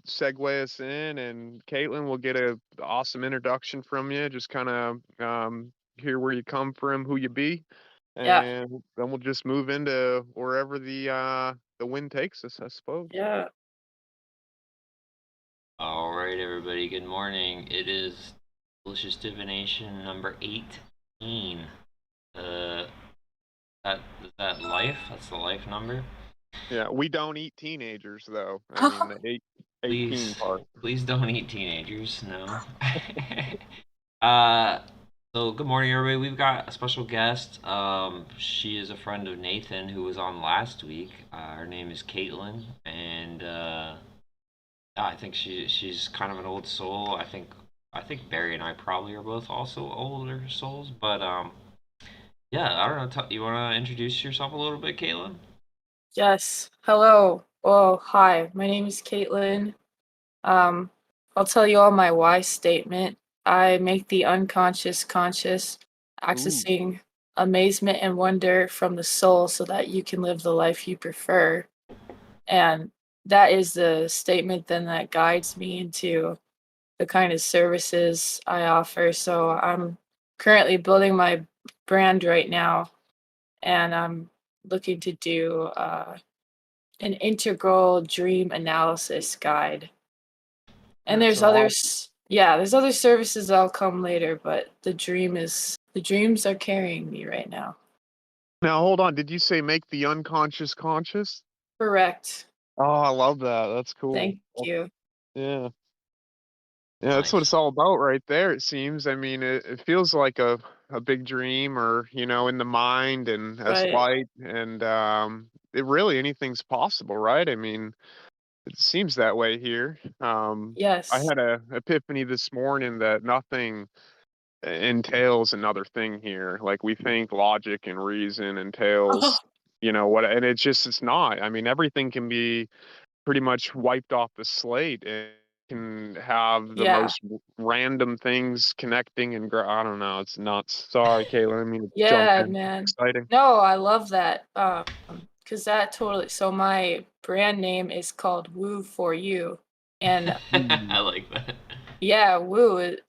segue us in, and Caitlin will get a awesome introduction from you. Just kind of hear where you come from, who you be, Yeah, and then we'll just move into wherever the wind takes us, I suppose. yeah. All right, everybody. Good morning. It is delicious divination number 18. Uh, that is that life? That's the life number. Yeah, we don't eat teenagers though. I mean the 18 Please, part. please don't eat teenagers. No. uh, so good morning, everybody. We've got a special guest. She is a friend of Nathan who was on last week. Her name is Caitlin, and yeah, I think she's kind of an old soul. I think Barry and I probably are both also older souls, but yeah, I don't know. You want to introduce yourself a little bit, Caitlin? Yes. Hello. Oh, hi. My name is Caitlin. Um, I'll tell you all my why statement. I make the unconscious conscious, Ooh. accessing amazement and wonder from the soul so that you can live the life you prefer. And that is the statement then that guides me into the kind of services I offer. So I'm currently building my brand right now, and I'm looking to do an integral dream analysis guide. And That's there's awesome. others, yeah, there's other services that'll come later, but the dreams are carrying me right now. Now hold on. Did you say make the unconscious conscious? Correct. Oh, I love that. That's cool. Thank you. Yeah. Yeah, that's what Nice. it's all about right there, it seems. I mean, it feels like a big dream or, in the mind and as Right. light and it really anything's possible, right? I mean, it seems that way here. I Yes. had a epiphany this morning that nothing entails another thing here. Like we think logic and reason entails, what, and it's not. I mean, everything can be pretty much wiped off the slate and can have the Yeah. most random things connecting and I don't know. It's nuts. Sorry, Kayla. I mean to jump Yeah, in. man. Exciting. No, I love that. Because that totally. So my brand name is called Woo for You, and Mm. I like that. yeah,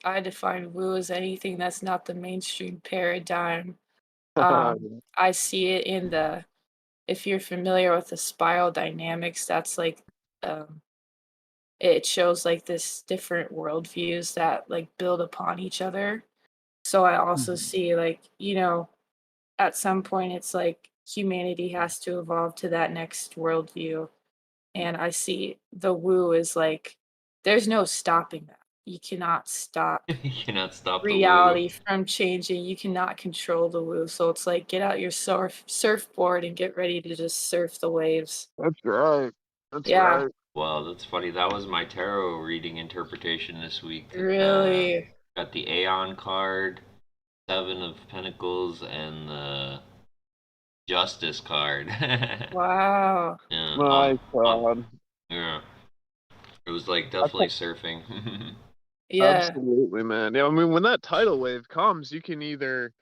I define woo as anything that's not the mainstream paradigm. I see it in the if you're familiar with the spiral dynamics, that's like um it shows like this different worldviews that like build upon each other. So I also Mhm. see like, at some point it's like humanity has to evolve to that next worldview. And I see the woo is like there's no stopping that. You cannot stop You cannot stop the woo. reality from changing. You cannot control the woo. So it's like get out your surfboard and get ready to just surf the waves. That's right. That's Yeah, right. Well, that's funny. That was my tarot reading interpretation this week. really. Got the Aeon card, Seven of Pentacles, and the Justice card. Wow. Yeah, My God. yeah. It was like I definitely surfing. Yeah. Absolutely, man. Yeah, I mean, when that tidal wave comes, you can either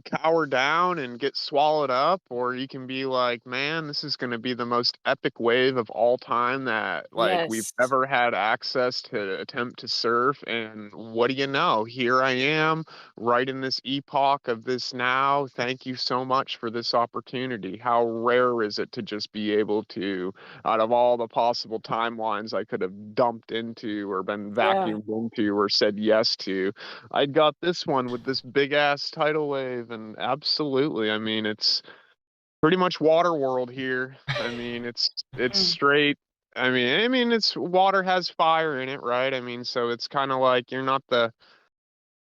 cower down and get swallowed up, or you can be like, man, this is going to be the most epic wave of all time that like we've Yes. ever had access to attempt to surf. And what do you know? Here I am, right in this epoch of this now. Thank you so much for this opportunity. How rare is it to just be able to, out of all the possible timelines I could have dumped into or been Yeah. vacuumed into or said yes to, I got this one with this big ass tidal wave, and absolutely, I mean, it's pretty much water world here. I mean, it's Mm. straight. I mean, it's water has fire in it, right? I mean, so it's kind of like you're not the.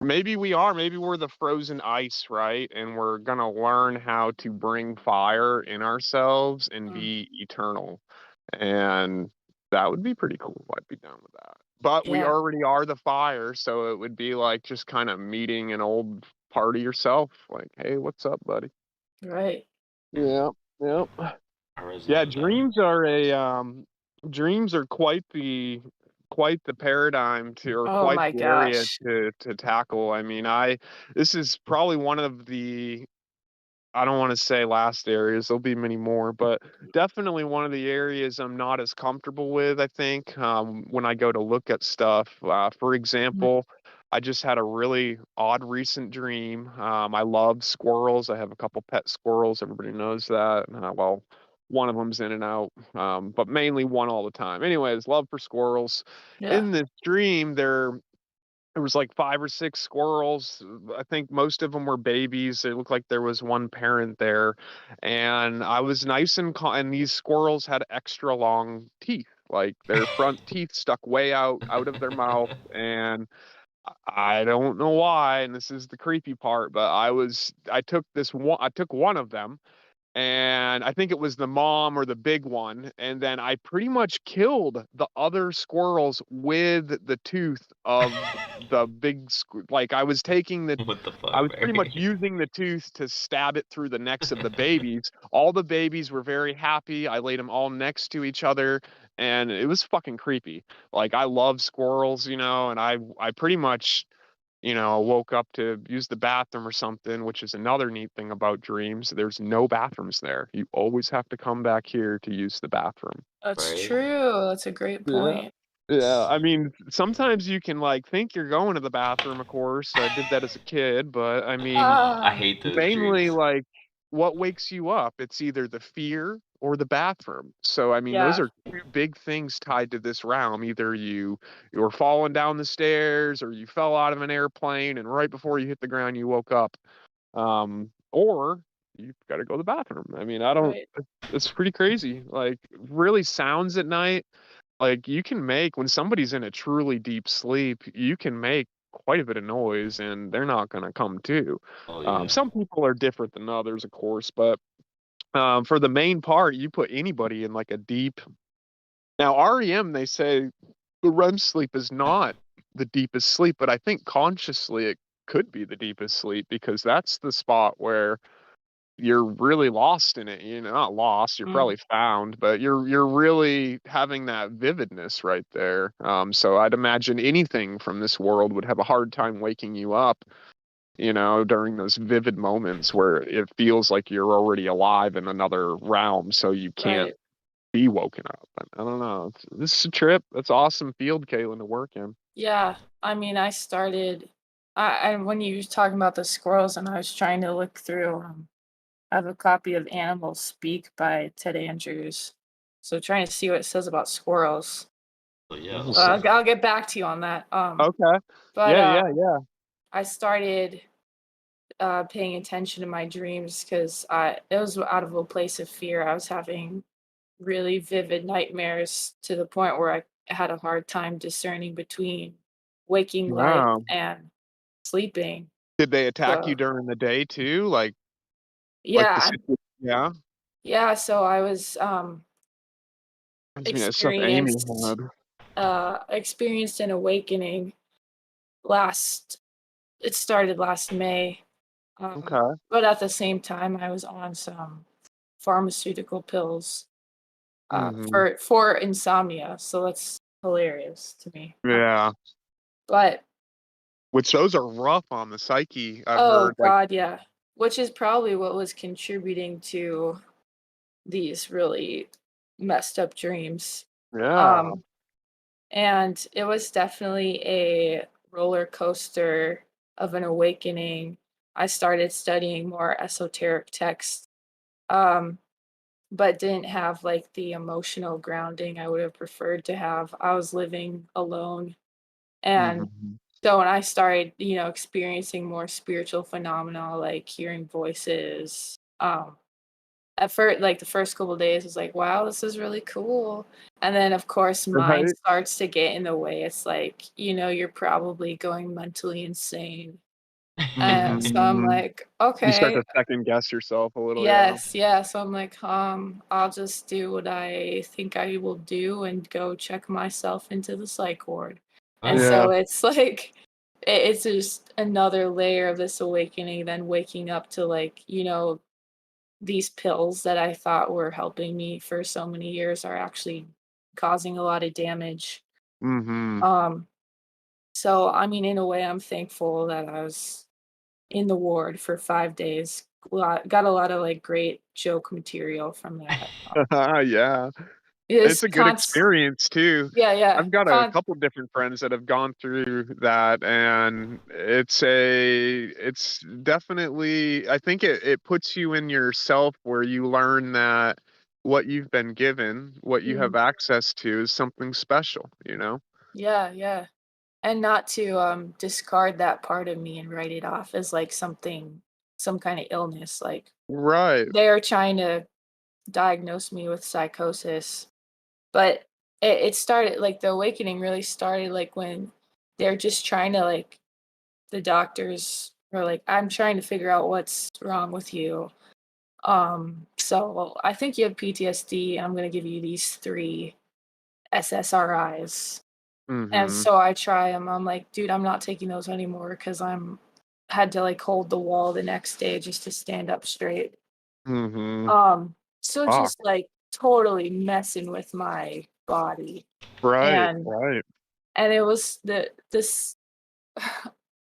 Maybe we're the frozen ice, right? And we're gonna learn how to bring fire in ourselves and Mm. be eternal, and that would be pretty cool. I'd be down with that. But we Yeah. already are the fire, so it would be like just kind of meeting an old part of yourself. Like, hey, what's up, buddy? Right. Yeah, yeah, I yeah. resonate with that. Dreams are quite the paradigm to, or Oh quite my the area gosh. to tackle. I mean, I this is probably one of the I don't want to say last areas, there'll be many more, but definitely one of the areas I'm not as comfortable with, I think, when I go to look at stuff. For Mhm. example, I just had a really odd recent dream. I love squirrels. I have a couple pet squirrels. Everybody knows that. Well, one of them's in and out, but mainly one all the time. Anyways, love for squirrels. Yeah. In this dream, there was like 5 or 6 squirrels. I think most of them were babies. It looked like there was one parent there, and I was nice and and these squirrels had extra long teeth. Like their front teeth stuck way out of their mouth, and I don't know why, and this is the creepy part, but I took one of them, and I think it was the mom or the big one, and then I pretty much killed the other squirrels with the tooth of the like What the I fuck, was pretty much Barry? using the tooth to stab it through the necks of the babies. All the babies were very happy. I laid them all next to each other, and it was fucking creepy. Like I love squirrels, and I pretty much woke up to use the bathroom or something, which is another neat thing about dreams. There's no bathrooms there. You always have to come back here to use the bathroom. That's Right? true. That's a great Yeah. point. Yeah, I mean, sometimes you can like think you're going to the bathroom, of course. I did that as a kid, but I mean, I Ah, hate those mainly dreams. like what wakes you up? It's either the fear or the bathroom. So I mean, those yeah, are two big things tied to this realm. Either you were falling down the stairs or you fell out of an airplane and right before you hit the ground you woke up. Or you've got to go to the bathroom. I mean, I don't right. it's pretty crazy. Like really sounds at night, like you can make when somebody's in a truly deep sleep, you can make quite a bit of noise and they're not going to come to. Oh yeah. Some people are different than others, of course, but for the main part, you put anybody in like a deep. Now, REM, they say the REM sleep is not the deepest sleep, but I think consciously it could be the deepest sleep because that's the spot where you're really lost in it, not lost, you're Mm, probably found, but you're really having that vividness right there. So I'd imagine anything from this world would have a hard time waking you up, during those vivid moments where it feels like you're already alive in another realm, so you can't right. be woken up. I don't know. This is a trip. That's awesome field, Caitlin, to work in. Yeah. I mean, I started. I when you were talking about the squirrels, and I was trying to look through. I have a copy of Animals Speak by Ted Andrews. So trying to see what it says about squirrels. But yeah, We'll let's see. I'll get back to you on that. Okay. But Yeah, yeah, yeah. I started paying attention to my dreams because I it was out of a place of fear. I was having really vivid nightmares to the point where I had a hard time discerning between waking life Wow. and sleeping. Did they attack you So during the day too? Like the yeah, situ yeah? yeah. So I was I mean, it's stuff Amy experienced had. experienced an awakening last. It started last May, Okay. but at the same time, I was on some pharmaceutical pills Mhm. for insomnia. So that's hilarious to me. Yeah. But Which those are rough on the psyche, I've oh heard, like god, yeah. Which is probably what was contributing to these really messed up dreams. yeah. Um, and it was definitely a roller coaster of an awakening. I started studying more esoteric texts, um, but didn't have like the emotional grounding I would have preferred to have. I was living alone. And Mhm. so when I started, experiencing more spiritual phenomena like hearing voices, at first, like the first couple days was like, wow, this is really cool. And then of course mind Right? starts to get in the way. It's like, you're probably going mentally insane. And so I'm Mhm. like, You start okay, to second guess yourself a little, yeah. yes, yeah. So I'm like, I'll just do what I think I will do and go check myself into the psych ward. And Ugh. Yeah. so it's like it's just another layer of this awakening, then waking up to like, these pills that I thought were helping me for so many years are actually causing a lot of damage. Mhm. Um, so I mean, in a way, I'm thankful that I was in the ward for 5 days got a lot of like great joke material from that. Yeah. It's It's a good experience too. yeah, I've got a couple different friends that have gone through that, and it's definitely, I think it puts you in yourself where you learn that what you've been given, what you have mm, access to is something special, you know? yeah, and not to discard that part of me and write it off as like some kind of illness. Like Right. they're trying to diagnose me with psychosis, but it started like the awakening really started like when they're just trying to like the doctors were like, I'm trying to figure out what's wrong with you. So I think you have PTSD. I'm gonna give you these 3 SSRIs. And Mhm. so I try them. I'm like, dude, I'm not taking those anymore because I'm had to like hold the wall the next day just to stand up straight. Mhm. Um, so Fuck. just like totally messing with my body. Right, And right. it was this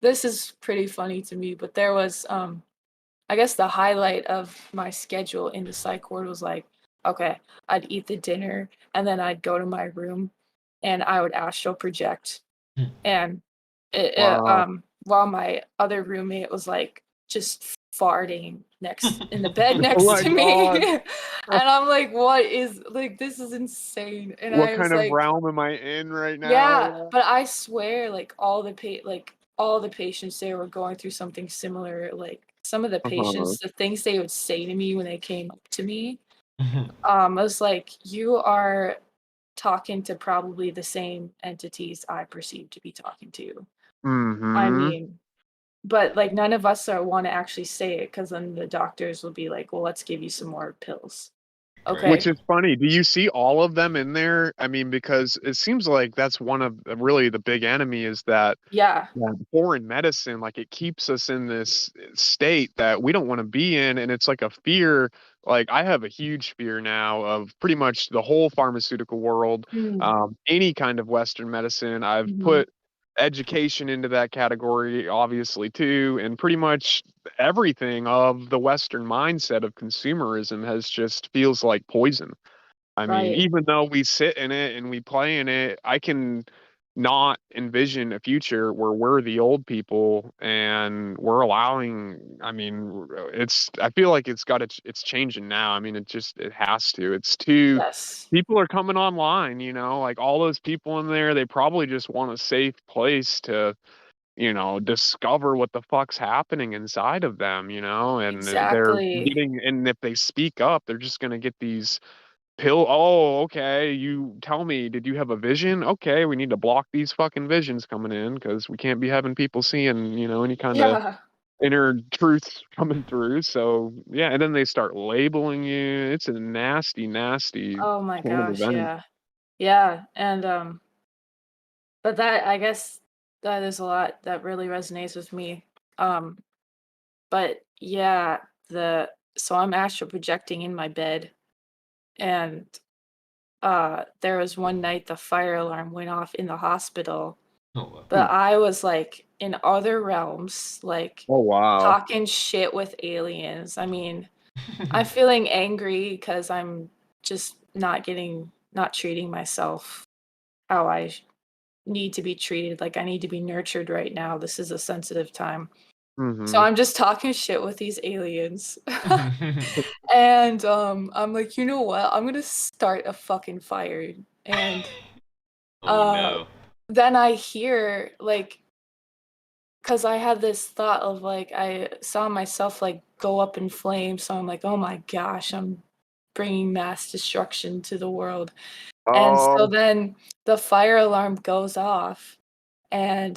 this is pretty funny to me, but there was I guess the highlight of my schedule in the psych ward was like, okay, I'd eat the dinner and then I'd go to my room and I would astral project. And Wow. while my other roommate was like just farting next in the bed Oh next my to me. god. And I'm like, what is like this is insane. And What I kind was of like, realm am I in right now? yeah, Yeah. but I swear, like all the patients there were going through something similar. Like some of the Uh-huh. patients, the things they would say to me when they came up to me, I was like, you are talking to probably the same entities I perceive to be talking to. I Mhm. mean, but like none of us are want to actually say it because then the doctors will be like, well, let's give you some more pills. Right. Which Okay. is funny. Do you see all of them in there? I mean, because it seems like that's one of really the big enemy is that Yeah. foreign medicine, like it keeps us in this state that we don't want to be in. And it's like a fear. Like I have a huge fear now of pretty much the whole pharmaceutical world, Mm, any kind of Western medicine. I've mhm. put education into that category, obviously, too. And pretty much everything of the Western mindset of consumerism has just feels like poison. I mean, Right. even though we sit in it and we play in it, I can not envision a future where we're the old people and we're allowing, I mean, I feel like it's changing now. I mean, it has to. It's too, Yes. people are coming online, like all those people in there, they probably just want a safe place to, discover what the fuck's happening inside of them, and they're Exactly. getting, and if they speak up, they're just going to get these oh, okay, you tell me, did you have a vision? Okay, we need to block these fucking visions coming in because we can't be having people seeing, any kind of Yeah. inner truths coming through. So yeah, and then they start labeling you. It's a nasty, nasty Oh my chain of gosh, events. yeah. Yeah, and but that I guess that is a lot that really resonates with me. Um but yeah, the so I'm astral projecting in my bed and there was one night the fire alarm went off in the hospital, Oh, Hmm. but I was like in other realms, like Oh wow. talking shit with aliens. I mean, well. I'm feeling angry because I'm just not treating myself how need to be treated. Like I need to be nurtured right now. This is a sensitive time. So Mm-hmm. I'm just talking shit with these aliens. And I'm like, you know what? I'm gonna start a fucking fire. And Oh uh no. then I hear like because I had this thought of like I saw myself like go up in flames. So I'm like, oh my gosh, I'm bringing mass destruction to the world. And so Oh then the fire alarm goes off and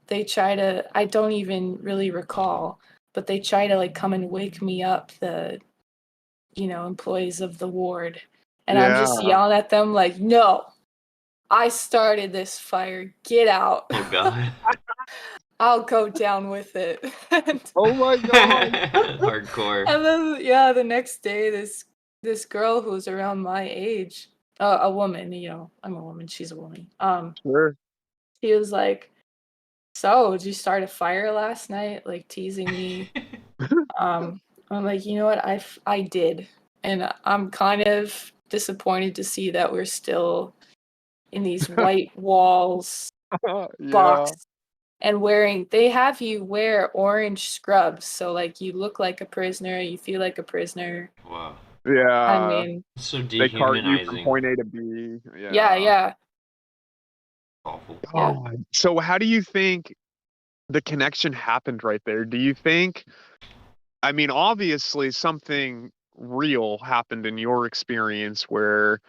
they try to I don't even really recall, but they try to like come and wake me up, the employees of the ward. And I'm yeah. just yelling at them like, no, I started this fire. Get out. Oh god. I'll go down with it. and, Oh my god. Hardcore. and then yeah, the next day this girl who's around my age, a woman, I'm a woman, she's a woman. Sure. She was like, "So, did you start a fire last night?" Like teasing me. Um, I'm like, you know what? I did. And I'm kind of disappointed to see that we're still in these white walls Yeah. box and they have you wear orange scrubs. So like you look like a prisoner, you feel like a prisoner. Wow. I Yeah. mean, It's so They cart you from dehumanizing. point A to B. yeah, Yeah. yeah, Awful. yeah. God. So how do you think the connection happened right there? Do you think, I mean, obviously something real happened in your experience where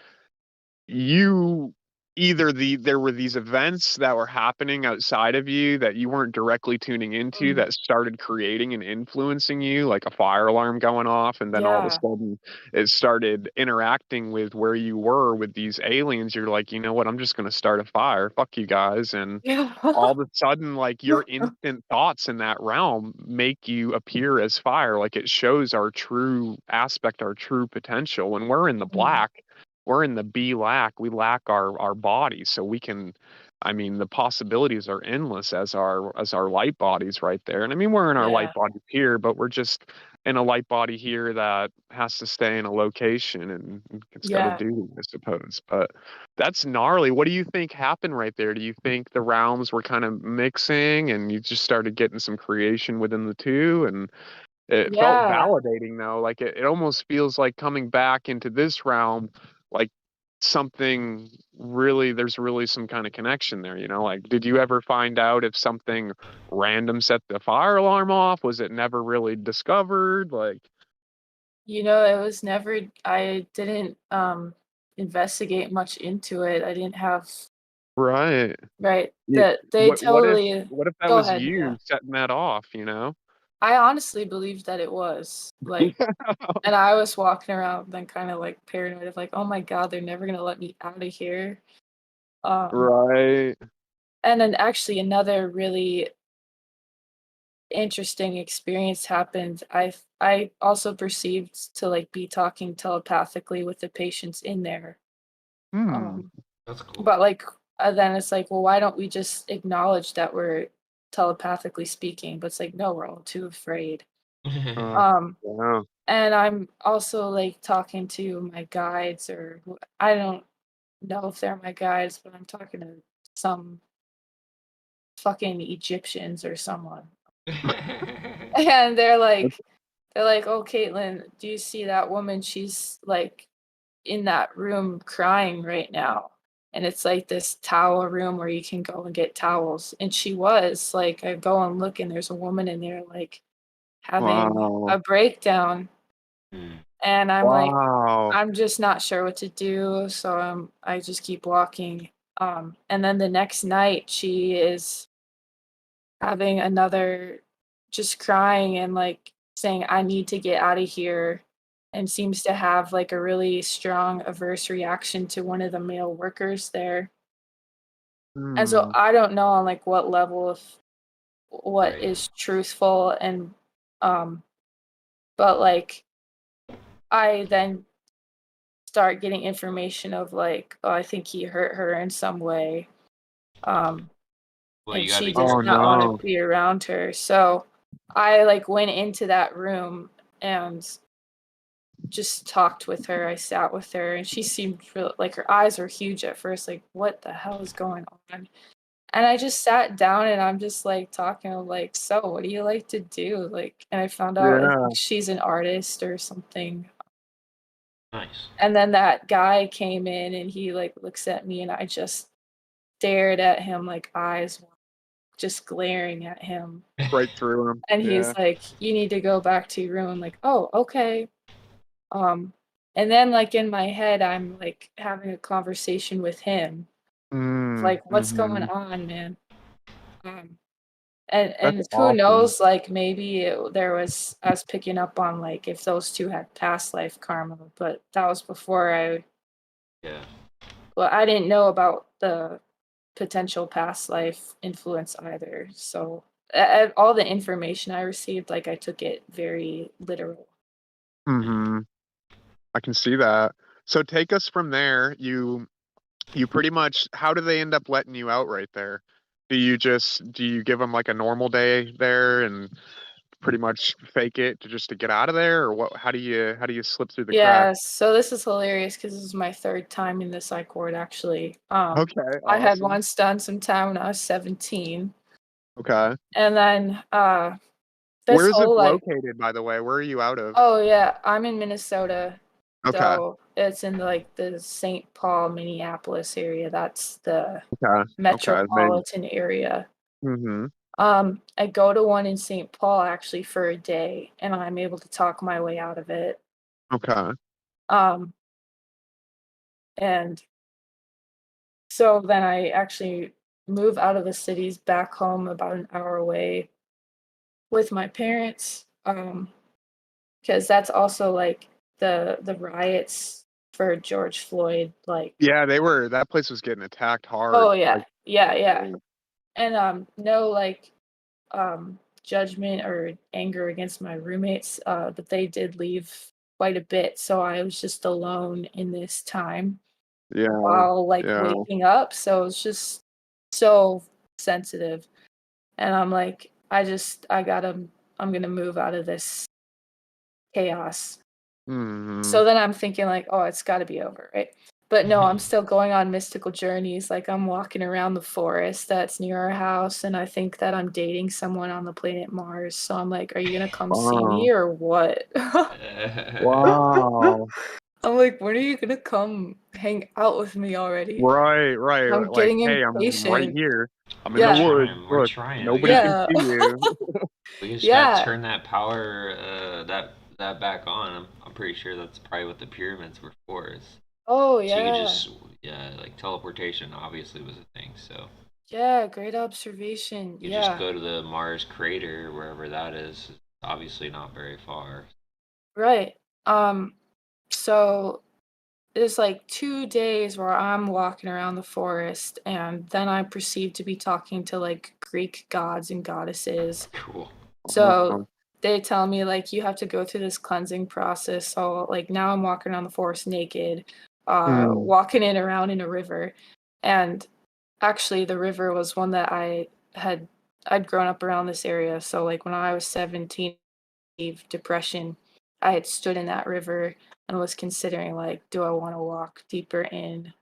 you either there were these events that were happening outside of you that you weren't directly tuning into Mm, that started creating and influencing you, like a fire alarm going off, and then all of a yeah. sudden it started interacting with where you were with these aliens. You're like, you know what, I'm just going to start a fire, fuck you guys. And Yeah. all of a sudden, like, your instant thoughts in that realm make you appear as fire. Like, it shows our true aspect, our true potential. When we're in the Mm, black, we're in the B lack. We lack our bodies, so we can. I mean, the possibilities are endless as our light bodies right there. And I mean, we're in our light yeah. bodies here, but we're just in a light body here that has to stay in a location and it's got a Yeah. duty, I suppose. But that's gnarly. What do you think happened right there? Do you think the realms were kind of mixing and you just started getting some creation within the two? And it felt Yeah. validating though. Like it almost feels like coming back into this realm, like something really, there's really some kind of connection there, you know? Like, did you ever find out if something random set the fire alarm off? Was it never really discovered? Like, You know, it was never I didn't investigate much into it. I didn't have right. right. Yeah. That they totally What if that go was ahead, yeah. you setting that off, you know? I honestly believed that it was like, and I was walking around then kind of like paranoid of like, oh my God, they're never gonna let me out of here. Um, Right. and then actually another really interesting experience happened. I also perceived to like be talking telepathically with the patients in there. Hmm. Um, That's cool. but like then it's like, well, why don't we just acknowledge that we're telepathically speaking? But it's like, no, we're all too afraid. Uh, Um, yeah. and I'm also like talking to my guides, or I don't know if they're my guides, but I'm talking to some fucking Egyptians or someone. And they're like, "Oh, Caitlin, do you see that woman? She's like in that room crying right now." And it's like this towel room where you can go and get towels. And she was like, I go and look, and there's a woman in there like having Wow. a breakdown. Hmm. And I'm like, Wow. I'm just not sure what to do. So I just keep walking. And then the next night, she is having another, just crying and like saying, I need to get out of here. And seems to have like a really strong averse reaction to one of the male workers there. And so Hmm. I don't know on like what level of what Right. is truthful and um but like I then start getting information of like, oh, I think he hurt her in some way. Um Well, and you gotta she be does Oh careful not then. want to no. be around her. So I like went into that room and just talked with her. I sat with her and she seemed real, like her eyes were huge at first, like, what the hell is going on? And I just sat down and I'm just like talking like, so what do you like to do? Like, and I found out I Yeah. think she's an artist or something. Nice. And then that guy came in and he like looks at me and I just stared at him like eyes were just glaring at him. Right through him. And Yeah. he's like, you need to go back to your room. I'm like, oh, okay. Um, and then like in my head, I'm like having a conversation with him, Mm. like, what's going Mm-hmm. on, man? Um, That's and who awesome. knows, like maybe there was I was picking up on like if those two had past life karma, but that was before Yeah. well, I didn't know about the potential past life influence either. So all the information I received, like I took it very literal. Mm-hmm. I can see that. So take us from there. You pretty much, how do they end up letting you out right there? Do you give them like a normal day there and pretty much fake it to get out of there, or what? How do you slip through the Yeah, cracks? so this is hilarious because this is my third time in the psych ward, actually. Okay, I had awesome. once done some time when I was 17, Okay. and then this Where is it whole like, located, by the way? Where are you out of? oh yeah, I'm in Minnesota, Okay. so it's in like the St. Paul, Minneapolis area. That's the Okay. Okay. metropolitan area. Mm-hmm. I go to one in St. Paul actually for a day, and I'm able to talk my way out of it. Okay. Um, and so then I actually move out of the cities back home about an hour away with my parents. Because that's also like the riots for George Floyd, like, Yeah, that place was getting attacked hard. oh yeah, Like, yeah. And no like judgment or anger against my roommates, but they did leave quite a bit. So I was just alone in this time yeah, while like yeah. waking up. So it's just so sensitive. And I'm like, I'm gonna move out of this chaos. Mm-hmm. So then I'm thinking like, oh, it's gotta be over, right? But no, I'm still going on mystical journeys. Like I'm walking around the forest that's near our house, and I think that I'm dating someone on the planet Mars. So I'm like, are you gonna come see Wow. me or what? Wow. I'm like, when are you gonna come hang out with me already? Right, right. I'm Like, getting hey, I'm right impatient. here. I'm in We're the Yeah, woods. trying. We're Look, trying. nobody can yeah, see you. We just gotta yeah. turn that power that back on. I'm pretty sure that's probably what the pyramids were for. Is Oh so you could yeah, just like teleportation obviously was a thing. So yeah. Great observation. you just Yeah, go to the Mars crater wherever that is. It's obviously not very far. right. So there's like 2 days where I'm walking around the forest, and then I perceive to be talking to like Greek gods and goddesses. Cool. So Um, they tell me like you have to go through this cleansing process. So like now I'm walking around the forest naked, mm, walking in around in a river. And actually the river was one that I'd grown up around this area. So like when I was 17, depression, I had stood in that river and was considering like, do I want to walk deeper in?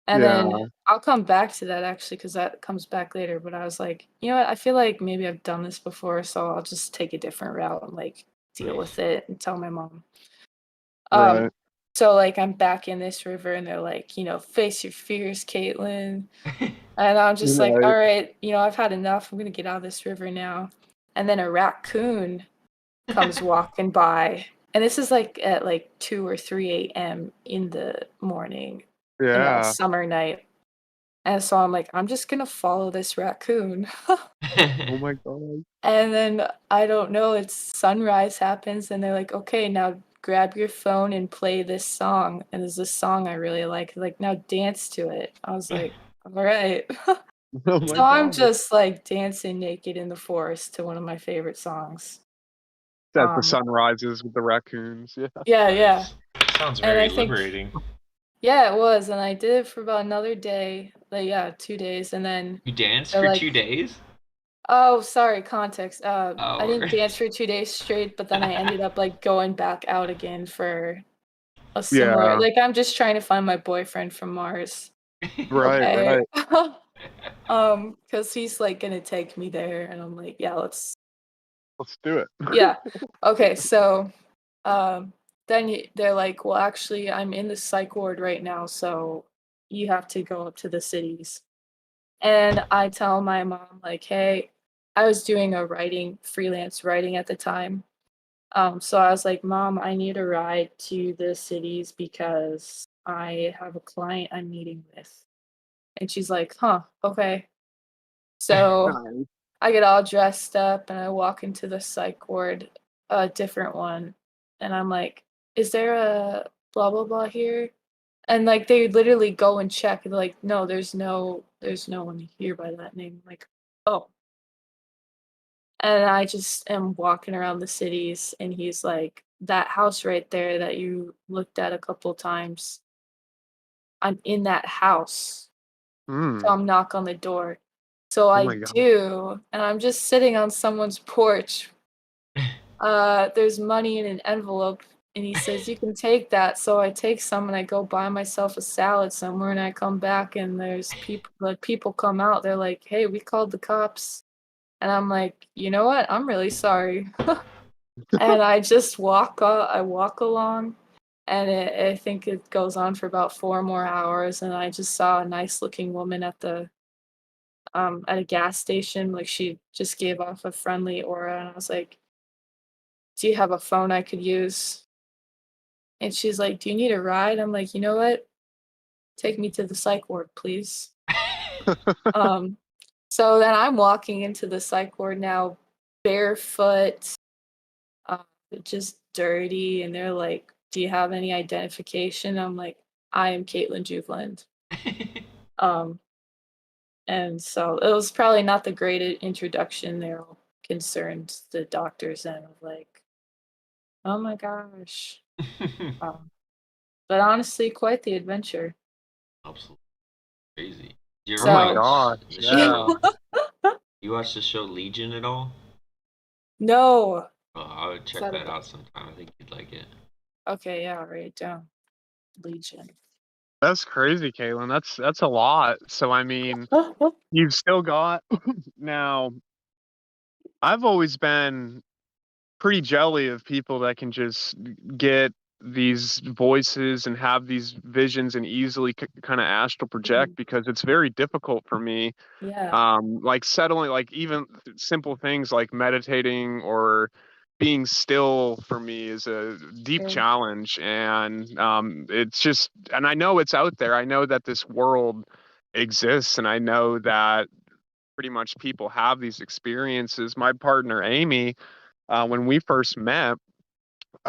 And then yeah, I'll come back to that actually because that comes back later. But I was like, you know what? I feel like maybe I've done this before, so I'll just take a different route and like deal Nice. with it and tell my mom. right. So like I'm back in this river and they're like, face your fears, Caitlin. And I'm just like, all Right. right, I've had enough. I'm gonna get out of this river now. And then a raccoon comes walking by. And this is like at like 2 or 3 a.m. in the morning in a Yeah. summer night. And so I'm like, I'm just gonna follow this raccoon. Oh my God. And then I don't know, it's sunrise happens and they're like, okay, now grab your phone and play this song. And there's this song I really like now dance to it. I was like, all right. Oh my So I'm God. just like dancing naked in the forest to one of my favorite songs. As the Um, sun rises with the raccoons. Yeah. yeah, yeah. Nice. Sounds And I very think, liberating. yeah, it was. And I did it for about another day. Like, yeah, 2 days. And then You danced they're for like, 2 days? oh, sorry, context. I Oh, didn't dance for 2 days straight, but then I ended up like going back out again for a similar. Yeah. Like I'm just trying to find my boyfriend from Mars. Right, Okay. right. Because he's like gonna take me there, and I'm like, yeah, let's. Let's do it. Yeah. Okay. So, um, then they're like, well, actually, I'm in the psych ward right now, so you have to go up to the cities. And I tell my mom, like, hey, I was doing a freelance writing at the time. So I was like, Mom, I need a ride to the cities because I have a client I'm meeting with. And she's like, huh, okay. So Nice. I get all dressed up and I walk into the psych ward, a different one. And I'm like, is there a blah, blah, blah here? And like they literally go and check and they're like, no, there's no one here by that name. I'm like, oh. And I just am walking around the cities and he's like, that house right there that you looked at a couple times, I'm in that house. Mm. Come knock on the door. So Oh I my God. do, and I'm just sitting on someone's porch there's money in an envelope, and he says, you can take that. So I take some and I go buy myself a salad somewhere, and I come back and there's people come out. They're like, hey, we called the cops. And I'm like, you know what? I'm really sorry. And I just I walk along, and I think it goes on for about 4 more hours. And I just saw a nice looking woman at a gas station. Like, she just gave off a friendly aura, and I was like, do you have a phone I could use? And she's like, do you need a ride? I'm like, you know what? Take me to the psych ward, please. Um, so then I'm walking into the psych ward now, barefoot, uh, just dirty, and they're like, do you have any identification? I'm like, I am Caitlin Juveland. Um, and so it was probably not the great introduction. They're all concerned, the doctors, and I'm like, oh my gosh. Um, but honestly, quite the adventure. Absolutely crazy. Do you Oh ever my So, gosh, watch the yeah. show? You watch the show Legion at all? no. Oh, I would What's check that that about? out sometime. I think you'd like it. Okay, yeah, I'll write it down. Legion. That's crazy, Caitlin. That's a lot. So I mean, you've still got now. I've always been pretty jelly of people that can just get these voices and have these visions and easily kind of astral project, Mhm. because it's very difficult for me. Yeah. Like settling, like even simple things like meditating or being still for me is a deep Sure. challenge. And it's just, and I know it's out there. I know that this world exists, and I know that pretty much people have these experiences. My partner, Amy, when we first met,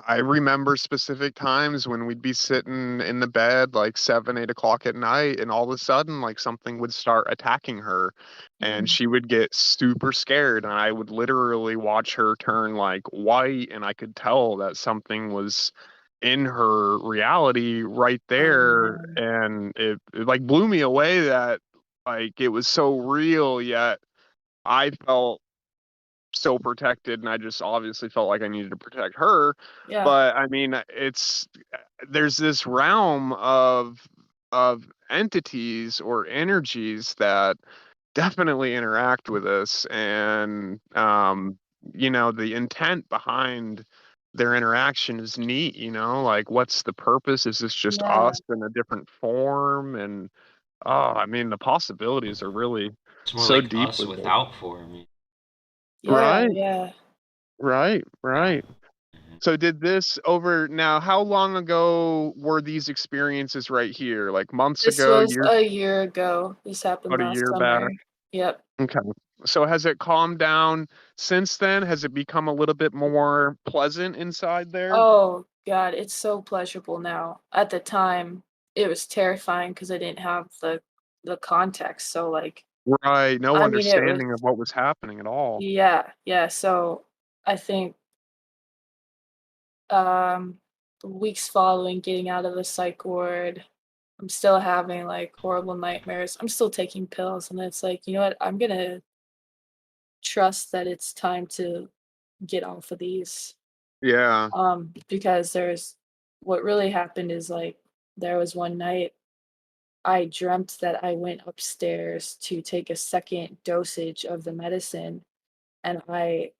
I remember specific times when we'd be sitting in the bed like 7, 8 o'clock at night, and all of a sudden, like something would start attacking her, and Mm. she would get super scared. And I would literally watch her turn like white, and I could tell that something was in her reality right Oh there. man. And it like blew me away that like it was so real, yet I felt so protected, and I just obviously felt like I needed to protect her. Yeah. But I mean, it's there's this realm of entities or energies that definitely interact with us, and the intent behind their interaction is neat. Like, what's the purpose? Is this just Yeah. us in a different form? And oh, I mean, the possibilities are really It's more so like deep us with it. without form. Yeah, Right, yeah. right, Wow. right. Mhm. So did this over now, how long ago were these experiences right here? Like months This ago, was years, a year ago. This happened about a last year back? summer. Yep. Okay. So has it calmed down since then? Has it become a little bit more pleasant inside there? Oh god, it's so pleasurable now. At the time, it was terrifying because I didn't have the context. So like, Right. No I mean, it was, understanding of what was happening at all. yeah, yeah. So I think the weeks following getting out of the psych ward, I'm still having like horrible nightmares. I'm still taking pills, and it's like, you know what? I'm gonna trust that it's time to get off of these. Yeah. Because what really happened is like there was one night I dreamt that I went upstairs to take a second dosage of the medicine, and I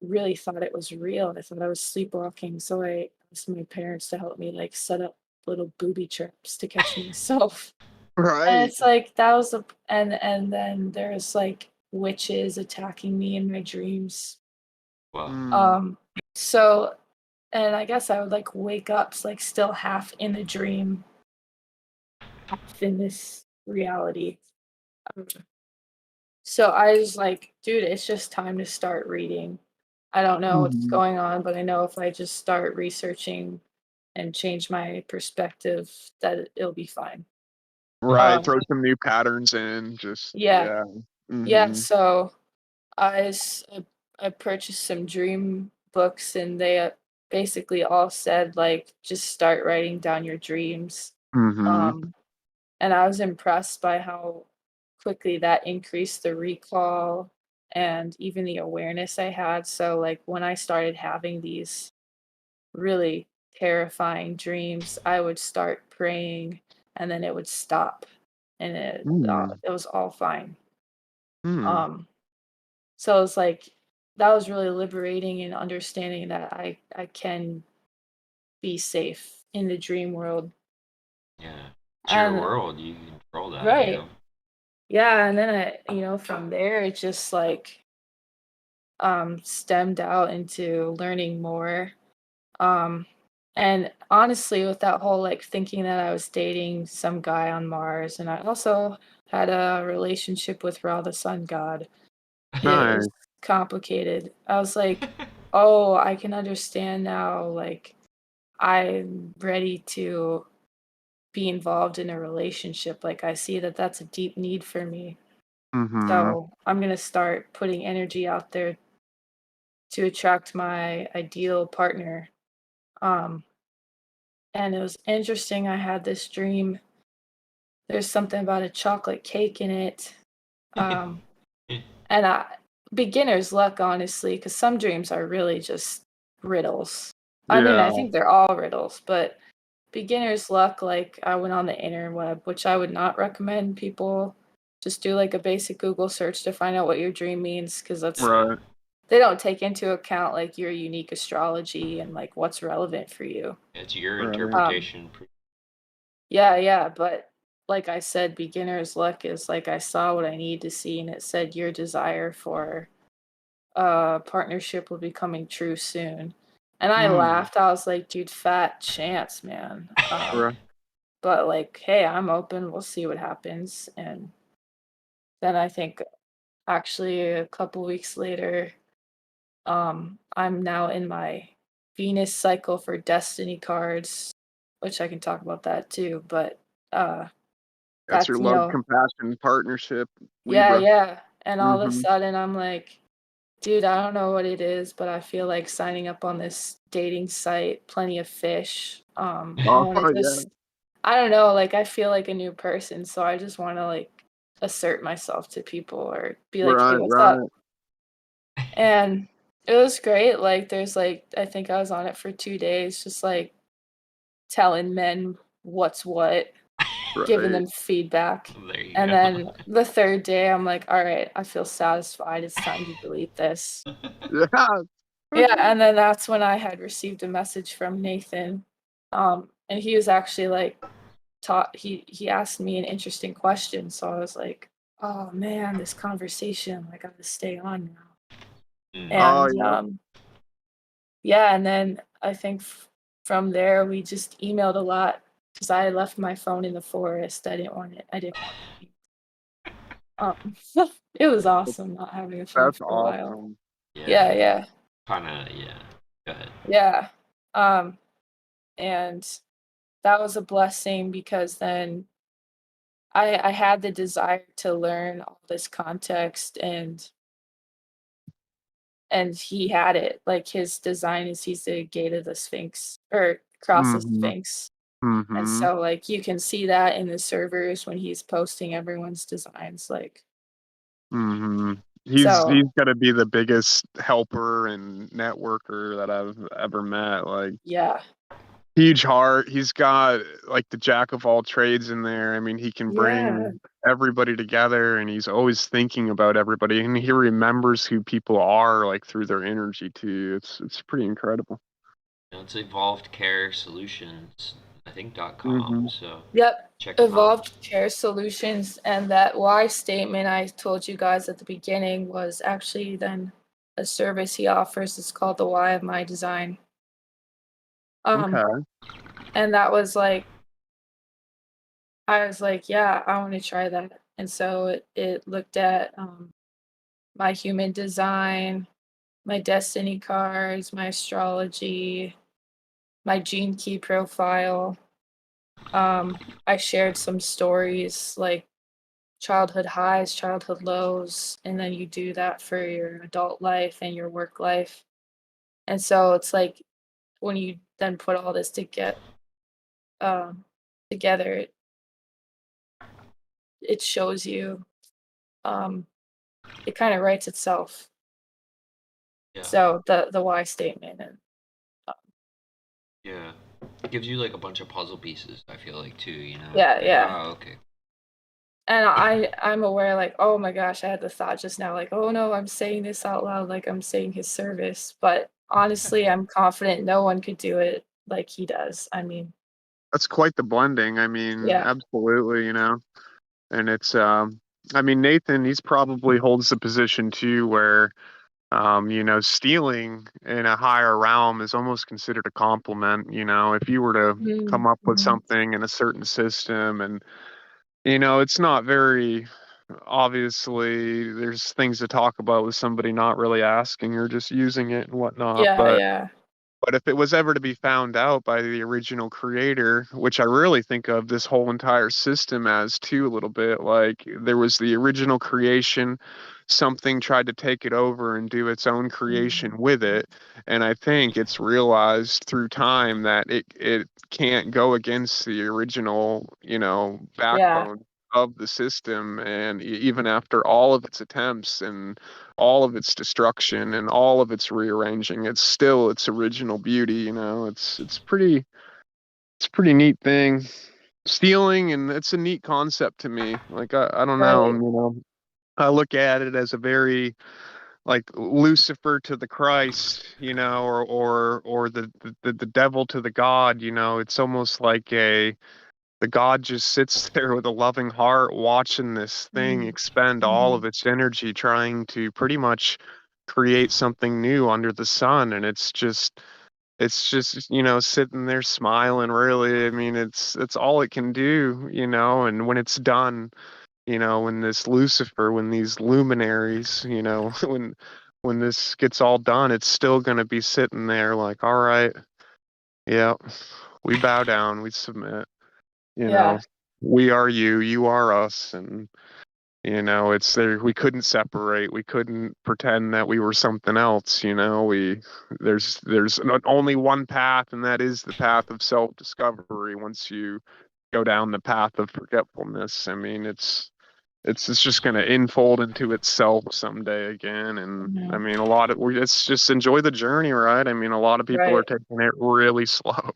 really thought it was real. I thought I was sleepwalking, so I asked my parents to help me like set up little booby traps to catch myself. And Right. it's like that was a and then there's like witches attacking me in my dreams. Wow. Mm. Um so and I guess I would like wake up like still half in the dream, half in this reality. Um, So I was like, dude, it's just time to start reading. I don't know what's Mhm. going on, but I know if I just start researching and change my perspective, that it'll be fine. Right. Um, Throw some new patterns in. Just yeah, yeah. yeah. Hmm. So I purchased some dream books, and they basically all said like just start writing down your dreams. Hmm. Um, and I was impressed by how quickly that increased the recall and even the awareness I had. So like when I started having these really terrifying dreams, I would start praying and then it would stop and Mm. it was all fine. Mm. Um so it's like that was really liberating and understanding that I can be safe in the dream world. Yeah. It's your And world. You control that, you right. know? Yeah, and then from there it just like stemmed out into learning more. Um and honestly with that whole like thinking that I was dating some guy on Mars and I also had a relationship with Ra the sun god. It was Nice. complicated. I was like, "Oh, I can understand now like I'm ready to be involved in a relationship. Like I see that that's a deep need for me. Mm-hmm. So I'm gonna start putting energy out there to attract my ideal partner." Um, and it was interesting. I had this dream. There's something about a chocolate cake in it. Um, and beginner's luck, honestly, because some dreams are really just riddles. I mean, Yeah. I think they're all riddles, but beginner's luck, like I went on the interweb, which I would not recommend people just do like a basic Google search to find out what your dream means, because that's Right. Right. they don't take into account like your unique astrology and like what's relevant for you. It's your Right. interpretation. Yeah, yeah, but like I said, beginner's luck is like I saw what I need to see, and it said your desire for a partnership will be coming true soon. And I Mm. laughed. I was like, dude, fat chance, man. Right. But like, hey, I'm open. We'll see what happens. And then I think actually a couple weeks later, I'm now in my Venus cycle for destiny cards, which I can talk about that too. But uh That's your that's love, compassion, partnership, yeah, Libra. yeah. And all of a Mm-hmm. sudden I'm like, dude, I don't know what it is, but I feel like signing up on this dating site, Plenty of Fish. I Oh, want to yeah. just I don't know, like I feel like a new person, so I just want to like assert myself to people or be like, "Hey, Right. what's up?" Right. And it was great. Like there's like I think I was on it for 2 days just like telling men what's what, giving Right. them feedback. There you And go. then the 3rd day I'm like, "All right, I feel satisfied. It's time to delete this." Yeah. Yeah, and then that's when I had received a message from Nathan. And he was actually like taught he asked me an interesting question. So I was like, oh man, this conversation, I gotta stay on now. Mm. Oh, And yeah. yeah, and then I think from there we just emailed a lot because I had left my phone in the forest. I didn't want it. It was awesome not having a phone That's for a while. awesome. Yeah, Yeah. yeah, Kind of, yeah. Go ahead. yeah. Um, and that was a blessing because then I had the desire to learn all this context and he had it. Like his design is he's the gate of the Sphinx or cross the Mm-hmm. Sphinx. And Mm-hmm. so like you can see that in the servers when he's posting everyone's designs. Like Mm-hmm. He's so gotta be the biggest helper and networker that I've ever met. Like, yeah. huge heart. He's got like the jack of all trades in there. I mean, he can Yeah. bring everybody together and he's always thinking about everybody and he remembers who people are like through their energy too. It's pretty incredible. You know, it's Evolved Care Solutions, I think .com. Mm-hmm. So Yep. check them out. Evolved Care Solutions and that why statement I told you guys at the beginning was actually then a service he offers. It's called the Why of My Design. Um, Okay. and that was like I was like, yeah, I want to try that. And so it looked at my human design, my destiny cards, my astrology, my gene key profile. I shared some stories like childhood highs, childhood lows, and then you do that for your adult life and your work life. And so it's like when you then put all this to get um, together, it shows you um, it kind of writes itself. Yeah. So the why statement and Yeah. It gives you like a bunch of puzzle pieces, I feel like too, you know? yeah, Like, yeah. oh, okay. And I'm aware, like, oh my gosh, I had the thought just now, like, oh no, I'm saying this out loud, like I'm saying his service. But honestly, I'm confident no one could do it like he does. I mean, That's quite the blending. I mean, yeah. absolutely, you know. And it's I mean, Nathan, he's probably holds the position too where you know, stealing in a higher realm is almost considered a compliment. You know, if you were to come up with Mm-hmm. something in a certain system, and you know, it's not very obviously there's things to talk about with somebody not really asking or just using it and whatnot, Yeah, yeah. but if it was ever to be found out by the original creator, which I really think of this whole entire system as too, a little bit like there was the original creation, something tried to take it over and do its own creation Mhm. with it. And I think it's realized through time that it can't go against the original, you know, Yeah, backbone of the system. And even after all of its attempts and all of its destruction and all of its rearranging, it's still its original beauty. You know, it's pretty neat thing. Stealing, and it's a neat concept to me. Like I don't know, right. you know, I look at it as a very like Lucifer to the Christ, you know, or the devil to the God. You know, it's almost like a the God just sits there with a loving heart watching this thing Mm. expend all of Mhm. its energy trying to pretty much create something new under the sun, and it's just you know sitting there smiling. Really, I mean, it's all it can do, you know. And when it's done, you know, when this Lucifer, when these luminaries, you know, when this gets all done, it's still going to be sitting there like, all right, yeah, we bow down, we submit, you know, Yeah. we are you, you are us. And you know, it's there, we couldn't separate, we couldn't pretend that we were something else. You know, we there's not only one path, and that is the path of self-discovery. Once you go down the path of forgetfulness, I mean, it's just going to unfold into itself someday again. And I Mhm. mean, a lot of we it's just enjoy the journey, right? I mean, a lot of people are Right. taking it really slow.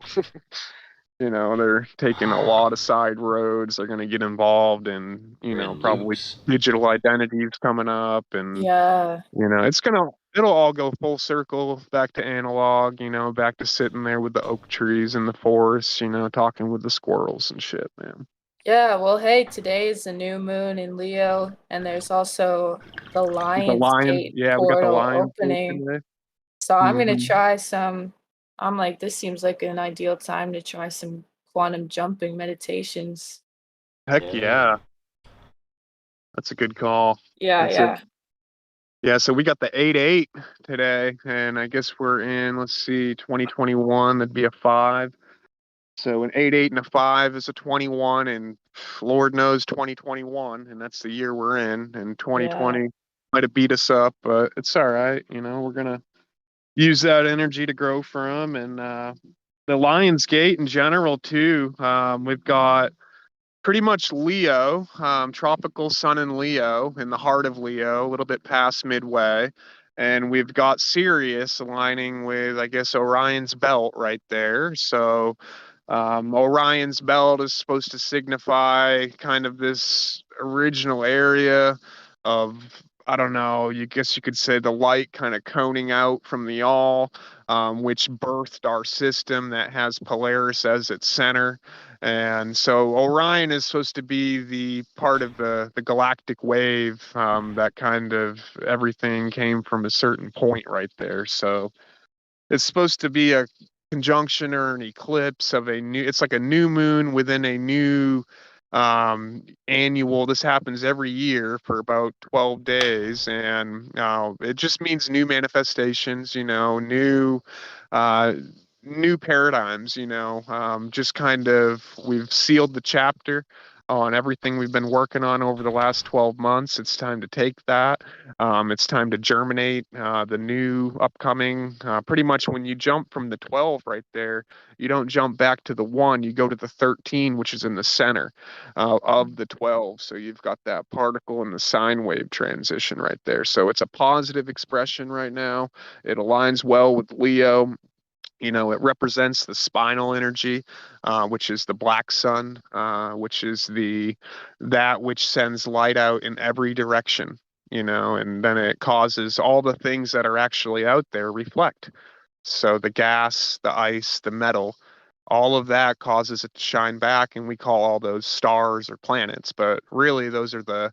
You know, they're taking a lot of side roads. They're going to get involved in, you We're know, in probably loops. digital identities coming up. And, Yeah. you know, it'll all go full circle back to analog, you know, back to sitting there with the oak trees in the forest, you know, talking with the squirrels and shit, man. Yeah, well, hey, today is the new moon in Leo, and there's also the The Lion's lion, Gate yeah, we got the portal lion gate opening. today. So I'm gonna Hmm. try some. I'm like, this seems like an ideal time to try some quantum jumping meditations. Heck Yeah. yeah, that's a good call. Yeah, That's it. yeah, Yeah, so we got the 8-8 today, and I guess we're in, let's see, 2021. That'd be a 5. So an 8-8 and a 5 is a 21, and Lord knows 2021, and that's the year we're in. And yeah, 2020 might have beat us up, but it's all right. You know, we're gonna use that energy to grow from. And the Lions Gate in general too. We've got pretty much Leo, tropical sun in Leo, in the heart of Leo, a little bit past midway. And we've got Sirius aligning with, I guess, Orion's belt right there. So Orion's belt is supposed to signify kind of this original area of, I don't know, you guess you could say the light kind of coning out from the all, which birthed our system that has Polaris as its center. And so Orion is supposed to be the part of the galactic wave, that kind of everything came from a certain point right there. So it's supposed to be a conjunction or an eclipse of a new, it's like a new moon within a new annual. This happens every year for about 12 days. And it just means new manifestations, you know, uh, new paradigms, you know, just kind of we've sealed the chapter on everything we've been working on over the last 12 months. It's time to take that. It's time to germinate the new upcoming. Pretty much when you jump from the 12 right there, you don't jump back to the 1, you go to the 13, which is in the center of the 12. So you've got that particle and the sine wave transition right there. So it's a positive expression right now. It aligns well with Leo. It represents the spinal energy, which is the black sun, which is that which sends light out in every direction. And then it causes all the things that are actually out there reflect. So the gas, the ice, the metal, all of that causes it to shine back, and we call all those stars or planets. But really, those are the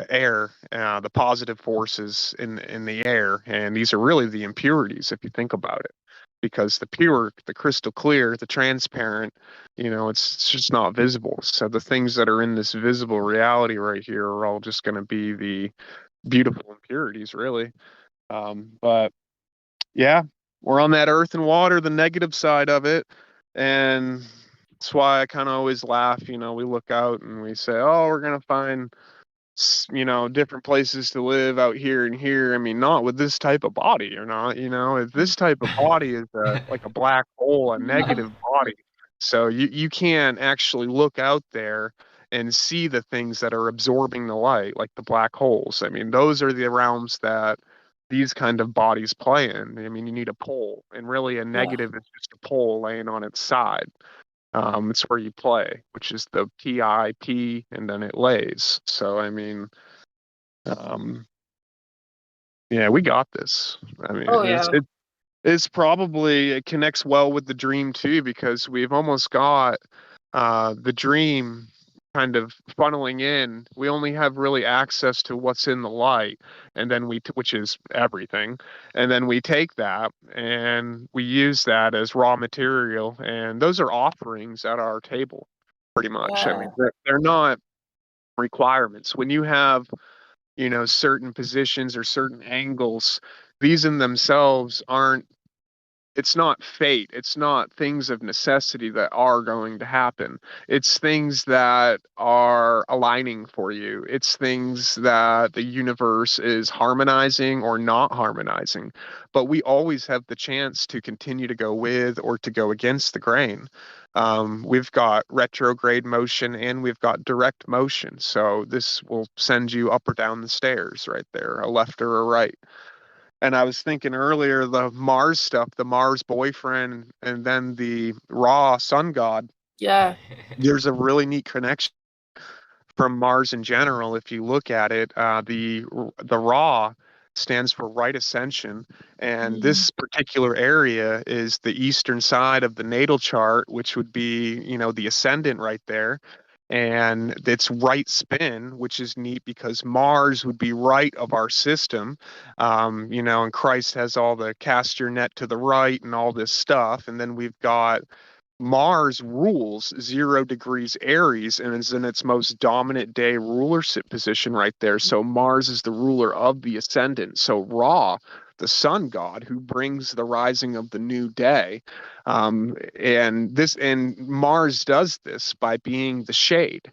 air, the positive forces in the air, and these are really the impurities if you think about it, because the pure, the crystal clear, the transparent, it's just not visible. So the things that are in this visible reality right here are all just going to be the beautiful impurities, really. But yeah, we're on that earth and water, the negative side of it, and that's why I kind of always laugh. We look out and we say, "Oh, we're gonna find different places to live out here and here." I mean, not with this type of body or not, if this type of body is like a black hole, a negative body. So you can't actually look out there and see the things that are absorbing the light, like the black holes. I mean, those are the realms that these kind of bodies play in. I mean, you need a pole, and really a Yeah. negative is just a pole laying on its side. It's where you play, which is the PIP, and then it lays. So, I mean, um, yeah, we got this. I mean, Oh yeah. it's probably, it connects well with the dream too, because we've almost got the dream kind of funneling in. We only have really access to what's in the light, and then which is everything, and then we take that and we use that as raw material, and those are offerings at our table, pretty much. I mean, Yeah. they're not requirements. When you have certain positions or certain angles, these in themselves aren't, it's not fate. It's not things of necessity that are going to happen. It's things that are aligning for you. It's things that the universe is harmonizing or not harmonizing. But we always have the chance to continue to go with or to go against the grain. We've got retrograde motion and we've got direct motion. So this will send you up or down the stairs right there, a left or a right. And I was thinking earlier, the Mars stuff, the Mars boyfriend, and then the Ra sun god, Yeah. there's a really neat connection from Mars in general. If you look at it, the Ra stands for right ascension, and Mm. this particular area is the eastern side of the natal chart, which would be, the ascendant right there. And it's right spin, which is neat because Mars would be right of our system, and Christ has all the cast your net to the right and all this stuff. And then we've got Mars rules 0 degrees Aries and is in its most dominant day rulership position right there. So Mars is the ruler of the ascendant. So Ra, the sun god who brings the rising of the new day, and Mars does this by being the shade.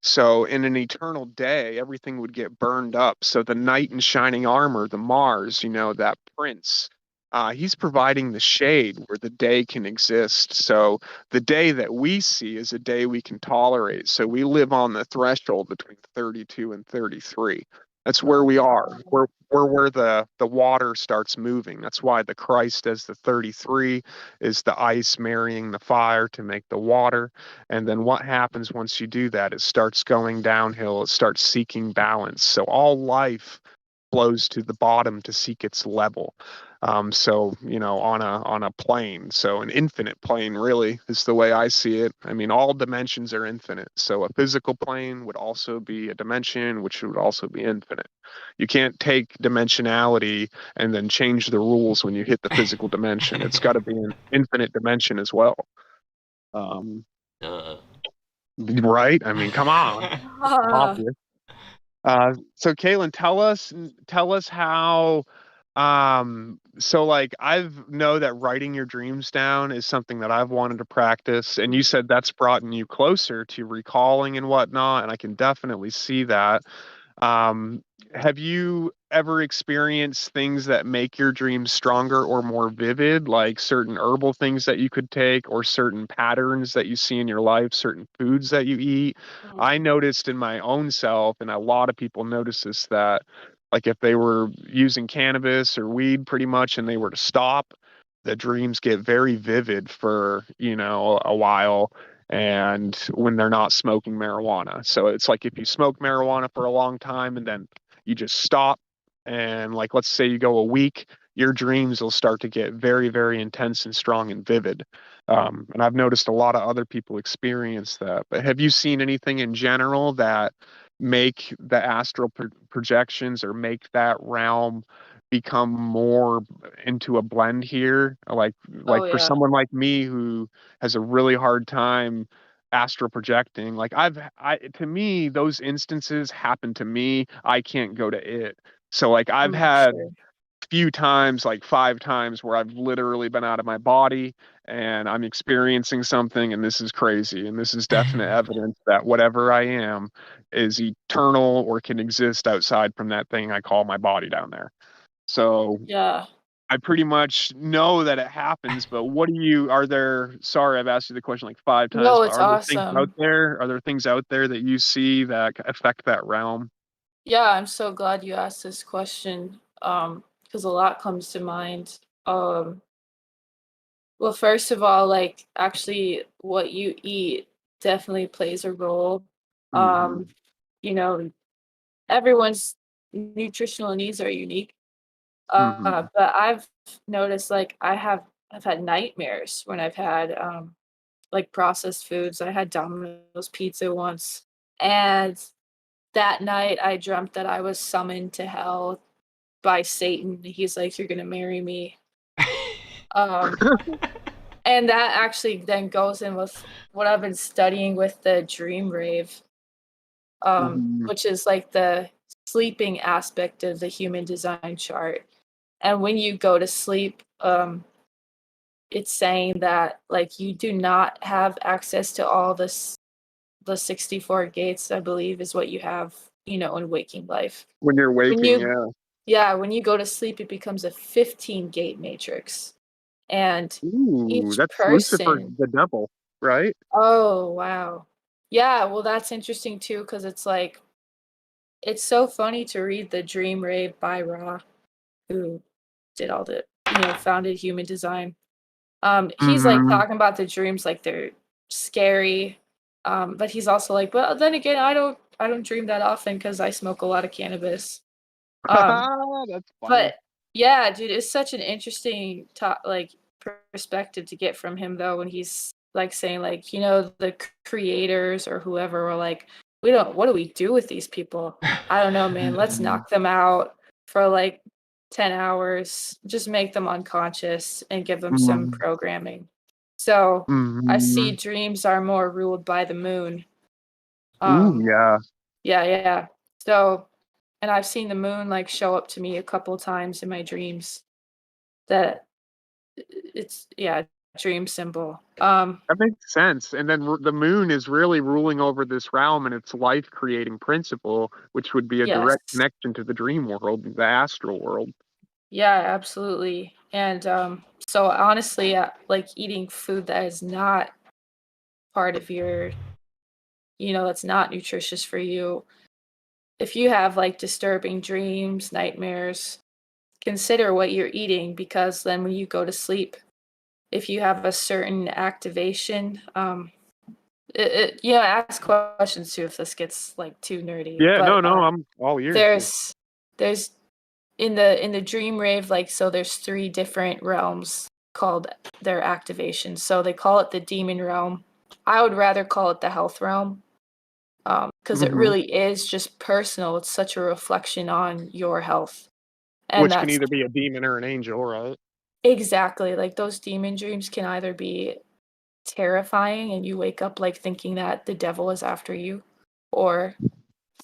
So in an eternal day, everything would get burned up. So the knight in shining armor, the Mars, that prince, he's providing the shade where the day can exist. So the day that we see is a day we can tolerate. So we live on the threshold between 32 and 33. That's where we are. We're where the water starts moving. That's why the Christ as the 33 is the ice marrying the fire to make the water. And then what happens once you do that? It starts going downhill. It starts seeking balance. So all life flows to the bottom to seek its level. So on a plane, so an infinite plane really is the way I see it. I mean, all dimensions are infinite. So a physical plane would also be a dimension, which would also be infinite. You can't take dimensionality and then change the rules when you hit the physical dimension. It's got to be an infinite dimension as well. Um, uh. right? I mean, come on, Ah. obvious. So Caitlin, tell us how So like I've know that writing your dreams down is something that I've wanted to practice, and you said that's brought you closer to recalling and whatnot, and I can definitely see that. Um, have you ever experienced things that make your dreams stronger or more vivid, like certain herbal things that you could take, or certain patterns that you see in your life, certain foods that you eat? Mm. I noticed in my own self, and a lot of people notice this, that like if they were using cannabis or weed pretty much and they were to stop, the dreams get very vivid for, a while, and when they're not smoking marijuana. So it's like if you smoke marijuana for a long time and then you just stop, and like let's say you go a week, your dreams will start to get very, very intense and strong and vivid. And I've noticed a lot of other people experience that. But have you seen anything in general that make the astral projections or make that realm become more into a blend here? Like Oh for yeah. someone like me who has a really hard time astral projecting, like to me those instances happen to me, I can't go to it. So like I've had Sure. few times, like 5 times, where I've literally been out of my body and I'm experiencing something, and this is crazy. And this is definite evidence that whatever I am is eternal or can exist outside from that thing I call my body down there. So Yeah. I pretty much know that it happens, but sorry, I've asked you the question like 5 times, No, but it's are there things out awesome. there? Are there things out there that you see that affect that realm? Yeah, I'm so glad you asked this question. Because a lot comes to mind. Well, first of all, like actually what you eat definitely plays a role. Hmm. Um, you know, everyone's nutritional needs are unique. Hmm. But I've noticed like I've had nightmares when I've had like processed foods. I had Domino's pizza once, and that night I dreamt that I was summoned to hell by Satan. He's like, "You're gonna marry me." Um, and that actually then goes in with what I've been studying with the dream rave, Hmm. which is like the sleeping aspect of the human design chart. And when you go to sleep, it's saying that like you do not have access to all the 64 gates, I believe, is what you have, in waking life. When you're When waking, you yeah. Yeah, when you go to sleep, it becomes a 15 gate matrix. And Ooh, each that's Lucifer, person the devil, right? Oh, wow. Yeah, well, that's interesting too, because it's like it's so funny to read the Dream Rave by Ra, who did all the founded human design. He's like Hmm. talking about the dreams like they're scary. But he's also like, well, then again, I don't dream that often because I smoke a lot of cannabis. Um, That's funny. but yeah, dude, it's such an interesting perspective to get from him though when he's like saying like, the creators or whoever were like, we don't what do we do with these people? I don't know, man. Let's knock them out for like 10 hours, just make them unconscious and give them some Mm-hmm. programming. So I see Mm-hmm. dreams are more ruled by the moon. Ooh, Um, yeah. yeah, yeah. So, and I've seen the moon like show up to me a couple times in my dreams. That it's yeah, dream symbol. That makes sense. And then the moon is really ruling over this realm and its life creating principle, which would be a Yes. direct connection to the dream world, the astral world. Yeah, absolutely. And so honestly, like eating food that is not part of your, that's not nutritious for you. If you have like disturbing dreams, nightmares, consider what you're eating because then when you go to sleep, if you have a certain activation, ask questions too if this gets like too nerdy. Yeah, But no, I'm all ears here. there's there's in the dream rave, like so there's three different realms called their activations. So they call it the demon realm. I would rather call it the health realm because it Hmm. really is just personal. It's such a reflection on your health. And Which can that's either be a demon or an angel, right? exactly like those demon dreams can either be terrifying and you wake up like thinking that the devil is after you, or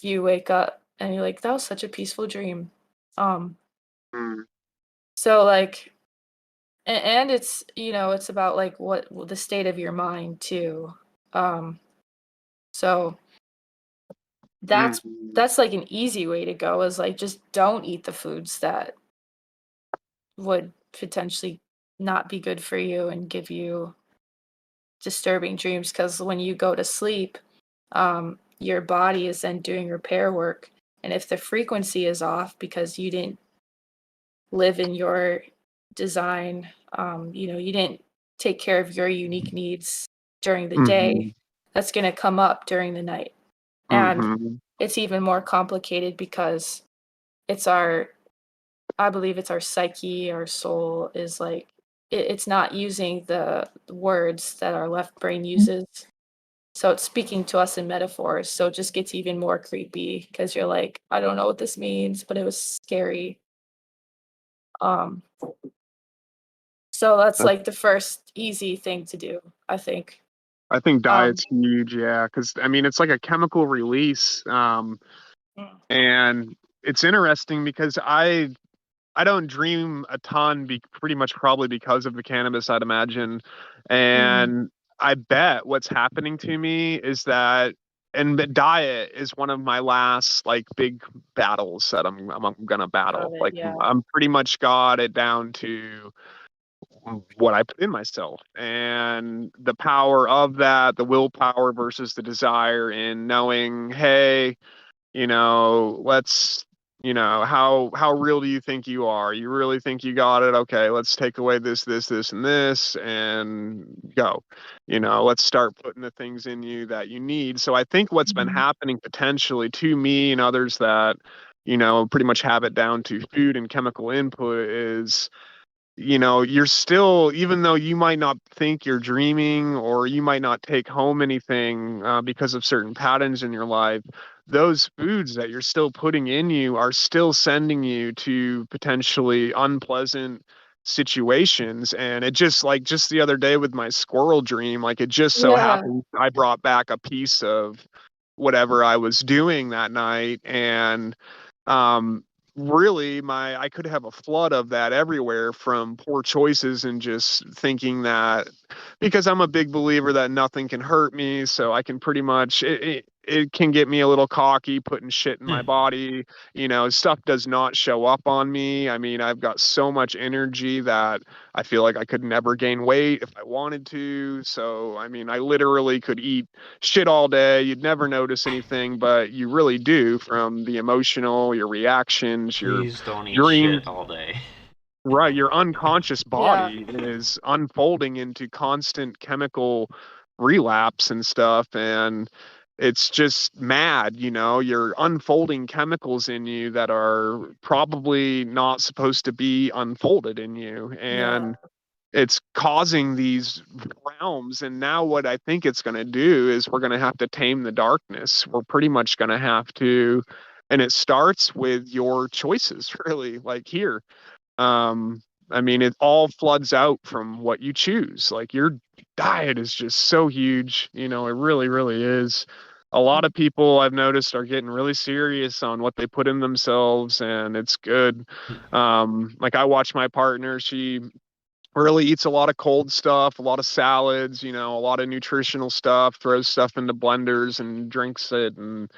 you wake up and you're like, that was such a peaceful dream. Um, Mm. So like, and it's, it's about like what the state of your mind too. So that's Mhm. that's like an easy way to go, is like just don't eat the foods that would potentially not be good for you and give you disturbing dreams, because when you go to sleep, your body is then doing repair work, and if the frequency is off because you didn't live in your design, you didn't take care of your unique needs during the day, Mhm. that's going to come up during the night. And Mhm. it's even more complicated because it's our I believe it's our psyche, our soul is like it's not using the words that our left brain uses. So it's speaking to us in metaphors. So it just gets even more creepy because you're like, I don't know what this means, but it was scary. Um, so that's like the first easy thing to do, I think. I think Um, diet's huge, yeah, because I mean it's like a chemical release, mm, and it's interesting because I don't dream a ton, pretty much probably because of the cannabis, I'd imagine, mm, and I bet what's happening to me is that, and the diet is one of my last like big battles that I'm gonna got battle. it. Like Yeah. I'm pretty much got it down to what I put in myself and the power of that, the willpower versus the desire in knowing, hey, let's, how real do you think you are? You really think you got it? Okay, let's take away this, and this and go. Let's start putting the things in you that you need. So I think what's been Mhm. happening potentially to me and others that, pretty much have it down to food and chemical input is, you're still, even though you might not think you're dreaming or you might not take home anything because of certain patterns in your life, those foods that you're still putting in you are still sending you to potentially unpleasant situations. And it just like just the other day with my squirrel dream, like it just so Yeah. happened I brought back a piece of whatever I was doing that night. And um really I could have a flood of that everywhere from poor choices and just thinking that because I'm a big believer that nothing can hurt me, so I can pretty much it can get me a little cocky putting shit in my body. Stuff does not show up on me. I mean, I've got so much energy that I feel like I could never gain weight if I wanted to. So I mean, I literally could eat shit all day. You'd never notice anything, but you really do from the emotional, your reactions, your Please don't eat dreams. shit all day. Right, your unconscious Yeah. body is unfolding into constant chemical relapse and stuff, and it's just mad, you're unfolding chemicals in you that are probably not supposed to be unfolded in you, Yeah. and it's causing these realms. And now what I think it's going to do is we're going to have to tame the darkness. We're pretty much going to have to, and it starts with your choices really, like here. um I mean, it all floods out from what you choose. Like your diet is just so huge, it really, really is. A lot of people I've noticed are getting really serious on what they put in themselves, and it's good. Like I watch my partner, she really eats a lot of cold stuff, a lot of salads, a lot of nutritional stuff, throws stuff into blenders and drinks it, and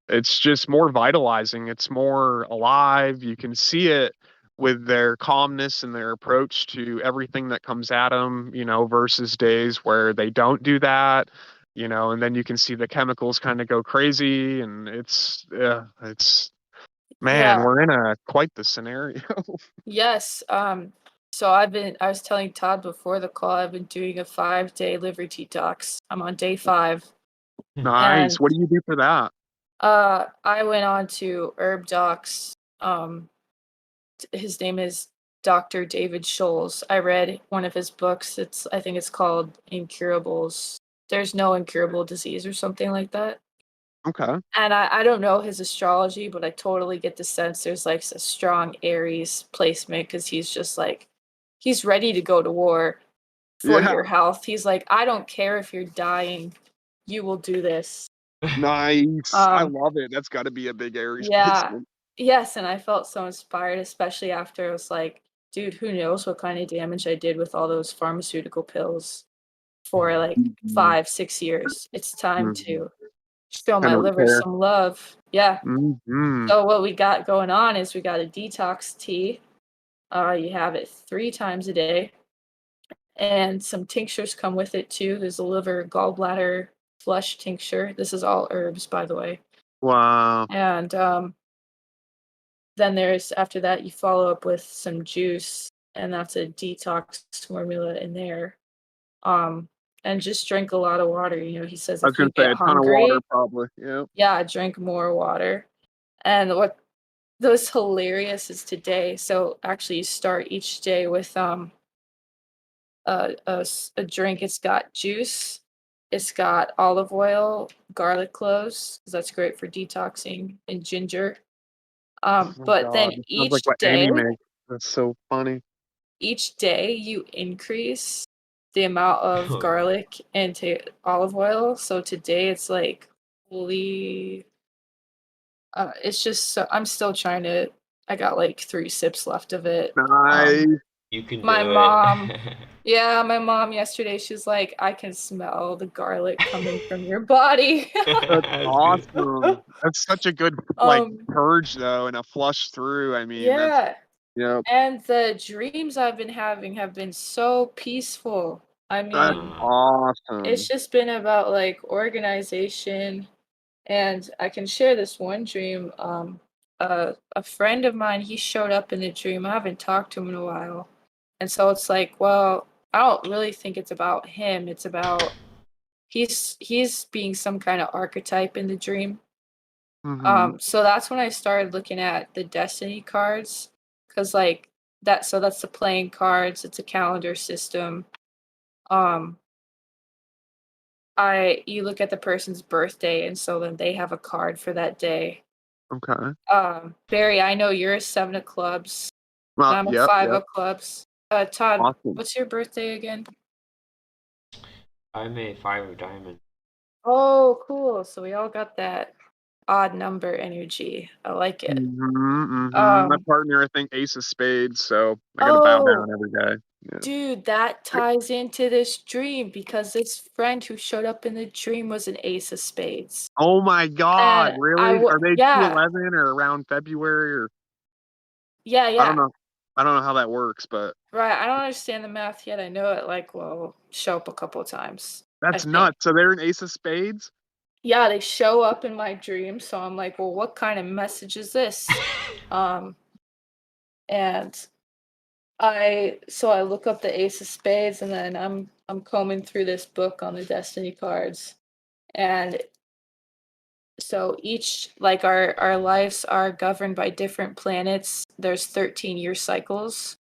it's just more vitalizing. It's more alive. You can see it with their calmness and their approach to everything that comes at them, versus days where they don't do that, and then you can see the chemicals kind of go crazy. And it's, man, Yeah. we're in a quite the scenario. Yes. So I was telling Todd before the call, I've been doing a 5-day liver detox. I'm on day 5. Nice. And What do you do for that? I went on to Herb Docs. His name is Dr. David Scholes. I read one of his books. I think it's called Incurables. There's no incurable disease or something like that. Okay. And I don't know his astrology, but I totally get the sense there's like a strong Aries placement, because he's just like, he's ready to go to war for Yeah. your health. He's like, I don't care if you're dying, you will do this. Nice. I Um, love it. That's got to be a big Aries yeah, placement. yes, and I felt so inspired, especially after it was like dude, who knows what kind of damage I did with all those pharmaceutical pills for like Mhm. 5, 6 years. It's time Mhm. to show Time my to liver repair. some love. Yeah. Mhm. So what we got going on is we got a detox tea. You have it 3 times a day, and some tinctures come with it too. There's a liver gallbladder flush tincture. This is all herbs, by the way. Wow. And then there's after that you follow up with some juice, and that's a detox formula in there. Um, and just drink a lot of water. He says I was if you gonna say get a ton of water hungry, probably. Yep. yeah, drink more water. And what was hilarious is today. So actually, you start each day with a drink. It's got juice, it's got olive oil, garlic cloves, 'cause that's great for detoxing, and ginger. Oh my But then god, this sounds like what Amy makes. That's so funny. each day you increase the amount of garlic into olive oil. So today it's like holy. It's just so I'm still trying to. I got like 3 sips left of it. Nice. You can My do it. mom, yeah, my mom yesterday, she's like, I can smell the garlic coming from your body. That's That's good. awesome. That's such a good like um, purge though, and a flush through. I mean, that's yeah. yep. And the dreams I've been having have been so peaceful. I That's mean, it's awesome. just been about like organization. And I can share this one dream. A friend of mine, he showed up in the dream. I haven't talked to him in a while. And so it's like, well, I don't really think it's about him. It's about he's being some kind of archetype in the dream. Mhm. So that's when I started looking at the destiny cards, because like that's the playing cards. It's a calendar system. Um, I you look at the person's birthday, and so then they have a card for that day. Okay. Barry, I know you're a 7 of clubs, and Well, I'm a yep, 5 yep. of clubs. Todd, Awesome. what's your birthday again? I'm a 5 of diamonds. Oh, cool. So we all got that odd number energy. I like it. My Um, partner, I think Ace of Spades, so I gotta bow oh, down every day. Yeah. dude, that ties into this dream because this friend who showed up in the dream was an ace of spades. Oh my god, And really? Are they yeah, 211 or around February or yeah, I don't yeah. know. I don't know how that works, but Right. I don't understand the math yet. I know it like will show up a couple of times, I that's think. nuts. So they're an Ace of Spades? Yeah, they show up in my dreams, so I'm like, "Well, what kind of message is this?" Um, and I look up the Ace of Spades, and then I'm combing through this book on the destiny cards, and so each like our lives are governed by different planets. There's 13-year cycles.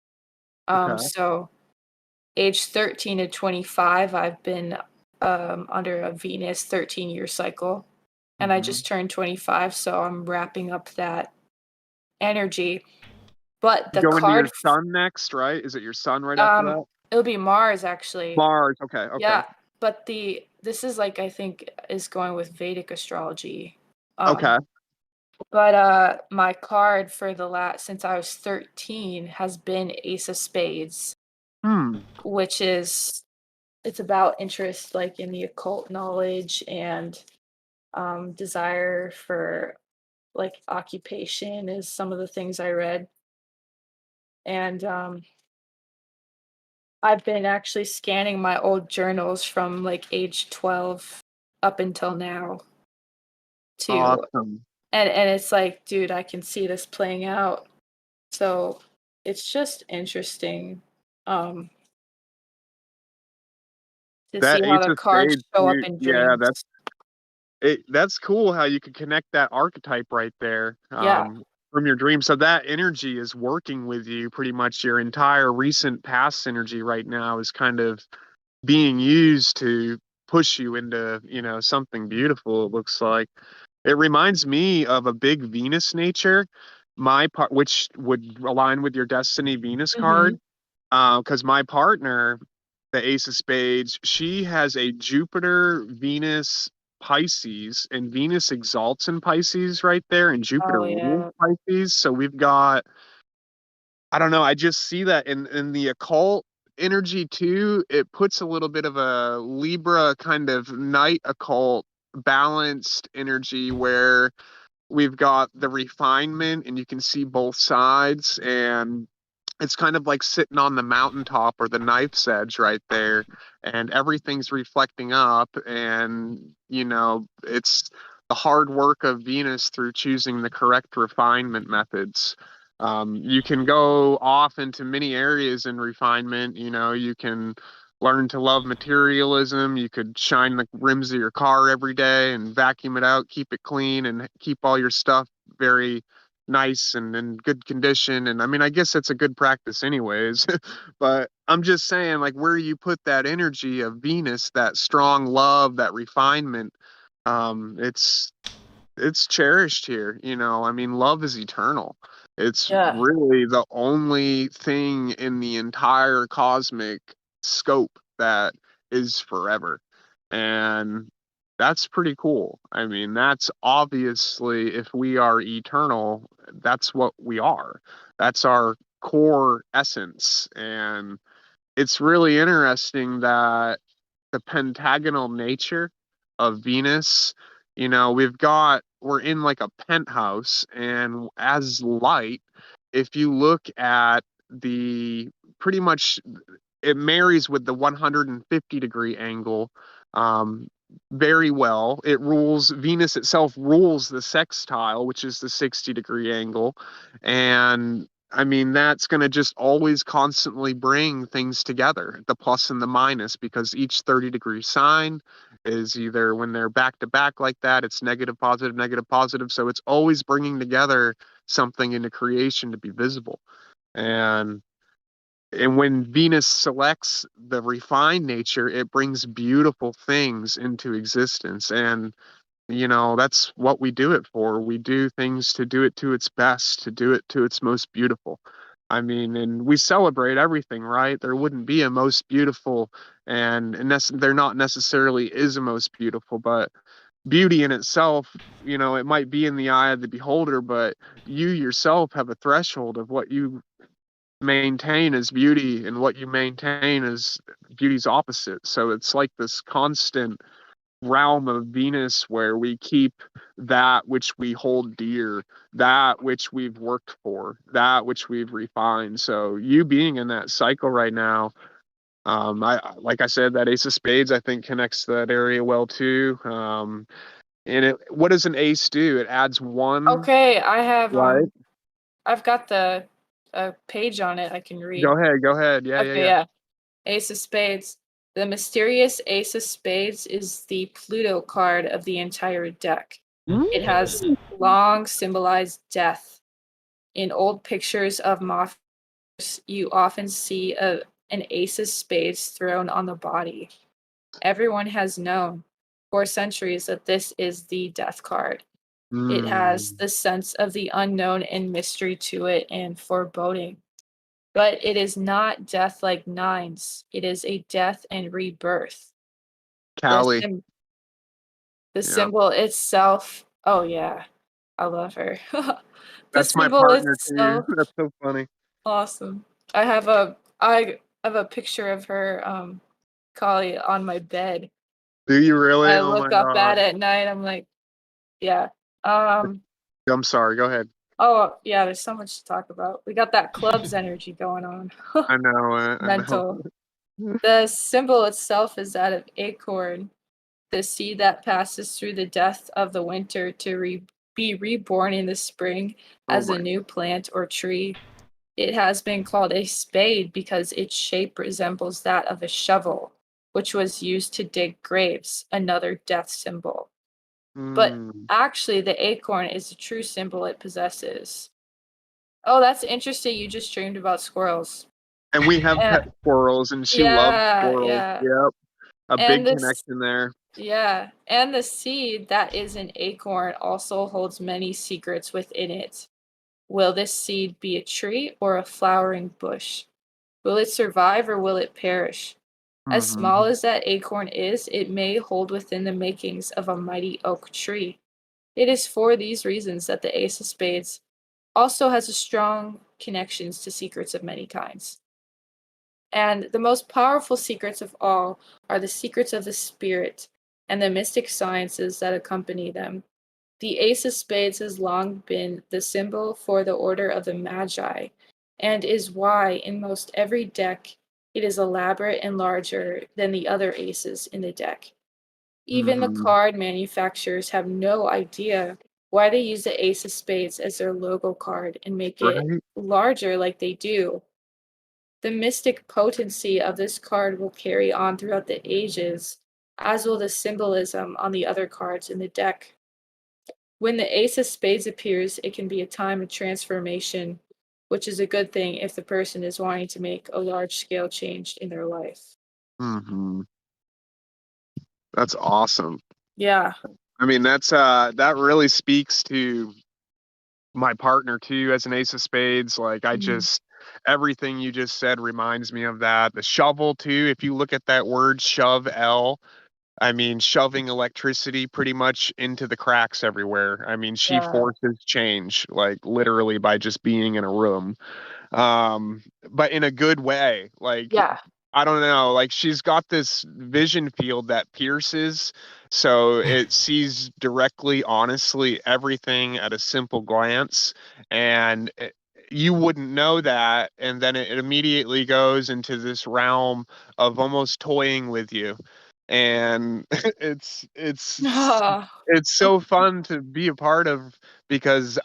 Okay. So age 13 to 25, I've been under a Venus 13-year cycle, and I Mhm. just turned 25, so I'm wrapping up that energy. But You the go into card, your sun next, right? Is it your sun right after um, that? it'll be Mars actually. Mars. Okay, okay. Yeah, but this is like I think is going with Vedic astrology. Um, Okay. but my card for the last since I was 13 has been Ace of Spades, Hmm. which is it's about interest like in the occult knowledge and desire for like occupation is some of the things I read. And I've been actually scanning my old journals from like age 12 up until now to Awesome. and it's like, dude, I can see this playing out. So it's just interesting um to see That how Ace the of cards Spades, show up you in yeah, dreams. that's cool how you could connect that archetype right there, Yeah. from your dream. So that energy is working with you pretty much your entire recent past energy right now is kind of being used to push you into, something beautiful, it looks like. It reminds me of a big Venus nature, my part, which would align with your Destiny Venus card. Mhm. Because my partner, the Ace of Spades, she has a Jupiter, Venus, Pisces, and Venus exalts in Pisces right there, and Jupiter Oh rules yeah. Pisces. So we've got I don't know. I just see that in the occult energy too. It puts a little bit of a Libra kind of night occult balanced energy where we've got the refinement and you can see both sides, and it's kind of like sitting on the mountaintop or the knife's edge right there, and everything's reflecting up, and it's the hard work of Venus through choosing the correct refinement methods. You can go off into many areas in refinement. You can learn to love materialism. You could shine the rims of your car every day and vacuum it out, keep it clean, and keep all your stuff very nice and in good condition. And I mean, I guess it's a good practice anyways. But I'm just saying, like, where you put that energy of Venus, that strong love, that refinement, it's cherished here. I mean, love is eternal. It's Yeah. really the only thing in the entire cosmic scope that is forever. And that's pretty cool. I mean, that's obviously, if we are eternal, that's what we are. That's our core essence. And it's really interesting that the pentagonal nature of Venus. We're in like a penthouse, and as light, if you look at the pretty much, it marries with the 150-degree angle um, very well. Venus itself rules the sextile, which is the 60-degree angle. And I mean, that's going to just always constantly bring things together, the plus and the minus, because each 30-degree sign is either, when they're back to back like that, it's negative, positive, negative, positive. So it's always bringing together something into creation to be visible. And when Venus selects the refined nature, it brings beautiful things into existence. And that's what we do it for. We do things to do it to its best, to do it to its most beautiful. I mean, and we celebrate everything, right? There wouldn't be a most beautiful, and there not necessarily is a most beautiful, but beauty in itself, it might be in the eye of the beholder, but you yourself have a threshold of what you maintain as beauty and what you maintain as beauty's opposite. So it's like this constant realm of Venus where we keep that which we hold dear, that which we've worked for, that which we've refined. So you being in that cycle right now, I like I said, that Ace of Spades I think connects to that area well too. And what does an ace do? It adds one, Okay, I have right? I've got the page on it I can read. Go ahead. Yeah, yeah, Okay, yeah. yeah. Ace of Spades. The mysterious Ace of Spades is the Pluto card of the entire deck. It has Mm. long symbolized death. In old pictures of moths, you often see an Ace of Spades thrown on the body. Everyone has known for centuries that this is the death card. It has Mm. the sense of the unknown and mystery to it and foreboding. But it is not death like nines. It is a death and rebirth. The Callie. sim- the Yeah. symbol itself. Oh yeah, I love her. The That's my symbol partner too. itself. That's so funny. Awesome. I have a picture of her Kali on my bed. Do you really? I Oh my look up God. at night. I'm like, yeah. Um. I'm sorry. Go ahead. Oh yeah. There's so much to talk about. We got that club's energy going on. I know it. I know. Mental. The symbol itself is that of acorn, the seed that passes through the death of the winter to be reborn in the spring Oh as a my. new plant or tree. It has been called a spade because its shape resembles that of a shovel, which was used to dig graves, another death symbol. But Mm. actually, the acorn is the true symbol it possesses. Oh, that's interesting. You just dreamed about squirrels. And we have pet And squirrels, and she loves yeah, squirrels. yeah. Yep. A And big this connection there. Yeah, and the seed that is an acorn also holds many secrets within it. Will this seed be a tree or a flowering bush? Will it survive or will it perish? As small Hmm. as that acorn is, it may hold within the makings of a mighty oak tree. It is for these reasons that the Ace of Spades also has a strong connections to secrets of many kinds. And the most powerful secrets of all are the secrets of the spirit and the mystic sciences that accompany them. The Ace of Spades has long been the symbol for the order of the Magi, and is why, in most every deck, it is elaborate and larger than the other aces in the deck. Even the Hmm. card manufacturers have no idea why they use the Ace of Spades as their logo card and make it Right? larger like they do. The mystic potency of this card will carry on throughout the ages, as will the symbolism on the other cards in the deck. When the Ace of Spades appears, it can be a time of transformation, which is a good thing if the person is wanting to make a large scale change in their life. Hmm. That's awesome. Yeah. I mean, that really speaks to my partner too as an ace of spades. Like I Mhm. just everything you just said reminds me of that. The shovel too, if you look at that word shove L, I mean shoving electricity pretty much into the cracks everywhere. I mean she Yeah. forces change like literally by just being in a room. But in a good way. Like Yeah. I don't know, like she's got this vision field that pierces, so it sees directly, honestly, everything at a simple glance, and you wouldn't know that, and then it immediately goes into this realm of almost toying with you, and Ah, it's so fun to be a part of because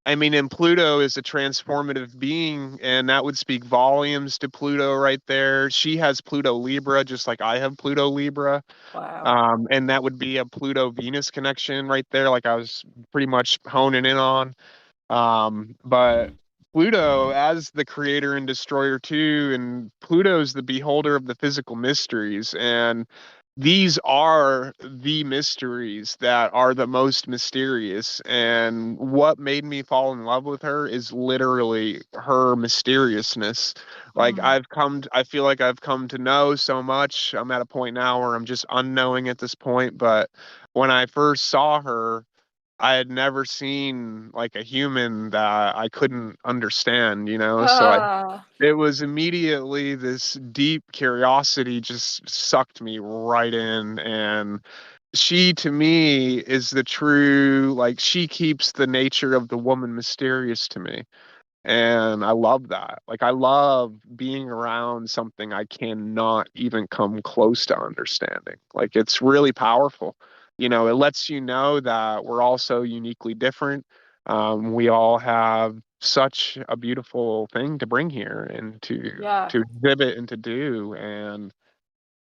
I mean, and Pluto is a transformative being, and that would speak volumes to Pluto right there. She has Pluto Libra, just like I have Pluto Libra. wow. And that would be a Pluto Venus connection right there, like I was pretty much honing in on. But Pluto, as the creator and destroyer too, and Pluto's the beholder of the physical mysteries. And these are the mysteries that are the most mysterious. And what made me fall in love with her is literally her mysteriousness. Like Mm. I feel like I've come to know so much. I'm at a point now where I'm just unknowing at this point. But when I first saw her, I had never seen like a human that I couldn't understand, you know? Ah, It was immediately this deep curiosity just sucked me right in. And she, to me, is the true, like, she keeps the nature of the woman mysterious to me. And I love that. Like, I love being around something I cannot even come close to understanding. Like, it's really powerful. You know, it lets you know that we're all so uniquely different. We all have such a beautiful thing to bring here and yeah. to exhibit and to do. And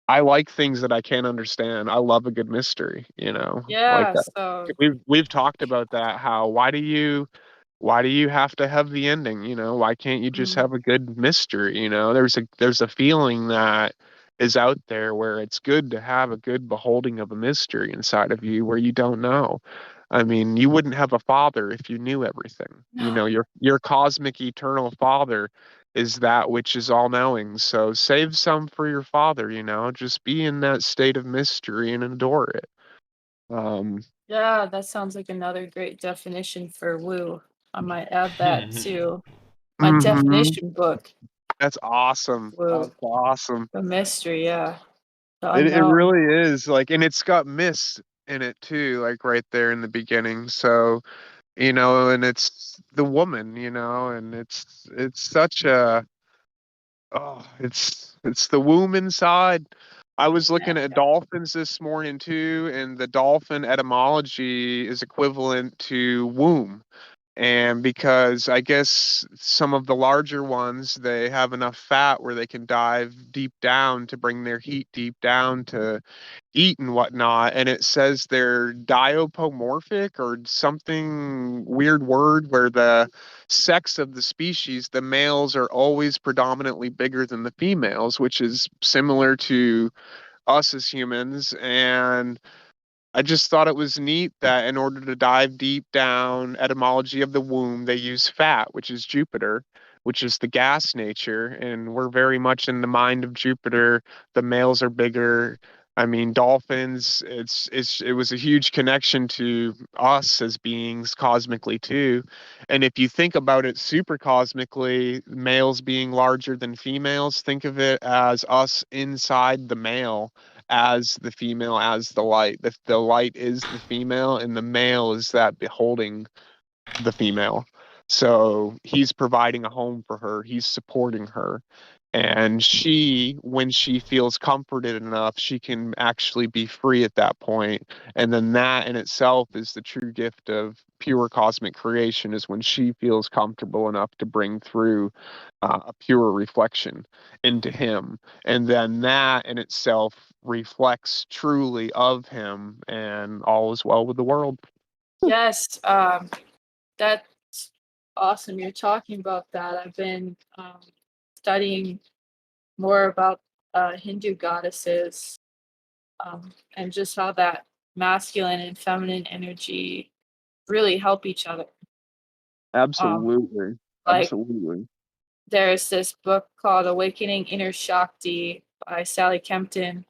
I like things that I can't understand. I love a good mystery, you know, like Yeah. that. So, We've talked about that. How why do you have to have the ending? You know, why can't you just mm, have a good mystery? You know, there's a feeling that is out there where it's good to have a good beholding of a mystery inside of you where you don't know. I mean, you wouldn't have a father if you knew everything. You know, no. your cosmic eternal father is that which is all knowing. So save some for your father, you know, just be in that state of mystery and adore it. Um, Yeah, that sounds like another great definition for woo. I might add that to my mhm. definition book. That's awesome. Woo. That's awesome. The mystery, yeah. The It unknown. really is like, and it's got mist in it too, like right there in the beginning. So, you know, and it's the woman, you know, and it's such a oh, it's the womb inside. I was Yeah. looking at dolphins this morning too, and the dolphin etymology is equivalent to womb. And because I guess some of the larger ones, they have enough fat where they can dive deep down to bring their heat deep down to eat and whatnot. And it says they're diapomorphic or something weird word where the sex of the species, the males are always predominantly bigger than the females, which is similar to us as humans. And I just thought it was neat that in order to dive deep down, etymology of the womb, they use fat, which is Jupiter, which is the gas nature. And we're very much in the mind of Jupiter. The males are bigger. I mean, dolphins, it was a huge connection to us as beings cosmically too. And if you think about it super cosmically, males being larger than females, think of it as us inside the male, as the female, as the light. The light is the female, and the male is that beholding the female. So he's providing a home for her, he's supporting her. And she, when she feels comforted enough, she can actually be free at that point. And then that in itself is the true gift of pure cosmic creation, is when she feels comfortable enough to bring through a pure reflection into him. And then that in itself reflects truly of him, and all is well with the world. Yes, that's awesome. You're talking about that. I've been studying more about Hindu goddesses, and just how that masculine and feminine energy really help each other. Um, Absolutely. like Absolutely. there's this book called Awakening Inner Shakti by Sally Kempton,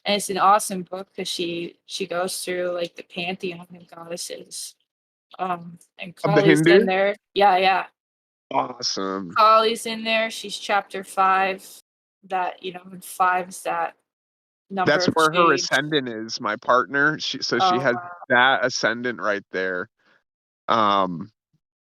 and it's an awesome book because she goes through like the pantheon of goddesses. And Of the Kali's in Hindu? there. Yeah, yeah. Awesome. Kali's in there. She's chapter 5. That, and 5 is that number That's of where her change. ascendant is, my partner. She Oh has wow. that ascendant right there. Um,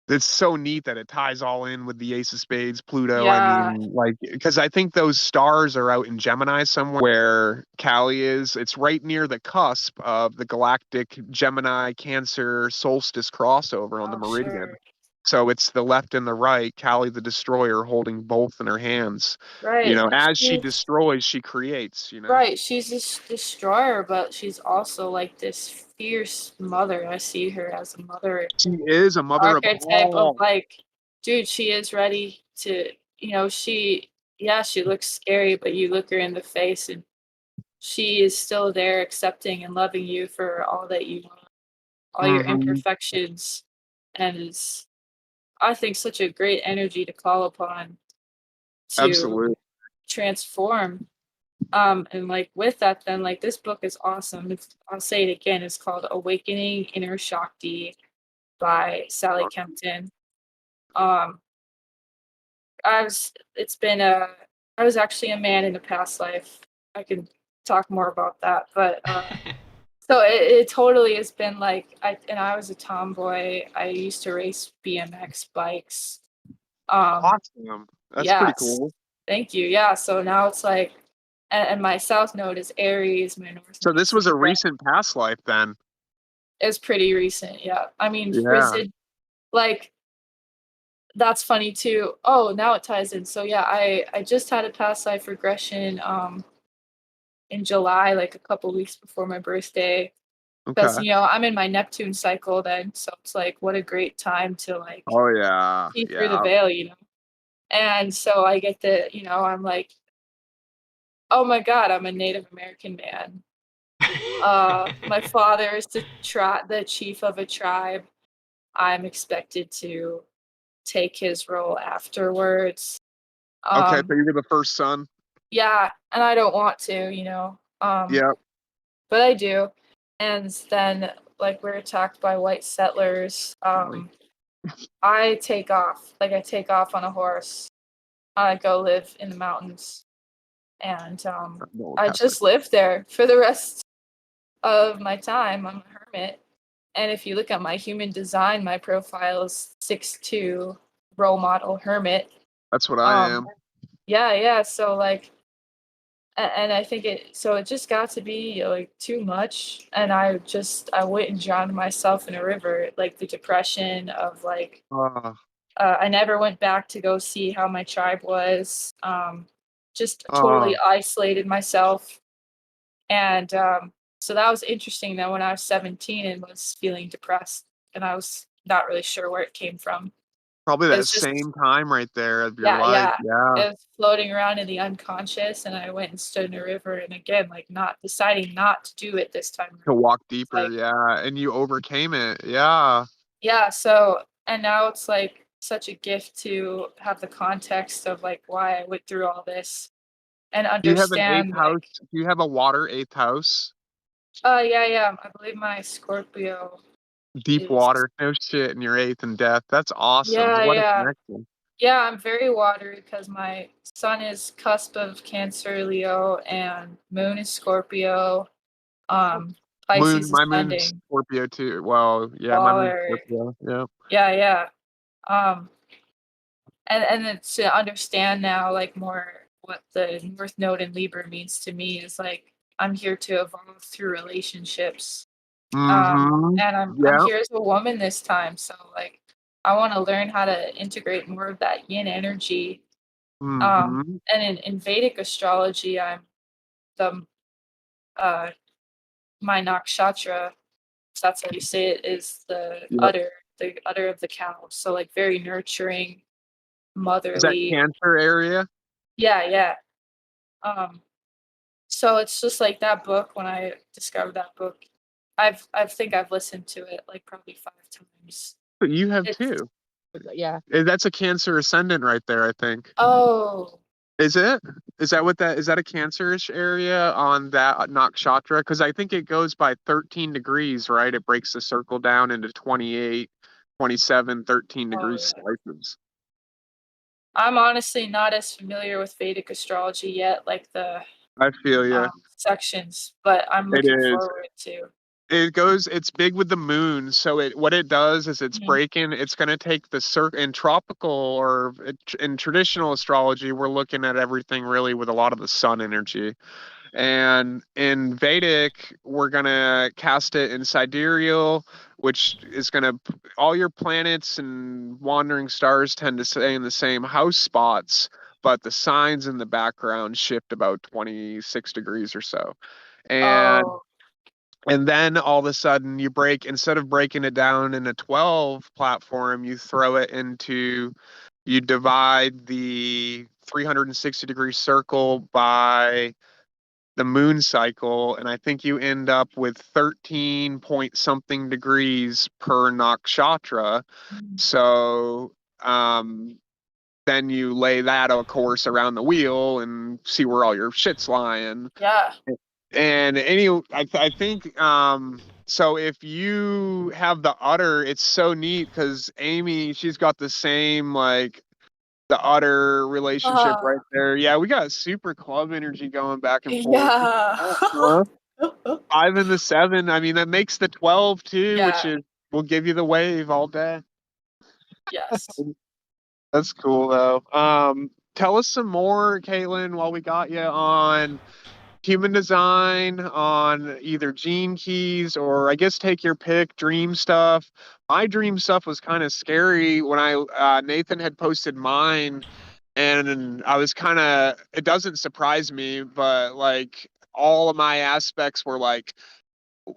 it's so neat that it ties all in with the Ace of Spades, Pluto. I Yeah, mean, like, because I think those stars are out in Gemini somewhere where Cali is. It's right near the cusp of the galactic Gemini Cancer solstice crossover on the oh meridian. sure. So it's the left and the right, Cali the destroyer holding both in her hands. Right. And As she she's destroys, she creates. right. She's this destroyer, but she's also like this fierce mother. I see her as a mother She is a mother of archetype of all. like, dude, she is ready to, yeah, she looks scary, but you look her in the face and she is still there accepting and loving you for all that you are, all your Hmm. imperfections, and is, I think, such a great energy to call upon to Absolutely. transform. And like with that, then like this book is awesome. I'll say it again. It's called Awakening Inner Shakti by Sally Kempton. Um, it's been I was actually a man in a past life. I can talk more about that, but so it totally has been like I was a tomboy. I used to race BMX bikes. Um, Awesome. That's pretty yes, cool. thank you. Yeah, so now it's like, and my south node is Aries. My north So node this is was a Libra. recent past life then. It's pretty recent. Yeah, I mean, Yeah. like that's funny too. Oh, now it ties in. So yeah, I just had a past life regression in July, like a couple weeks before my birthday. Because Okay. I'm in my Neptune cycle then, so it's like what a great time to like Oh yeah. see through the Yeah. veil. And so I get to, I'm like, oh my God, I'm a Native American man. My father is the chief of a tribe. I'm expected to take his role afterwards. Okay, Um, so you were the first son. yeah, and I don't want to, Yeah. but I do. And then like we're attacked by white settlers. Really? I take off. Like I take off on a horse. I go live in the mountains, and No, I past life. just live there for the rest of my time. I'm a hermit, and if you look at my human design, my profile is 6'2", role model hermit. That's what I Um, am. yeah, yeah. So like, and I think it just got to be like too much, and I went and drowned myself in a river, like the depression of like Uh, I never went back to go see how my tribe was. Just uh, totally isolated myself. And so that was interesting that when I was 17 and was feeling depressed, and I was not really sure where it came from. Probably It that was just, same time right there of your yeah, life. yeah. Yeah. It was floating around in the unconscious, and I went and stood in a river. And again, like not deciding not to do it this time around. To walk It's deeper. like, Yeah. And you overcame it. Yeah. yeah, so and now it's like such a gift to have the context of like why I went through all this. and Do you have an eighth understand house? like Do you have a water eighth house? yeah, I believe my Scorpio Deep is water, no shit, in your eighth and death. That's awesome. yeah, What a yeah. connection. Yeah, I'm very watery because my sun is cusp of Cancer, Leo, and moon is Scorpio. Um, Moon, Pisces my moon's ascending, Scorpio too. Well, yeah, my moon's water. Scorpio. Yeah. Yeah, yeah. Um, and then to understand now like more what the North Node in Libra means to me is like I'm here to evolve through relationships. Mm-hmm. And I'm Yeah. here as a woman this time, so like I want to learn how to integrate more of that yin energy. Mm-hmm. And in Vedic astrology, I'm the uh my nakshatra, if that's how you say it, is Yep. the udder of the cow. So like very nurturing, Is that motherly. Cancer area? Yeah, yeah. Um, so it's just like that book. When I discovered that book, I think I've listened to it like probably 5 times. But you have It's too. Yeah. That's a Cancer ascendant right there, I think. oh Is it? Is that what that is that a Cancerish area on that nakshatra? Because I think it goes by 13 degrees, right? It breaks the circle down into 28, 27, 13 oh degree yeah. slices. I'm honestly not as familiar with Vedic astrology yet, like the I feel you. sections, but I'm It looking is. forward to. It's big with the moon. So what it does is Mhm. it's going to take the in tropical or in traditional astrology, we're looking at everything really with a lot of the sun energy. And in Vedic, we're gonna cast it in sidereal, which is gonna all your planets and wandering stars tend to stay in the same house spots, but the signs in the background shift about 26 degrees or so. And Oh, and then all of a sudden you break instead of breaking it down in a 12 platform, you throw it into you divide the 360-degree circle by the moon cycle, and I think you end up with 13 point something degrees per nakshatra. mm, So then you lay that, of course, around the wheel and see where all your shit's lying. yeah. And I think so if you have the udder, it's so neat because Amy, she's got the same like the udder relationship Ah, right there. Yeah, we got super club energy going back and forth. yeah. Huh? 5 and the 7. I mean, that makes the 12 too, which Yeah, is will give you the wave all day. yes. That's cool though. Tell us some more, Caitlin, while we got you on human design, on either gene keys or I guess take your pick, dream stuff. My dream stuff was kind of scary when I Nathan had posted mine, and I was kind of it doesn't surprise me, but like all of my aspects were like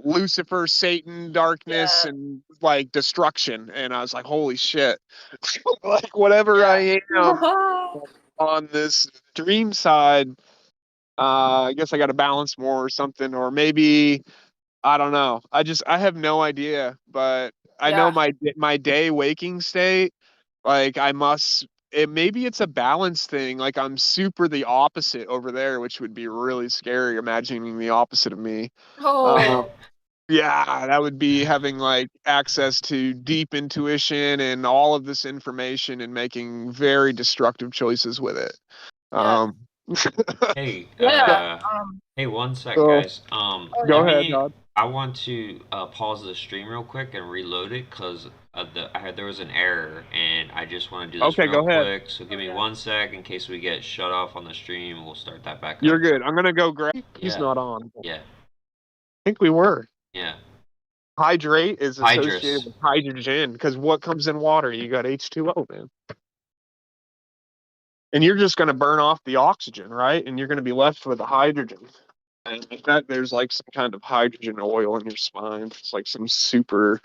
Lucifer, Satan, darkness, Yeah, and like destruction. And I was like, holy shit. Like whatever yeah. I am on this dream side, I guess I got to balance more or something, or maybe I don't know. I have no idea, but I know Yeah. my day waking state, like I must it maybe it's a balance thing. Like I'm super the opposite over there, which would be really scary imagining the opposite of me. Um, Oh, yeah, that would be having like access to deep intuition and all of this information and making very destructive choices with it. yeah. Um, Hey, yeah, Yeah. Um, hey, one sec, so guys. oh Let go yeah. ahead, me. Todd. I want to pause the stream real quick and reload it because there was an error, and I just want to do this Okay, real go ahead. quick. So give me Okay. 1 sec in case we get shut off on the stream. We'll start that back You're up. good. I'm gonna go grab. He's Yeah, not on. I yeah, think we were. yeah. Hydrate is associated Hydrus. with hydrogen because what comes in water? You got H2O, man. And you're just going to burn off the oxygen, right? And you're going to be left with the hydrogen. And I bet there's like some kind of hydrogen oil in your spine. It's like some super,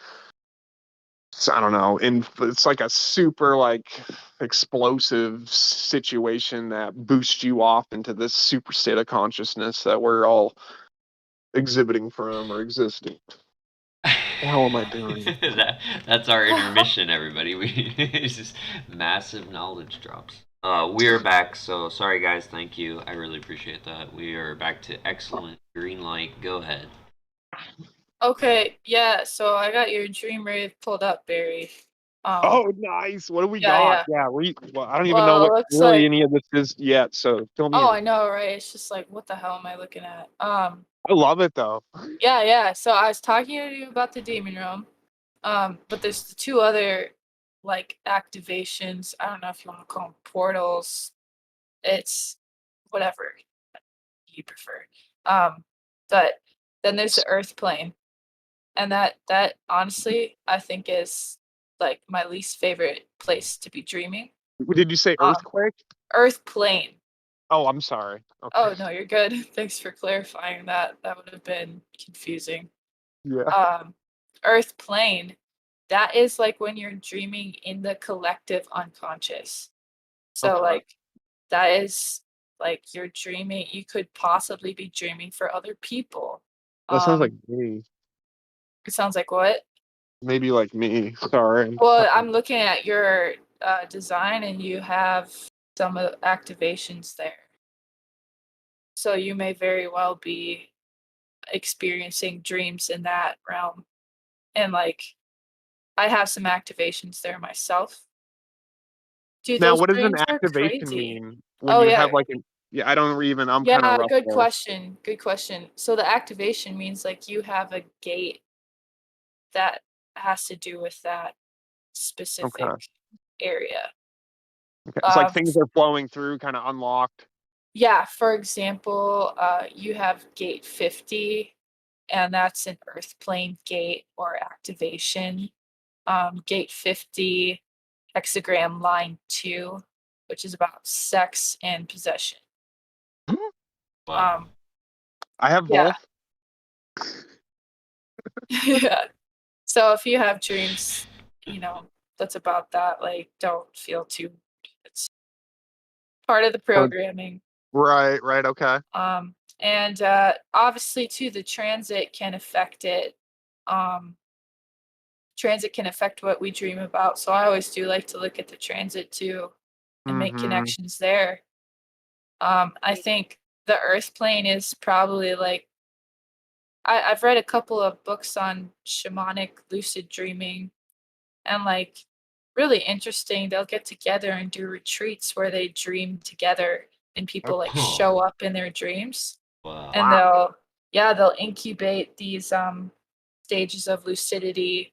I don't know, it's like a super like explosive situation that boosts you off into this super state of consciousness that we're all exhibiting from or existing. How am I doing? That's our intermission, everybody. We it's just massive knowledge drops. We are back, so sorry guys, thank you. I really appreciate that. We are back to excellent green light. Go ahead. Okay, yeah, so I got your dream rave pulled up, Barry. Oh, nice. What do we Yeah, got? yeah. Yeah, well, I don't even know Well, what it looks really like, any of this is yet, so fill me oh, in. I know, right? It's just like, what the hell am I looking at? I love it though. Yeah, yeah. So I was talking to you about the demon realm. But there's the two other like activations. I don't know if you want to call them portals. It's whatever you prefer. Um, but then there's the earth plane, and that honestly I think is like my least favorite place to be dreaming. Did you say Um, earthquake? earth plane. Oh, I'm sorry. Okay. Oh no, you're good. Thanks for clarifying that. That would have been confusing. Yeah. Um, earth plane. That is like when you're dreaming in the collective unconscious. So Okay. like that is like you're dreaming, you could possibly be dreaming for other people. That sounds like Um, me. it sounds like what? Maybe like me. Sorry. Well, I'm looking at your design and you have some of the activations there. So you may very well be experiencing dreams in that realm. And like I have some activations there myself. Dude, Now, those what does an dreams are activation crazy. mean when Oh you yeah. have like an? Yeah, I don't even. I'm kind of Yeah, rough good there. question. Good question. So the activation means like you have a gate that has to do with that specific Okay. area. Okay. It's like Um, things are flowing through, kind of unlocked. yeah, for example, you have gate 50, and that's an earth plane gate or activation. Gate 50, hexagram line 2, which is about sex and possession. Wow. Um, I have yeah. both. Yeah. So if you have dreams, you know, that's about that, like, don't feel too it's part of the Oh, programming. right. Right. Okay. And obviously too, the transit can affect it. Um, transit can affect what we dream about. So I always do like to look at the transit too and make Mm-hmm. connections there. I think the earth plane is probably like I've read a couple of books on shamanic lucid dreaming and like really interesting. They'll get together and do retreats where they dream together and people like Oh, show up in their dreams wow. and Wow. they'll incubate these stages of lucidity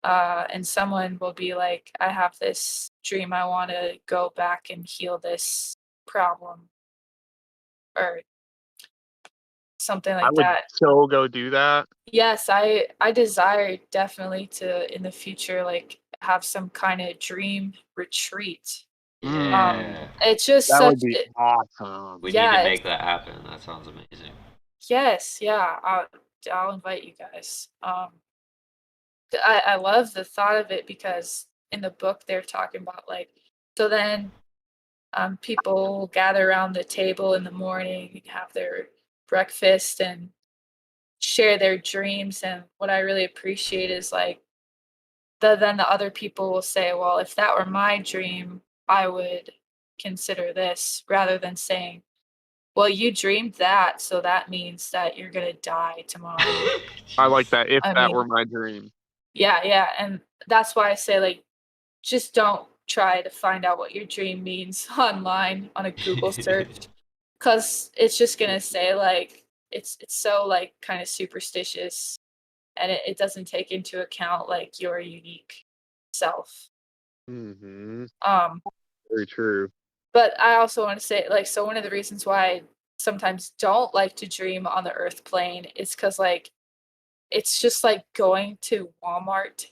and someone will be like, I have this dream, I want to go back and heal this problem or something I like would that. so go do that. Yes, I desire definitely to in the future like have some kind of dream retreat. Mm, Yeah. It's just that such would be it, awesome. We need to yeah, make it's that happen. That sounds amazing. yes, yeah. I'll invite you guys. I love the thought of it because in the book they're talking about like so then people gather around the table in the morning, have their breakfast and share their dreams and what I really appreciate is like then the other people will say, well, if that were my dream, I would consider this rather than saying, well, you dreamed that, so that means that you're gonna die tomorrow. I like Jeez. that. If I that were mean, my dream. yeah, yeah, and that's why I say like just don't try to find out what your dream means online on a Google search because it's just gonna say like it's so like kind of superstitious and it doesn't take into account like your unique self. Mm-hmm. Um, Very true. but I also want to say like so one of the reasons why I sometimes don't like to dream on the earth plane is because like it's just like going to Walmart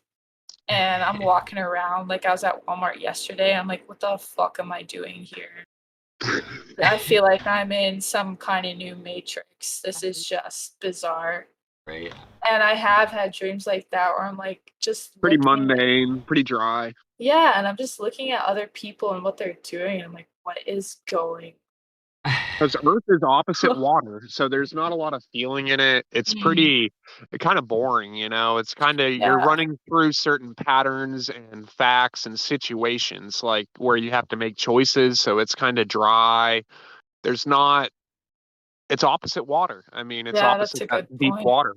and I'm walking around like I was at Walmart yesterday. I'm like, what the fuck am I doing here? I feel like I'm in some kind of new matrix. This is just bizarre. Right. And I have had dreams like that where I'm like just Pretty looking at mundane, pretty dry. yeah, and I'm just looking at other people and what they're doing. And I'm like, what is going Because Earth is opposite water, so there's not a lot of feeling in it. It's Mm, pretty kind of boring, It's kind of you're yeah. running through certain patterns and facts and situations, like where you have to make choices. So it's kind of dry. There's not it's opposite water. I mean, it's Yeah, that's opposite a that good deep point. water,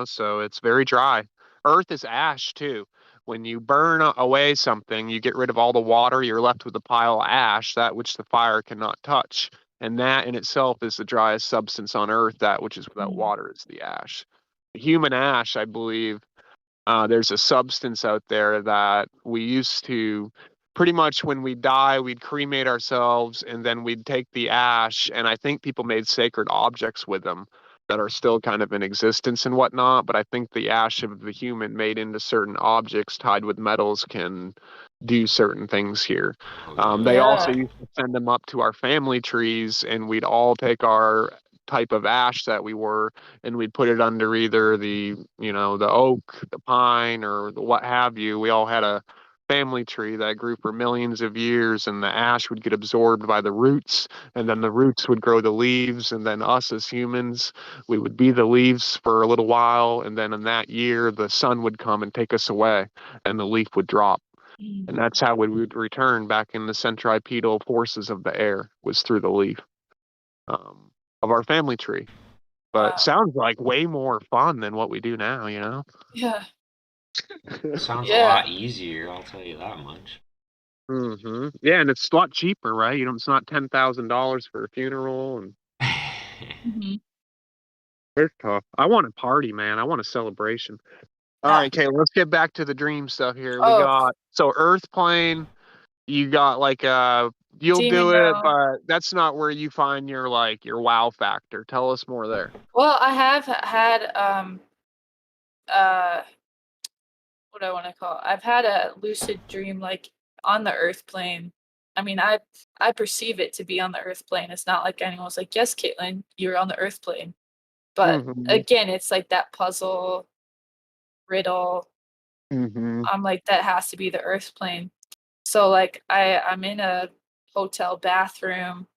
so it's very dry. Earth is ash too. When you burn away something, you get rid of all the water, you're left with a pile of ash, that which the fire cannot touch. And that in itself is the driest substance on Earth, that which is without Mm, water is the ash. Human ash, I believe, there's a substance out there that we used to pretty much when we die, we'd cremate ourselves and then we'd take the ash. And I think people made sacred objects with them that are still kind of in existence and whatnot. But I think the ash of the human made into certain objects tied with metals can do certain things here. Oh yeah. They also yeah. used to send them up to our family trees, and we'd all take our type of ash that we were and we'd put it under either the oak, the pine, or the what have you. We all had a family tree that grew for millions of years, and the ash would get absorbed by the roots, and then the roots would grow the leaves, and then us as humans, we would be the leaves for a little while, and then in that year, the sun would come and take us away, and the leaf would drop. Mm, And that's how we would return back in the centripetal forces of the air was through the leaf um, of our family tree. But wow. sounds like way more fun than what we do now? Yeah. Sounds a Yeah. lot easier, I'll tell you that much. Yeah, and it's a lot cheaper, right? It's not $10,000 for a funeral, and Hmm. it's tough. I want a party, man. I want a celebration. All Yeah. right, Kayla, let's get back to the dream stuff here. We Oh, got so Earth plane. You got like you'll demon do it, realm. but that's not where you find your wow factor. Tell us more there. Well, I have had uh what do I want to call it? I've had a lucid dream like on the earth plane. I mean, I perceive it to be on the earth plane. It's not like anyone was like, "Yes, Caitlin, you're on the earth plane." But Mm-hmm. again, it's like that puzzle riddle. Mm-hmm. I'm like, that has to be the earth plane. So like I'm in a hotel bathroom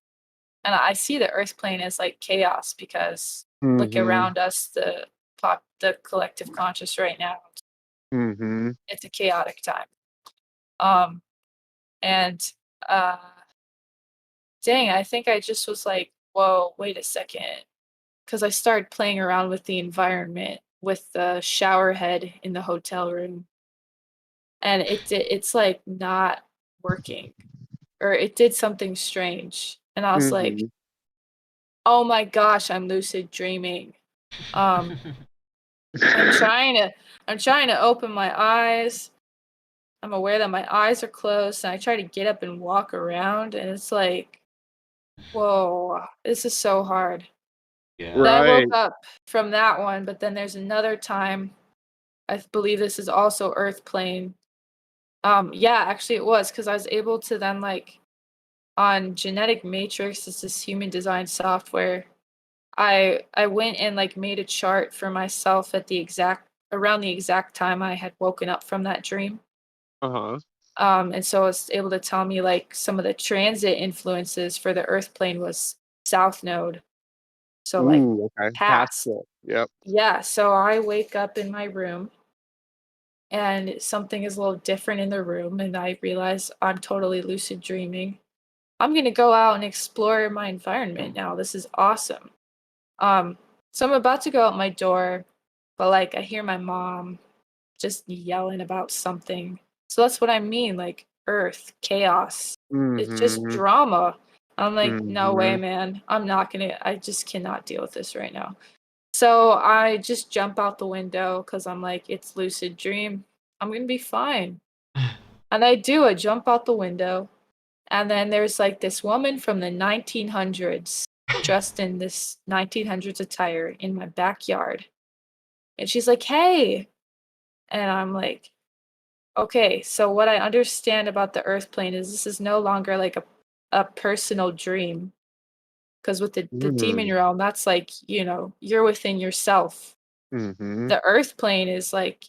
and I see the earth plane as like chaos because like Mm-hmm. around us the collective conscious right now, Mm-hmm. it's a chaotic time. Um and uh dang, I think I just was like, whoa, wait a second. Because I started playing around with the environment with the shower head in the hotel room. And it's like not working. Or it did something strange. And I was like, Mm-hmm. oh my gosh, I'm lucid dreaming. Um I'm trying to I'm trying to open my eyes. I'm aware that my eyes are closed and I try to get up and walk around and it's like, whoa, this is so hard. Yeah. Then I woke Right. up from that one, but then there's another time. I believe this is also Earth plane. Yeah, actually it was because I was able to then like on Genetic Matrix, it's this human design software. I went and like made a chart for myself at the exact around the exact time I had woken up from that dream. Uh-huh. And so it's able to tell me like some of the transit influences for the Earth plane was South Node. So like Ooh, okay. past. Passport. Yep. Yeah. So I wake up in my room and something is a little different in the room and I realize I'm totally lucid dreaming. I'm gonna go out and explore my environment now. This is awesome. Um, so I'm about to go out my door, but like I hear my mom just yelling about something. So that's what I mean, like earth, chaos. It's just Mm-hmm. drama. I'm like, no way, Mm-hmm. man. I just cannot deal with this right now. So I just jump out the window because I'm like, it's lucid dream. I'm gonna be fine. And I do, I jump out the window. And then there's like this woman from the 1900s dressed in this 1900s attire in my backyard. And she's like, hey. And I'm like, okay, so what I understand about the earth plane is this is no longer like a personal dream. Because with the demon realm, that's like, you're within yourself. Mm-hmm. The earth plane is like,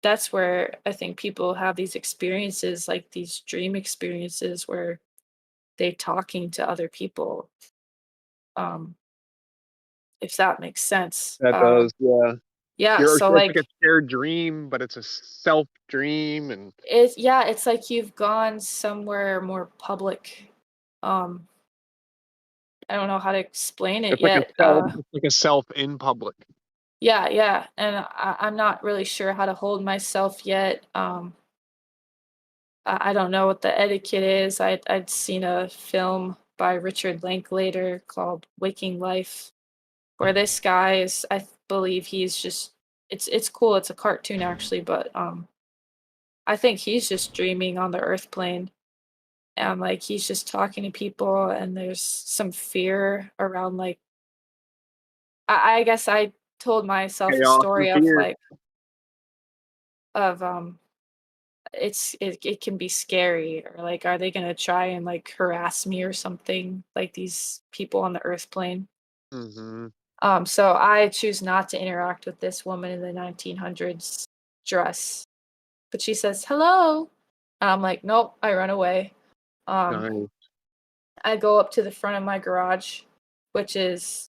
that's where I think people have these experiences, like these dream experiences where they're talking to other people. Um, if that makes sense. That does, yeah. Yeah, You're so it's like like a shared dream, but it's a self dream, and it's like you've gone somewhere more public. Um, I don't know how to explain it yet. it's like a self in public. Yeah, yeah, and I'm not really sure how to hold myself yet. I don't know what the etiquette is. I'd seen a film by Richard Linklater called Waking Life, where this guy is, believe he's just, it's cool. It's a cartoon actually, but I think he's just dreaming on the Earth plane, and like he's just talking to people, and there's some fear around like I guess I told myself a Chaos and story of fear. like of it can be scary, or like are they gonna try and like harass me or something, like these people on the Earth plane. Hmm. So I choose not to interact with this woman in the 1900s dress, but she says hello. I'm like, nope. I run away. um Nice. I go up to the front of my garage, which is,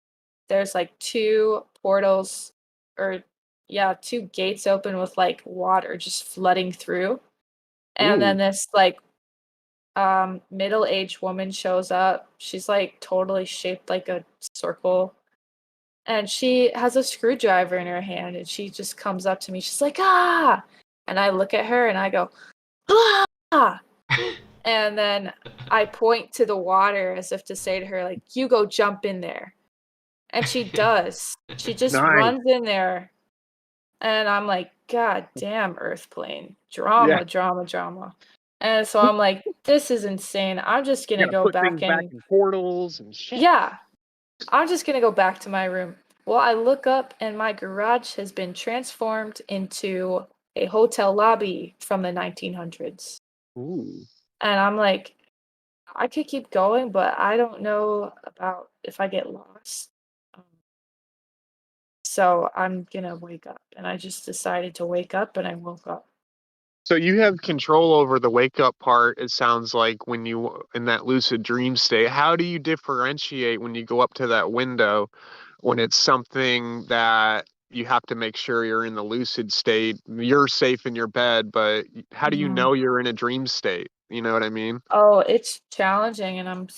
there's like two portals, or yeah, two gates open with like water just flooding through. And then Ooh. this like middle-aged woman shows up. She's like totally shaped like a circle. And she has a screwdriver in her hand, and she just comes up to me. She's like, ah. And I look at her and I go, ah. And then I point to the water as if to say to her, like, you go jump in there. And she does. She just Nice. runs in there. And I'm like, God damn, Earthplane. Yeah. Drama, drama, drama. And so I'm like, this is insane. I'm just You gonna gotta go put back things back and in portals and shit. yeah, I'm just gonna go back to my room. Well, I look up and my garage has been transformed into a hotel lobby from the 1900s. Ooh. And I'm like, I could keep going, but I don't know about if I get lost. Um, so I'm gonna wake up. And I just decided to wake up, and I woke up. So you have control over the wake up part, it sounds like, when you in that lucid dream state. How do you differentiate when you go up to that window when it's something that you have to make sure you're in the lucid state? You're safe in your bed, but how do you Mhm. know you're in a dream state? You know what I mean? Oh, it's challenging, and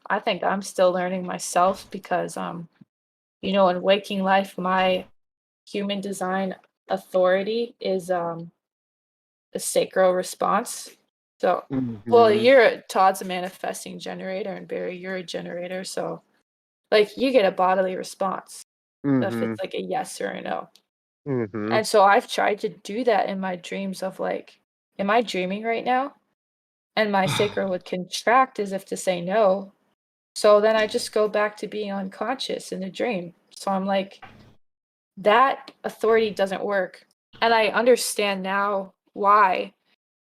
I think I'm still learning myself because in waking life, my human design authority is a sacral response. So, well, Hmm. Todd's a manifesting generator, and Barry, you're a generator. So, like, you get a bodily response if Hmm. it's like a yes or a no. Hmm. And so I've tried to do that in my dreams of like, am I dreaming right now? And my sacral would contract as if to say no. So then I just go back to being unconscious in the dream. So I'm like, that authority doesn't work. And I understand now why.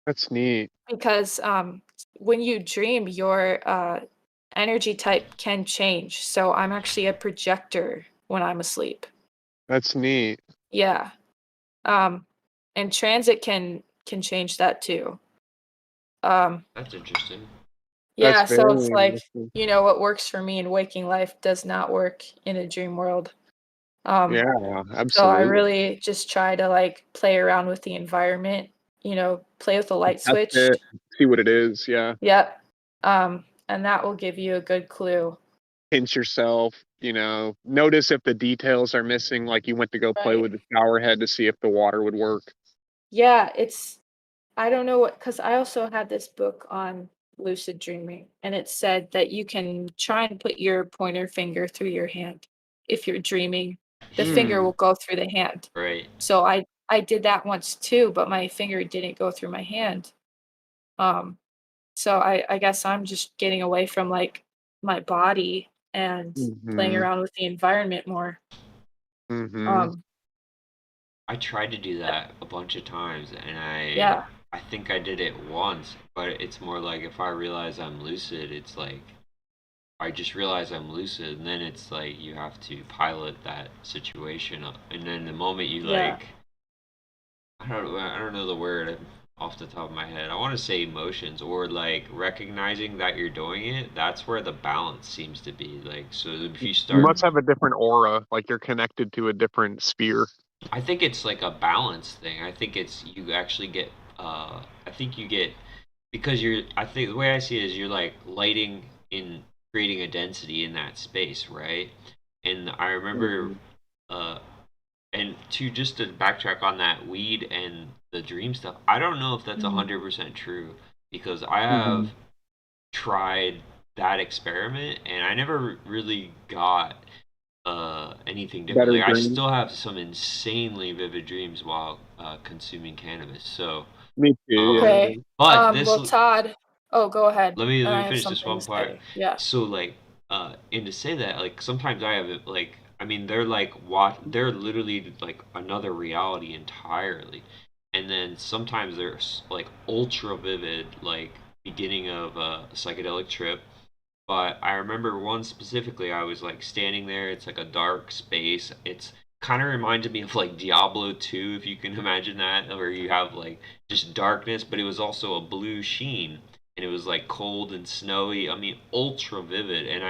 That's neat. Because when you dream, your energy type can change. So I'm actually a projector when I'm asleep. That's neat. Yeah. Um, and transit can change that too. Um, That's interesting. That's yeah, so it's very like, interesting. what works for me in waking life does not work in a dream world. Um, Yeah, so I absolutely. really just try to like play around with the environment, play with the light Test switch. it, see what it is. Yeah. Yep. And that will give you a good clue. Pinch yourself, notice if the details are missing, like you went to go play Right. with the shower head to see if the water would work. Yeah, I don't know what, because I also had this book on lucid dreaming, and it said that you can try and put your pointer finger through your hand. If you're dreaming, the finger Hmm. will go through the hand. Right. So I did that once too, but my finger didn't go through my hand. Um, so I guess I'm just getting away from like my body and playing Hmm. around with the environment more. Hmm. Um, I tried to do that a bunch of times, and I yeah, I think I did it once, but it's more like if I realize I'm lucid, it's like I just realize I'm lucid, and then it's like you have to pilot that situation up, and then the moment you yeah, like I don't know the word. off the top of my head. I want to say emotions or like recognizing that you're doing it. That's where the balance seems to be. Like, so if you You start, must have a different aura, like you're connected to a different sphere. I think it's like a balance thing. I think it's you actually get, I think you get, because you're, I think the way I see it is you're like lighting in, creating a density in that space, right? And I remember, Mhm. uh, and to just to backtrack on that weed and the dream stuff, I don't know if that's Mhm. 100% true because I have Mhm. tried that experiment and I never really got anything different. Better Like I dreams. still have some insanely vivid dreams while consuming cannabis. So, Me too. um, Okay. Yeah. but this Well, Todd. Oh, go ahead. let And me I have finish this something one to part. say. Yeah. So like and to say that like sometimes I have it like I mean they're like they're literally like another reality entirely. And then sometimes there's like ultra vivid like beginning of a psychedelic trip. But I remember one specifically I was like standing there, it's like a dark space. It's kind of reminded me of like Diablo 2 if you can imagine that where you have like just darkness, but it was also a blue sheen and it was like cold and snowy. I mean, ultra vivid. And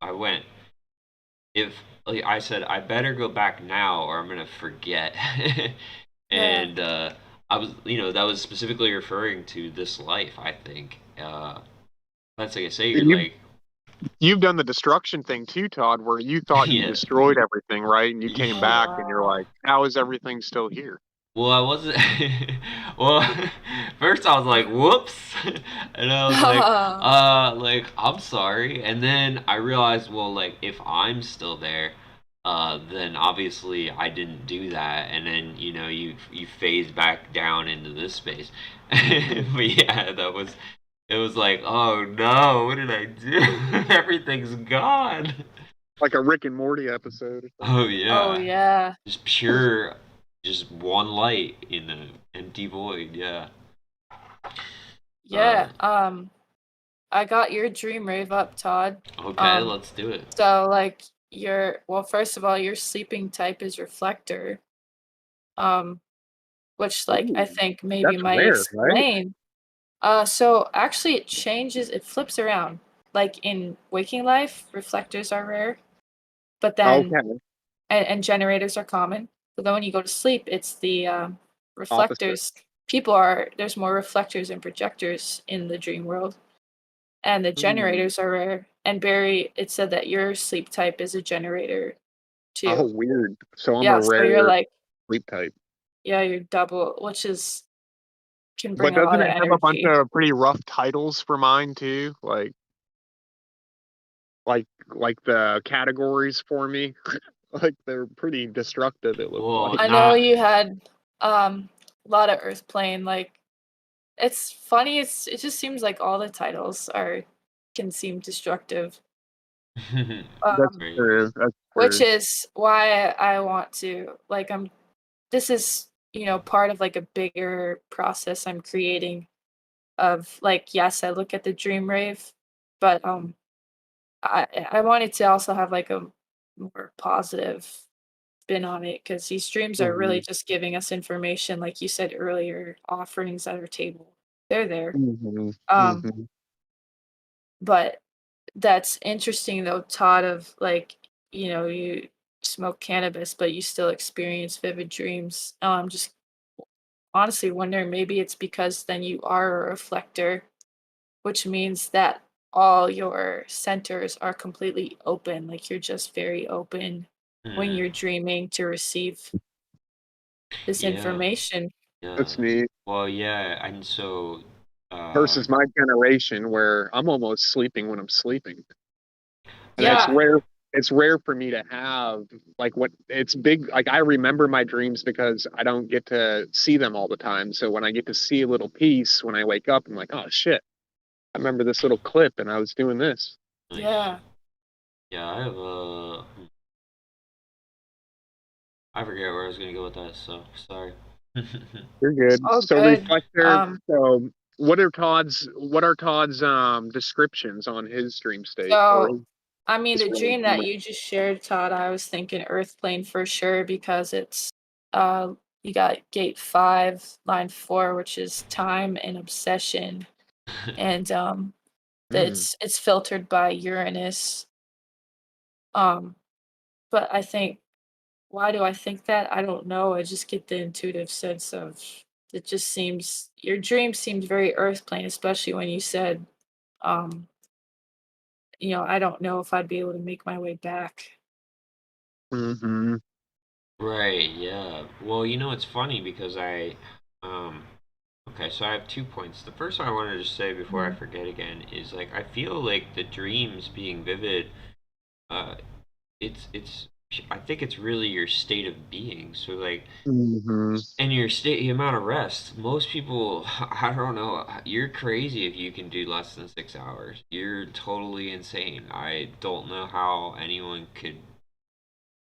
I went, if like I said, I better go back now or I'm gonna forget. Yeah. And I was, that was specifically referring to this life. I think. That's like I say, you're And like, you've done the destruction thing too, Todd, where you thought you yeah. destroyed everything, right? And you came Oh back and you're wow. like, how is everything still here? Well, I wasn't. Well, first I was like, "Whoops," and I was like I'm sorry. And then I realized, well, like if I'm still there, then obviously I didn't do that. And then you phase back down into this space. But yeah, it was like, oh no, what did I do? Everything's gone. Like a Rick and Morty episode or Oh something. Oh yeah, yeah. just pure, just one light in the empty void. Yeah. Uh, Yeah. I got your dream rave up, Todd. okay, Um, let's do it. so like well, first of all, your sleeping type is reflector. Um, which like I Ooh, think maybe that's might rare, right? explain. So actually it changes, it flips around. Like in waking life, reflectors are rare, but then Okay, and generators are common. But then when you go to sleep, it's the opposite. reflectors. There's more reflectors and projectors in the dream world, and the Hmm. generators are rare. And Barry, it said that your sleep type is a generator Oh, too. weird. So I'm a Yeah, so you're rare like, sleep type. yeah, you're double, which is can But bring a lot doesn't of it have a bunch energy. of pretty rough titles for mine too? Like the categories for me? Like they're pretty destructive, it looks Well, like. I know not. you had a lot of earth plane. Like it's funny. It just seems like all the titles are can seem destructive. That's Um, Right. true. That's which true. is why I want to like I'm. This is part of like a bigger process I'm creating of like yes I look at the dream rave, but I wanted to also have like a more positive spin on it because these streams are really Hmm. just giving us information, like you said earlier, offerings at our table. They're there. Hmm. Um, Hmm. but that's interesting though, Todd, of like, you smoke cannabis, but you still experience vivid dreams. Just honestly wondering maybe it's because then you are a reflector, which means that all your centers are completely open. Like you're just very open when Hmm. you're dreaming to receive this Yeah. information. Yeah. That's neat. Well, yeah, and so, Versus um, my generation where I'm almost sleeping when I'm sleeping. And it's Yeah. rare. It's rare for me to have like what it's big. Like I remember my dreams because I don't get to see them all the time. So when I get to see a little piece when I wake up, I'm like, oh shit, I remember this little clip and I was doing this. nice. Yeah. Yeah, I have I forget where I was gonna go with that, so sorry. You're good. Oh, So good. reflector. So what are Todd's descriptions on his dream state or So, I mean, his the feeling dream from that it? you just shared, Todd, I was thinking Earth plane for sure because it's uh you got gate 5, line 4, which is time and obsession, and Mm. it's filtered by Uranus. Um, but I think why do I think that? I don't know. I just get the intuitive sense of it. Just seems your dream seems very earth plane, especially when you said, um, I don't know if I'd be able to make my way back. Mm-hmm. Right, yeah. Well, it's funny because um, okay, so I have 2 points. The first one I wanted to say before I Mhm. forget again is like I feel like the dreams being vivid, uh, it's I think it's really your state of being. So like, Mm-hmm. and your state, the amount of rest. Most people, I don't know, you're crazy if you can do less than 6 hours. You're totally insane. I don't know how anyone could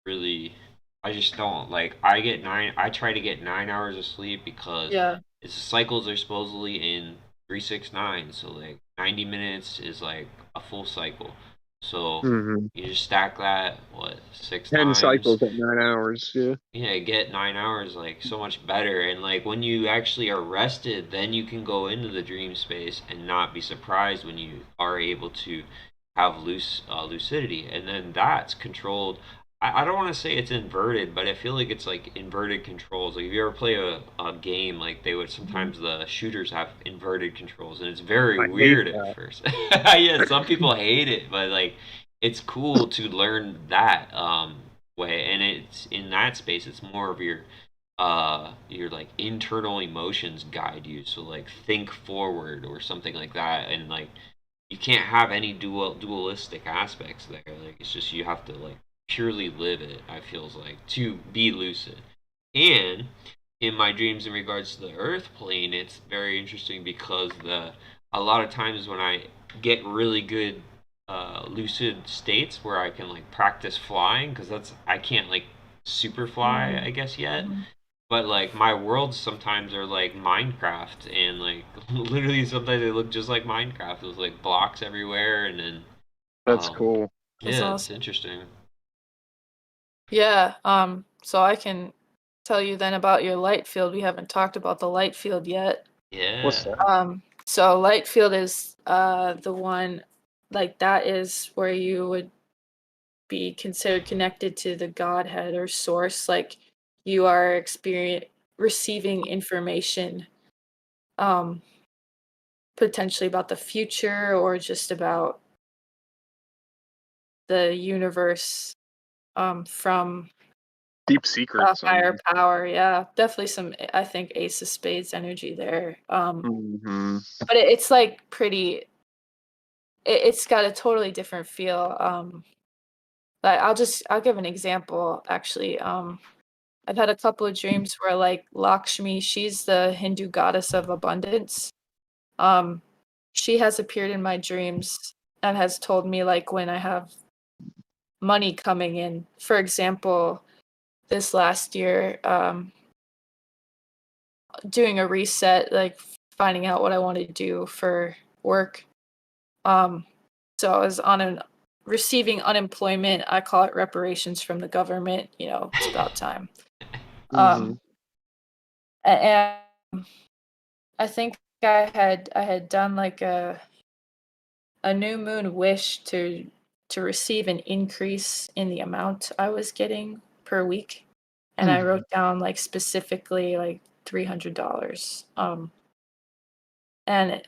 really. I just don't like. I try to get 9 hours of sleep because Yeah. it's cycles are supposedly in 369. So like 90 minutes is like a full cycle. So Mm-hmm. you just stack that what six 10 times. cycles at 9 hours. Yeah. Yeah, get 9 hours like so much better. And like when you actually are rested, then you can go into the dream space and not be surprised when you are able to have lucidity. And then that's controlled. I don't want to say it's inverted, but I feel like it's like inverted controls. Like if you ever play a game, like they would Mhm. sometimes the shooters have inverted controls, and it's very I hate weird at that. first. Yeah, some people hate it, but like it's cool to learn that way, and it's in that space it's more of your like internal emotions guide you, so like think forward or something like that, and like you can't have any dualistic aspects there. Like it's just you have to like purely live it, I feels like, to be lucid. And in my dreams in regards to the earth plane, it's very interesting because the a lot of times when I get really good lucid states where I can like practice flying, because that's I can't like super fly Mhm. I guess yet, Mhm. but like my worlds sometimes are like Minecraft, and like literally sometimes they look just like Minecraft. There's like blocks everywhere, and then That's um cool. That's yeah, it's awesome. interesting. Yeah. So I can tell you then about your light field. We haven't talked about the light field yet. What's Yeah. that? So light field is the one like that is where you would be considered connected to the Godhead or source. Like you are receiving information, um, potentially about the future or just about the universe, from Deep a secrets. I higher mean. power. Yeah, definitely some. I think Ace of Spades energy there. Mm-hmm. But it's like pretty. It's got a totally different feel. But I'll give an example actually. I've had a couple of dreams where like Lakshmi, she's the Hindu goddess of abundance. Um, she has appeared in my dreams and has told me like when I have money coming in. For example, this last year, doing a reset, like finding out what I want to do for work. Um, so I was on an receiving unemployment. I call it reparations from the government. It's about time. Mm-hmm. Um, and I think I had done like a new moon wish to receive an increase in the amount I was getting per week, and I Mm-hmm. wrote down like specifically like $300. And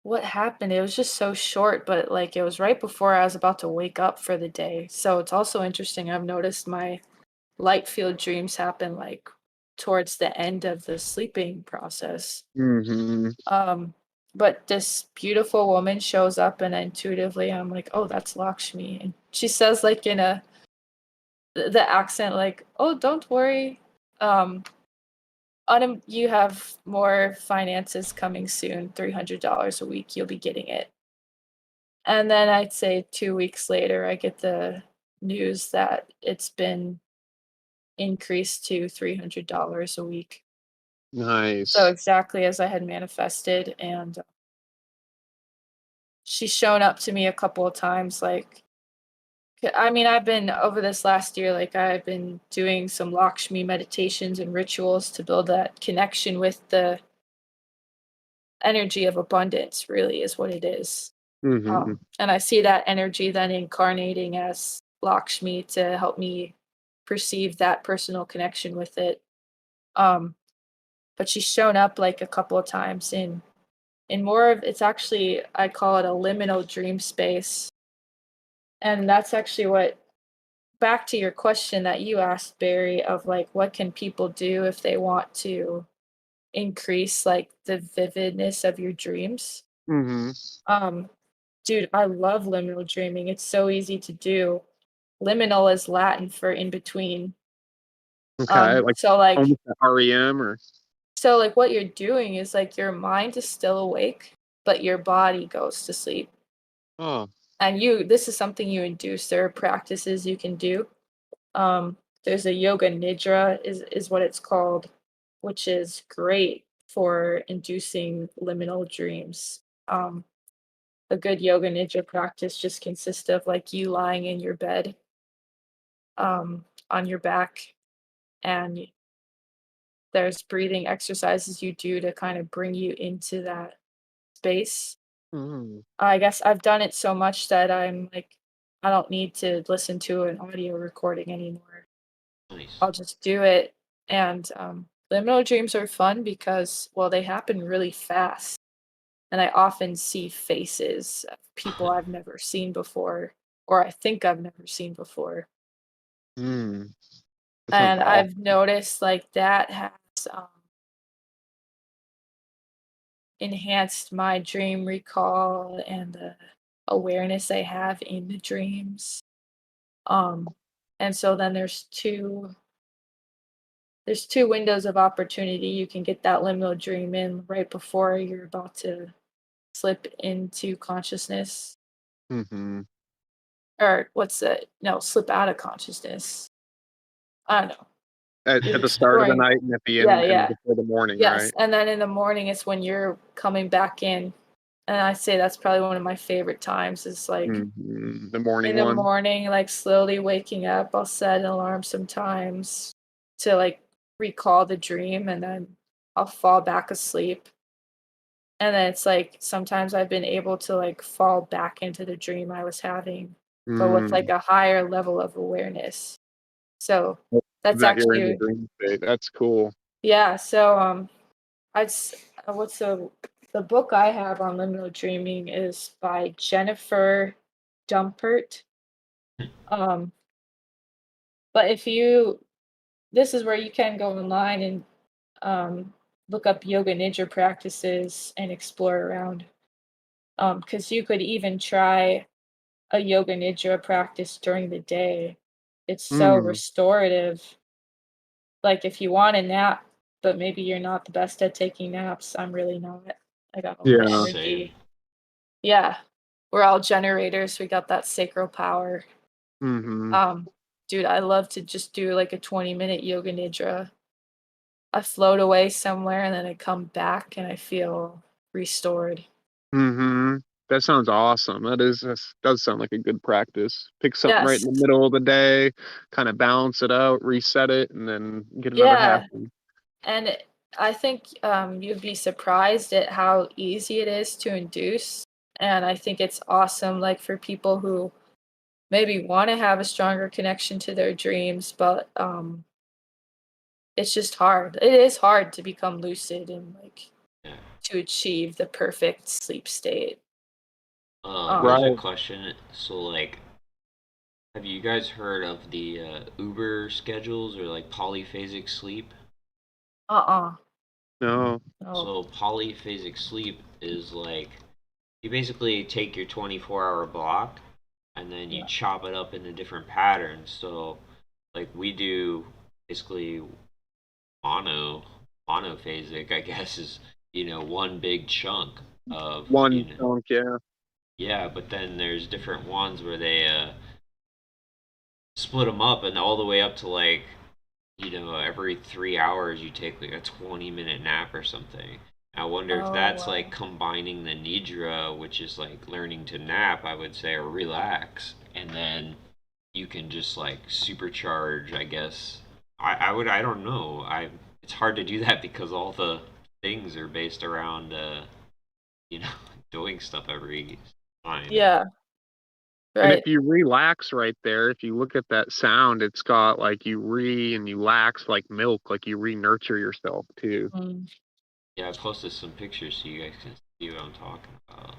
what happened? It was just so short, but like it was right before I was about to wake up for the day. So it's also interesting. I've noticed my light field dreams happen like towards the end of the sleeping process. Mm-hmm. Um, but this beautiful woman shows up, and intuitively I'm like, oh, that's Lakshmi. And she says like in the accent like, oh, don't worry. Um, you have more finances coming soon, $300 a week. You'll be getting it. And then I'd say 2 weeks later, I get the news that it's been increased to $300 a week. So Nice. exactly as I had manifested, and she's shown up to me a couple of times, like I mean, I've been over this last year, like I've been doing some Lakshmi meditations and rituals to build that connection with the energy of abundance, really, is what it is. Hmm. And I see that energy then incarnating as Lakshmi to help me perceive that personal connection with it. Um, but she's shown up like a couple of times in more of it's actually I call it a liminal dream space. And that's actually what back to your question that you asked, Barry, of like what can people do if they want to increase like the vividness of your dreams. Hmm. Um, dude, I love liminal dreaming. It's so easy to do. Liminal is Latin for in between. Okay, like So like almost a REM or. what you're doing is like your mind is still awake, but your body goes to sleep. Oh. And you this is something you induce. There are practices you can do. Um, there's a yoga nidra is what it's called, which is great for inducing liminal dreams. A good yoga nidra practice just consists of like you lying in your bed on your back, and there's breathing exercises you do to kind of bring you into that space. Mm. I guess I've done it so much that I'm like, I don't need to listen to an audio recording anymore. Nice. I'll just do it. And liminal dreams are fun because, well, they happen really fast. And I often see faces of people I've never seen before, or I think I've never seen before. Mm. That sounds And awesome. I've noticed like that has um, enhanced my dream recall and the awareness I have in the dreams. Um, and so then there's two windows of opportunity. You can get that liminal dream in right before you're about to slip into consciousness, Hmm. or what's it? No, slip out of consciousness. I don't know. You're At the start of the exploring. night and at the Yeah, end and yeah. before the morning, Yes. right? And then in the morning, it's when you're coming back in. And I say that's probably one of my favorite times is like The morning in the one. morning, like slowly waking up. I'll set an alarm sometimes to like recall the dream and then I'll fall back asleep. And then it's like sometimes I've been able to like fall back into the dream I was having, but with like Mm. a higher level of awareness. So that's That you're in the actually dream state. That's cool. yeah. So I'd what's the book I have on liminal dreaming is by Jennifer Dumpert. Um, but if you this is where you can go online and um, look up yoga nidra practices and explore around. Because you could even try a yoga nidra practice during the day. It's so Mm. restorative. Like if you want a nap, but maybe you're not the best at taking naps. I'm really not. I got a lot of Yeah. Same. energy. Yeah. We're all generators. We got that sacral power. Hmm. Um, dude, I love to just do like a 20-minute yoga nidra. I float away somewhere and then I come back and I feel restored. Hmm. That sounds awesome. That does sound like a good practice. Pick something right in Yes. the middle of the day, kind of balance it out, reset it, and then get another half Yeah. one. And I think you'd be surprised at how easy it is to induce. And I think it's awesome, like for people who maybe want to have a stronger connection to their dreams, but it's just hard. It is hard to become lucid and like Yeah. to achieve the perfect sleep state. Here's a Um, Right. question. So, like, have you guys heard of the Uber schedules or like polyphasic sleep? uh-uh. No. No. So, polyphasic sleep is like you basically take your 24-hour block and then you Yeah. chop it up into different patterns. So, like, we do basically mono monophasic, I guess, is one big chunk of One chunk, yeah. yeah, but then there's different ones where they split them up and all the way up to like every 3 hours you take like a 20-minute nap or something. I wonder if Oh, that's like wow. combining the nidra, which is like learning to nap, I would say, or relax, and then you can just like supercharge, I guess. I don't know. It's hard to do that because all the things are based around you know, doing stuff every time. Yeah, And if right. you relax right there, if you look at that sound, it's got like you and you lax like milk, like you re-nurture yourself too. Mm. Yeah, I posted some pictures so you guys can see what I'm talking about.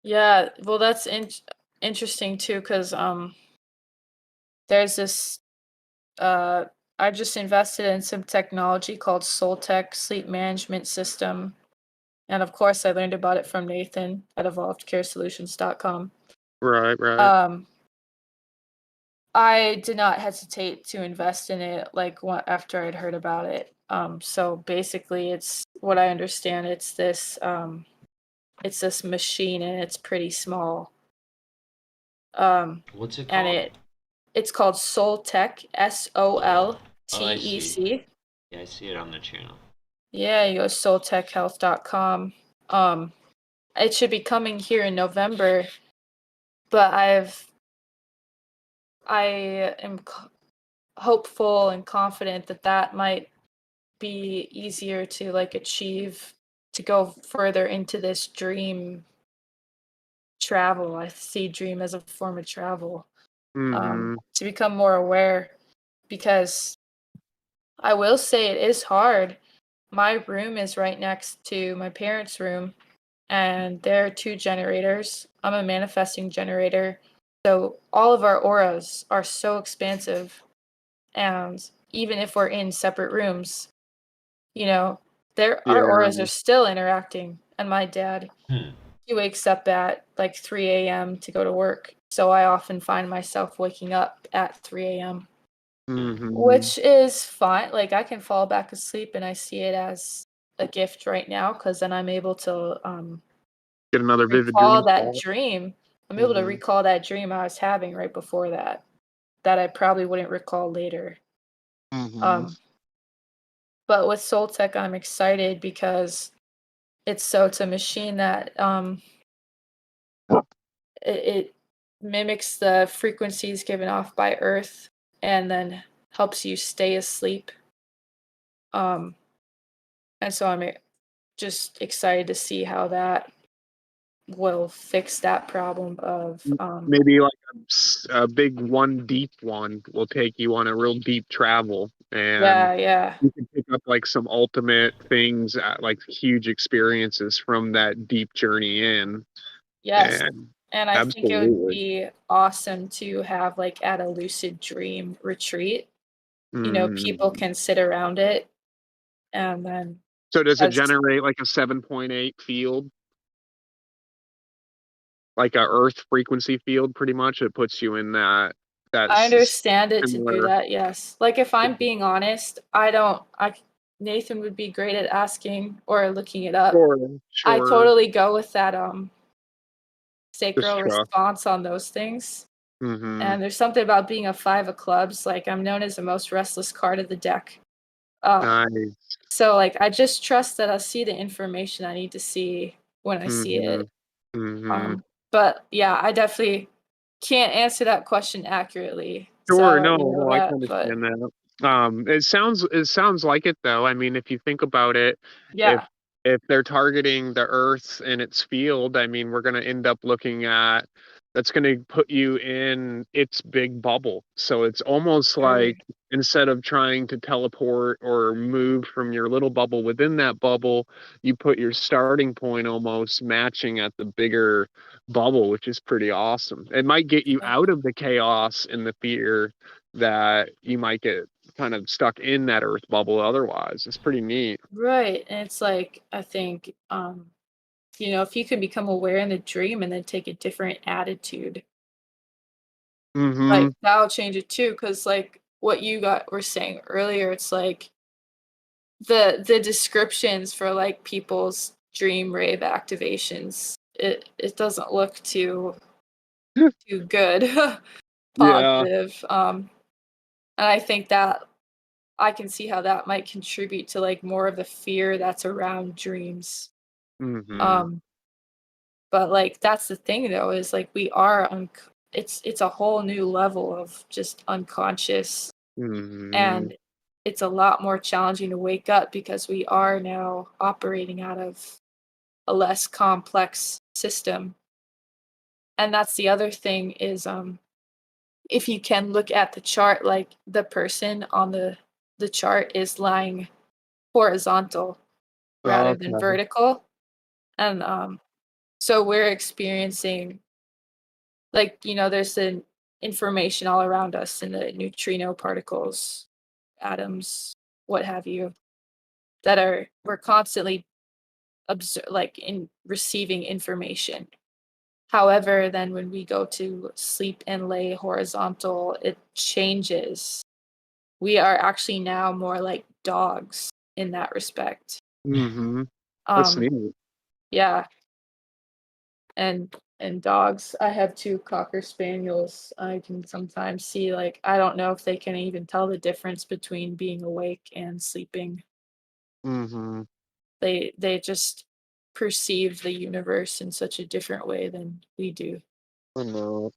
Yeah, well, that's interesting too, because there's this uh, I just invested in some technology called Soltech Sleep Management System, and of course, I learned about it from Nathan at evolvedcaresolutions.com. Right, right. Um, I did not hesitate to invest in it like after I'd heard about it. So basically, it's what I understand. It's this machine, and it's pretty small. What's it And called? it's called Soltech, Oh, oh, I see. SOLTEC. Yeah, I see it on the channel. Yeah, you go to soltechhealth.com. It should be coming here in November, but I am hopeful and confident that that might be easier to like achieve to go further into this dream travel. I see dream as a form of travel. Mm-hmm. To become more aware, because I will say it is hard. My room is right next to my parents' room, and there are two generators. I'm a manifesting generator. So all of our auras are so expansive. And even if we're in separate rooms, you know, our Yeah. auras are still interacting. And my dad, Hmm. he wakes up at like 3 a.m. to go to work. So I often find myself waking up at 3 a.m., Mm-hmm. which is fine. Like I can fall back asleep, and I see it as a gift right now, because then I'm able to Get another vivid recall dream that thought. dream. I'm able to Mm-hmm. recall that dream I was having right before that I probably wouldn't recall later. Mm-hmm. Um, but with Soltech, I'm excited because it's a machine that it mimics the frequencies given off by Earth, and then helps you stay asleep. Um, and so I'm just excited to see how that will fix that problem of Maybe like a big one deep one will take you on a real deep travel, and yeah, yeah, you can pick up like some ultimate things, like huge experiences from that deep journey in. yes. And And I think it would absolutely. be awesome to have like at a lucid dream retreat. People Mm. can sit around it, and then So does it as generate like a 7.8 field, like a Earth frequency field, pretty much? It puts you in I that's understand it to do similar. that, yes. Like if I'm being honest, I don't I Nathan would be great at asking or looking it up. Sure, I sure. totally go with that Just sacral trust. response on those things. Mm-hmm. And there's something about being a 5 of clubs, like I'm known as the most restless card of the deck. Um Nice. So, like, I just trust that I'll see the information I need to see when I see Mm-hmm. it. Mm-hmm. But yeah, I definitely can't answer that question accurately, so Sure, I'll let no, you know well, I can that. But understand that. It sounds like it though. I mean, if you think about it, if yeah, if they're targeting the Earth and its field, I mean, we're going to end up looking at that's going to put you in its big bubble. So it's almost sure. like instead of trying to teleport or move from your little bubble within that bubble, you put your starting point almost matching at the bigger bubble, which is pretty awesome. It might get you Yeah. out of the chaos and the fear that you might get kind of stuck in that earth bubble otherwise. It's pretty neat. Right. And it's like I think if you can become aware in the dream and then take a different attitude, Mm-hmm. like that'll change it too. Cause like what you got were saying earlier, it's like the descriptions for like people's dream rave activations, it doesn't look too good. Yeah. Positive. And I think that I can see how that might contribute to like more of the fear that's around dreams. Mm-hmm. Um But like that's the thing though, is like we are it's a whole new level of just unconscious, Mm-hmm. and it's a lot more challenging to wake up because we are now operating out of a less complex system. And that's the other thing is if you can look at the chart, like the person on the chart is lying horizontal rather than Okay. vertical. And so we're experiencing, like, there's an information all around us in the neutrino particles, atoms, what have you, that we're constantly like in receiving information. However, then when we go to sleep and lay horizontal, it changes. We are actually now more like dogs in that respect. Mm-hmm. That's Um, neat. yeah, and dogs. I have two cocker spaniels. I can sometimes see, like, I don't know if they can even tell the difference between being awake and sleeping. Mm-hmm. They just perceive the universe in such a different way than we do. I know.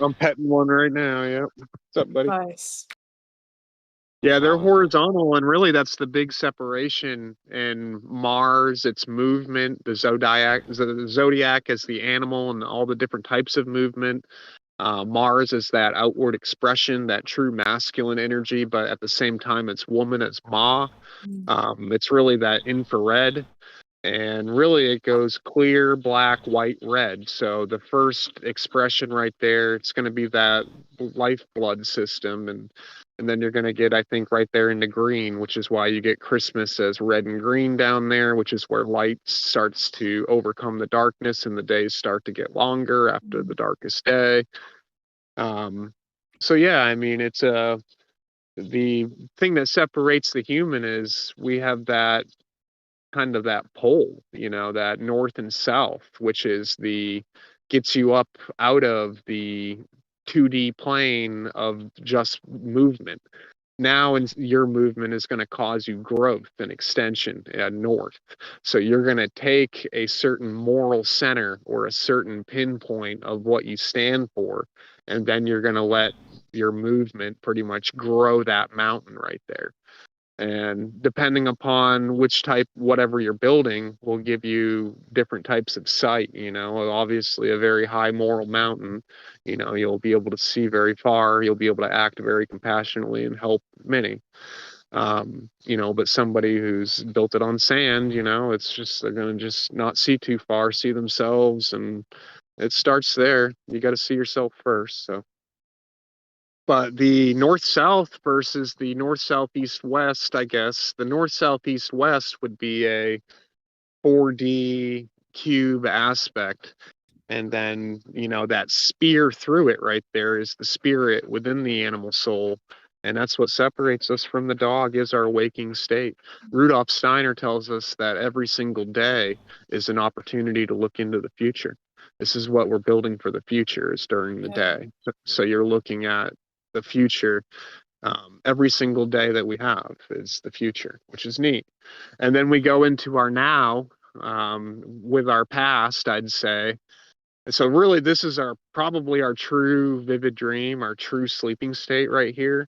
I'm petting one right now. Yep. What's up, buddy? Nice. Yeah, they're Um, horizontal, and really that's the big separation in Mars, its movement, the zodiac is the animal and all the different types of movement. Mars is that outward expression, that true masculine energy, but at the same time, it's woman, it's Ma. Mm. It's really that infrared. And really, it goes clear, black, white, red. So the first expression right there, it's going to be that lifeblood system, and then you're going to get, I think, right there into green, which is why you get Christmas as red and green down there, which is where light starts to overcome the darkness, and the days start to get longer after the Mm. darkest day. Um, so yeah, I mean, the thing that separates the human is we have that kind of that pole, that north and south, which is the gets you up out of the 2D plane of just movement. Now, your movement is going to cause you growth and extension north. So you're going to take a certain moral center or a certain pinpoint of what you stand for, and then you're going to let your movement pretty much grow that mountain right there. And depending upon which type, whatever you're building, will give you different types of sight. Obviously, a very high moral mountain, you'll be able to see very far, you'll be able to act very compassionately and help many. But somebody who's built it on sand, it's just they're going to just not see too far, see themselves, and it starts there. You got to see yourself first. So. But the north south versus the north south east west, I guess the north south east west would be a 4D cube aspect. And then, that spear through it right there is the spirit within the animal soul. And that's what separates us from the dog is our waking state. Rudolf Steiner tells us that every single day is an opportunity to look into the future. This is what we're building for the future is during the Yeah. day. So you're looking at the future. Every single day that we have is the future, which is neat. And then we go into our now with our past, I'd say. So really, this is probably our true vivid dream, our true sleeping state right here.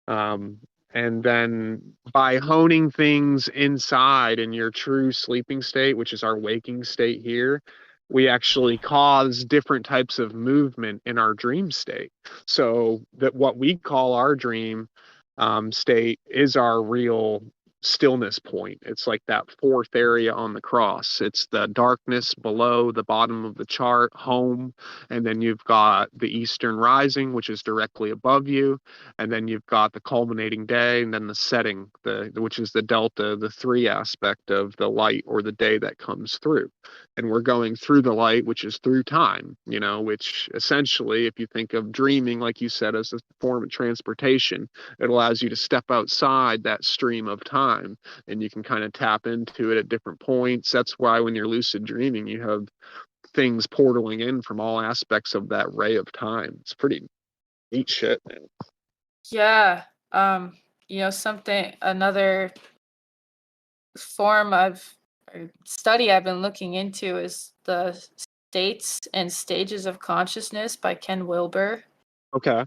Um, and then by honing things inside in your true sleeping state, which is our waking state here, we actually cause different types of movement in our dream state. So that what we call our dream state is our real stillness point. It's like that fourth area on the cross. It's the darkness below the bottom of the chart, home, and then you've got the eastern rising, which is directly above you, and then you've got the culminating day, and then the setting, which is the delta, the three aspect of the light or the day that comes through. And we're going through the light, which is through time, which essentially, if you think of dreaming, like you said, as a form of transportation, it allows you to step outside that stream of time and you can kind of tap into it at different points. That's why when you're lucid dreaming, you have things portaling in from all aspects of that ray of time. It's pretty neat shit, man. Yeah. Something, another form of study I've been looking into is the States and Stages of Consciousness by Ken Wilber. Okay.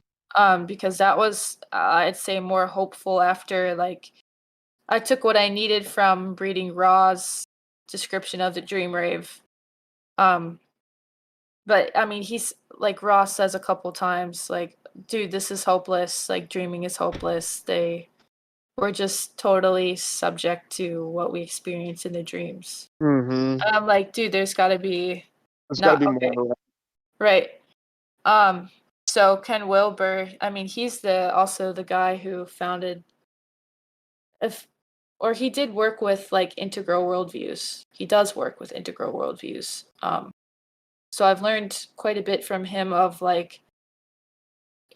Because that was, I'd say, more hopeful after, like, I took what I needed from reading Ra's description of the dream rave. Um, but I mean, he's like Ross says a couple times, like, dude, this is hopeless. Like, dreaming is hopeless. We're just totally subject to what we experience in the dreams. Mm-hmm. And I'm like, dude, there's got to be There's got to not be okay, more. right? So Ken Wilber, I mean, he's also the guy who founded, if or he did work with like integral worldviews. He does work with integral worldviews. So I've learned quite a bit from him of like,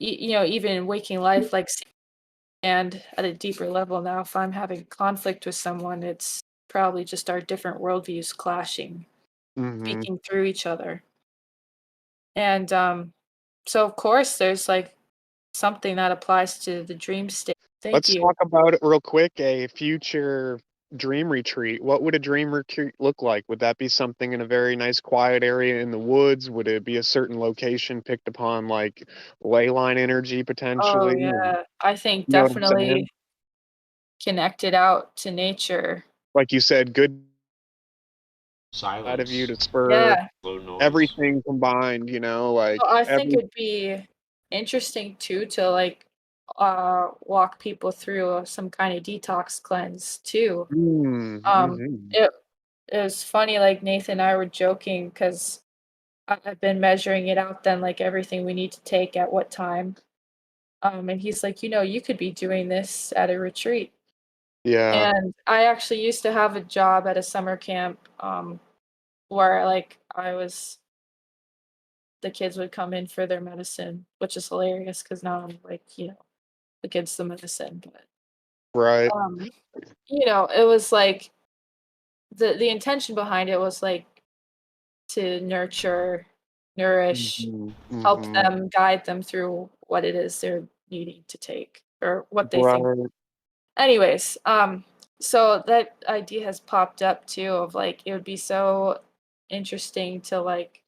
even in waking life, like, and at a deeper level now, if I'm having conflict with someone, it's probably just our different worldviews clashing, Mm-hmm. speaking through each other. And so of course there's like something that applies to the dream state. Thank Let's you. talk about it real quick. A future dream retreat. What would a dream retreat look like? Would that be something in a very nice quiet area in the woods? Would it be a certain location picked upon like ley line energy Oh potentially? You yeah, I think know what I'm definitely saying? connected out to nature. Like you said, good out of you Silence, to spur Yeah. low noise. everything combined, like Well, I think every it'd be interesting too to like walk people through some kind of detox cleanse too. mm-hmm. It was funny, like Nathan and I were joking because I've been measuring it out then, like everything we need to take at what time. And he's like, you could be doing this at a retreat. Yeah, And I actually used to have a job at a summer camp, where like the kids would come in for their medicine, which is hilarious because now I'm like, the kids the medicine. But right. um, it was like the intention behind it was like to nurture, nourish, Mm-hmm. help Mm-hmm. them, guide them through what it is they're needing to take or what they think. Right. Anyways, so that idea has popped up too of like it would be so interesting to like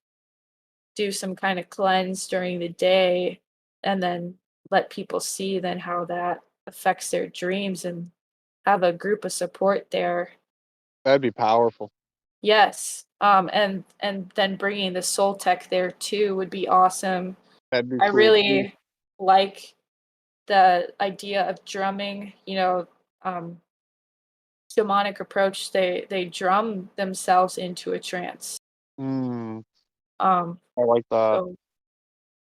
do some kind of cleanse during the day and then let people see then how that affects their dreams and have a group of support there. That'd be powerful. Yes. And then bringing the soul tech there too would be awesome. That'd be I cool too. really like the idea of drumming, um shamanic approach. They drum themselves into a trance. Mm, Um I like that. so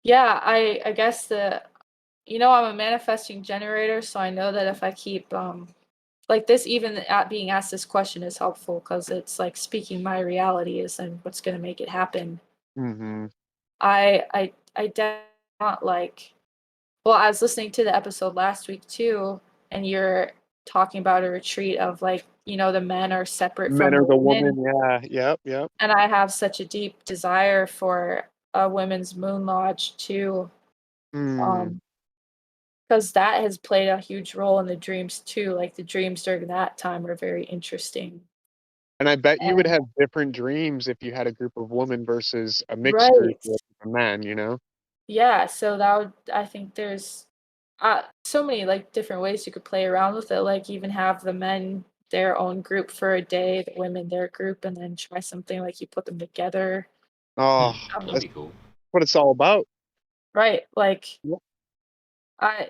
yeah, I guess I'm a manifesting generator, so I know that if I keep like this, even at being asked this question is helpful because it's like speaking my reality is and what's going to make it happen. Mm-hmm. I not like. Well, I was listening to the episode last week too, and you're talking about a retreat of like the men are separate Men from are the the women, woman. Yeah. Yep. Yep. and I have such a deep desire for a women's moon lodge too. Mm. Um, because that has played a huge role in the dreams too. Like the dreams during that time are very interesting. And I bet you would And have different dreams if you had a group of women versus a mixed group right. of men. Yeah, so that would I think there's so many like different ways you could play around with it. Like even have the men their own group for a day, the women their group, and then try something like you put them together. Oh, That'd Um, that's be cool. what it's all about. right. Like Yep.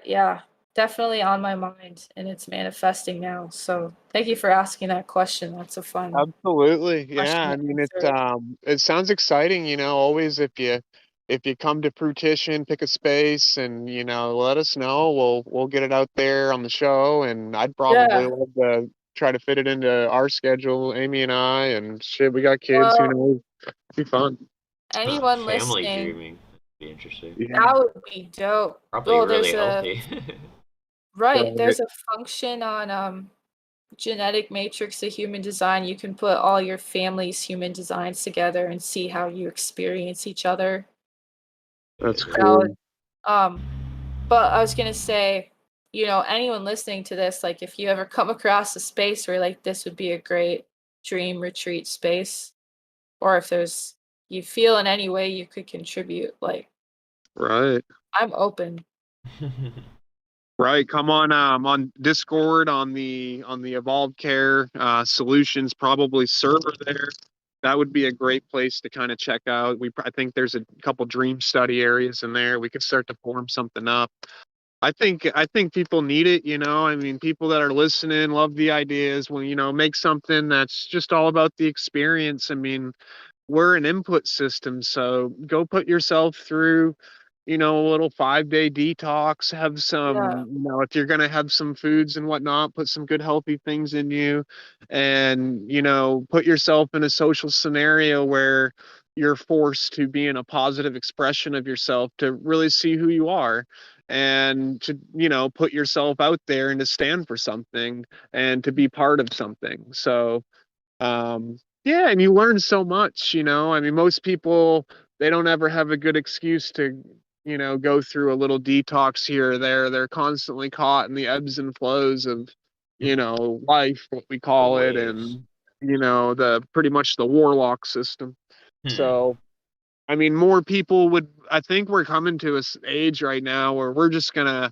yeah, definitely on my mind and it's manifesting now. So thank you for asking that question. That's a fun Absolutely. Yeah. question I to mean, answer. it sounds exciting, always if you come to fruition, pick a space and, let us know. We'll get it out there on the show and I'd probably Yeah. love to try to fit it into our schedule, Amy and I, and shit, we got kids, who Well, knows? It'd be fun. anyone Family listening, dreaming. That'd be interesting. Yeah. that would be dope. Probably Well, really healthy. there's Right. a function on genetic matrix of human design. You can put all your family's human designs together and see how you experience each other. That's Amazing. That would, cool. um, but I was gonna say, anyone listening to this, like if you ever come across a space where like this would be a great dream retreat space, or if there's you feel in any way you could contribute, like Right. I'm open. Right. Come on Discord on the Evolved Care Solutions probably server there. That would be a great place to kind of check out. I think there's a couple dream study areas in there. We could start to form something up. I think people need it, you know. I mean, people that are listening love the ideas. Well, make something that's just all about the experience. I mean, we're an input system, so go put yourself through a little 5-day detox. Have Yeah, some, if you're going to have some foods and whatnot, put some good healthy things in you, and put yourself in a social scenario where you're forced to be in a positive expression of yourself to really see who you are, and to put yourself out there and to stand for something and to be part of something. So yeah, and you learn so much, I mean, most people, they don't ever have a good excuse to, go through a little detox here or there. They're constantly caught in the ebbs and flows of, life, what we The call it, waves. and, the pretty much the warlock system. Hmm. So, I mean, more people would. I think we're coming to a age right now where we're just gonna.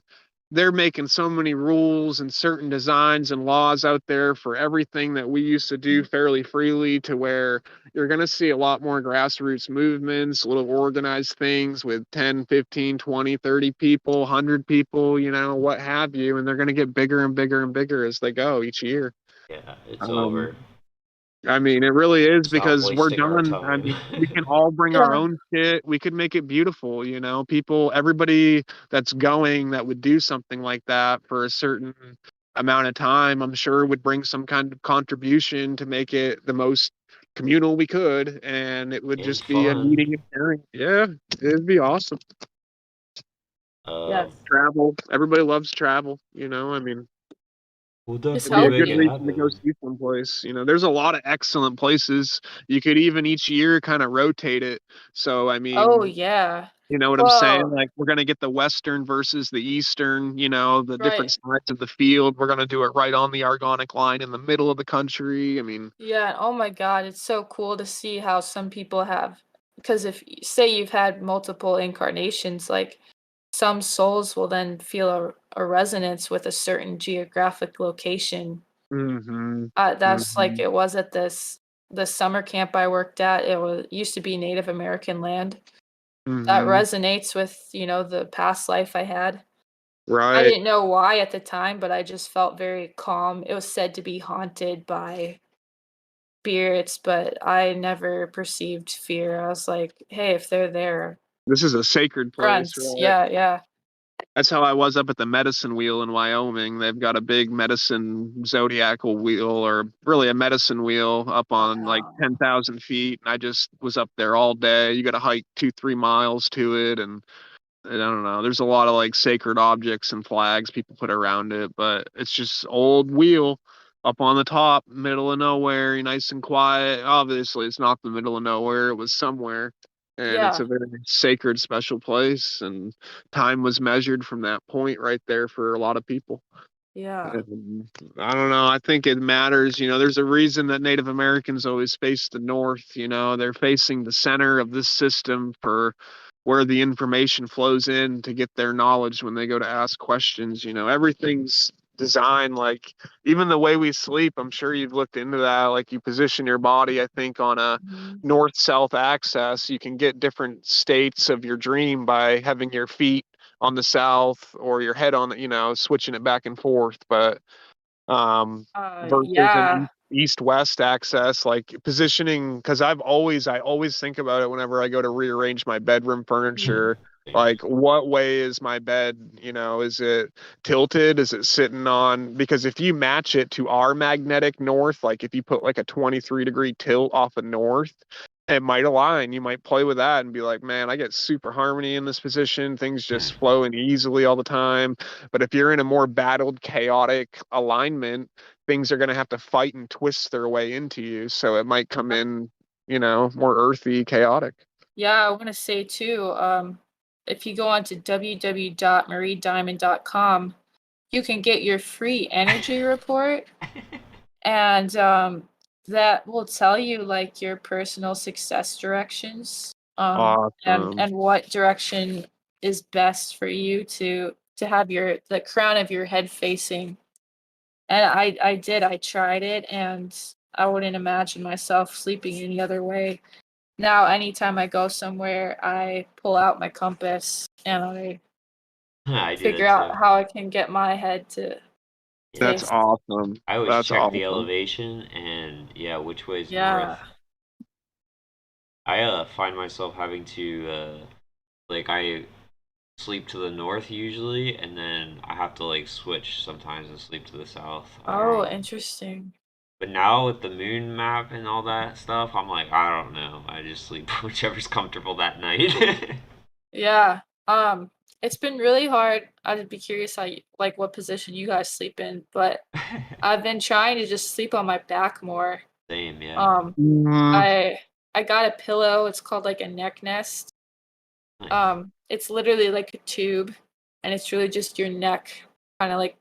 They're making so many rules and certain designs and laws out there for everything that we used to do fairly freely, to where you're going to see a lot more grassroots movements, little organized things with 10, 15, 20, 30 people, 100 people, what have you. And they're going to get bigger and bigger and bigger as they go each year. Yeah, it's Um, over. I mean, it really is, Stop because we're wasting our done. I time. mean, we can all bring our yeah, own shit. We could make it beautiful, People, everybody that's going that would do something like that for a certain amount of time, I'm sure would bring some kind of contribution to make it the most communal we could, and it would And just be a fun. meeting and sharing. Yeah, it'd be awesome. yes. Um, Travel. Everybody loves travel, I mean, we'll It's it'd be definitely a make good it healthy. reason to go happen. see someplace. There's a lot of excellent places. You could even each year kind of rotate it. So, I Oh mean, yeah. you know what I'm saying? Well, Like, we're going to get the Western versus the Eastern, the different right. sides of the field. We're going to do it right on the Argonic line in the middle of the country. I mean, Yeah, oh my God, it's so cool to see how some people have, because if say you've had multiple incarnations, like some souls will then feel a resonance with a certain geographic location. hmm That's like hmm it was at the summer camp I worked at. Used to be Native American land. That hmm resonates with, the past life I had. I right. didn't know why at the time, but I just felt very calm. It was said to be haunted by spirits, but I never perceived fear. I was like, "Hey, if they're there, This is a sacred place, friends." right? Yeah, yeah. That's how I was up at the medicine wheel in Wyoming. They've got a big medicine zodiacal wheel, or really a medicine wheel, up on like Wow. 10,000 feet. And I just was up there all day. You got to hike 2, 3 miles to it. And I don't know. There's a lot of like sacred objects and flags people put around it, but it's just old wheel up on the top, middle of nowhere, nice and quiet. Obviously, it's not the middle of nowhere. It was somewhere, and it's Yeah, a very sacred, special place. And time was measured from that point right there for a lot of people. yeah. And I don't know. I think it matters. There's a reason that Native Americans always face the north. They're facing the center of this system for where the information flows in to get their knowledge when they go to ask questions. Everything's designed, like even the way we sleep. I'm sure you've looked into that. Like, you position your body, I think, on a Mhm. north-south axis. You can get different states of your dream by having your feet on the south or your head on the, switching it back and forth. But versus Yeah. an east-west access, like positioning, because I always think about it whenever I go to rearrange my bedroom furniture. Like, what way is my bed? Is it tilted? Is it sitting on? Because if you match it to our magnetic north, like if you put like a 23-degree tilt off of north, it might align. You might play with that and be like, man, I get super harmony in this position. Things just flowing easily all the time. But if you're in a more battled, chaotic alignment, things are going to have to fight and twist their way into you. So it might come in, more earthy, chaotic. Yeah, I want to say too, if you go on to www.mariediamond.com, you can get your free energy report. And that will tell you like your personal success directions, Awesome. and what direction is best for you to have the crown of your head facing. And I tried it, and I wouldn't imagine myself sleeping any other way. Now, anytime I go somewhere, I pull out my compass and I I do figure that out too. how I can get my head to Yeah. That's face. awesome. I always That's check the awesome. elevation and yeah, which way is north. Yeah. I find myself having to like I sleep to the north usually, and then I have to like switch sometimes and sleep to the south. I don't Oh, know. interesting. But now with the moon map and all that stuff, I'm like, I don't know. I just sleep whichever's comfortable that night. Yeah. It's been really hard. I'd be curious how like what position you guys sleep in, but I've been trying to just sleep on my back more. Same, yeah. Um, Mhm. I got a pillow. It's called like a neck nest. Nice. It's literally like a tube, and it's really just your neck kind of like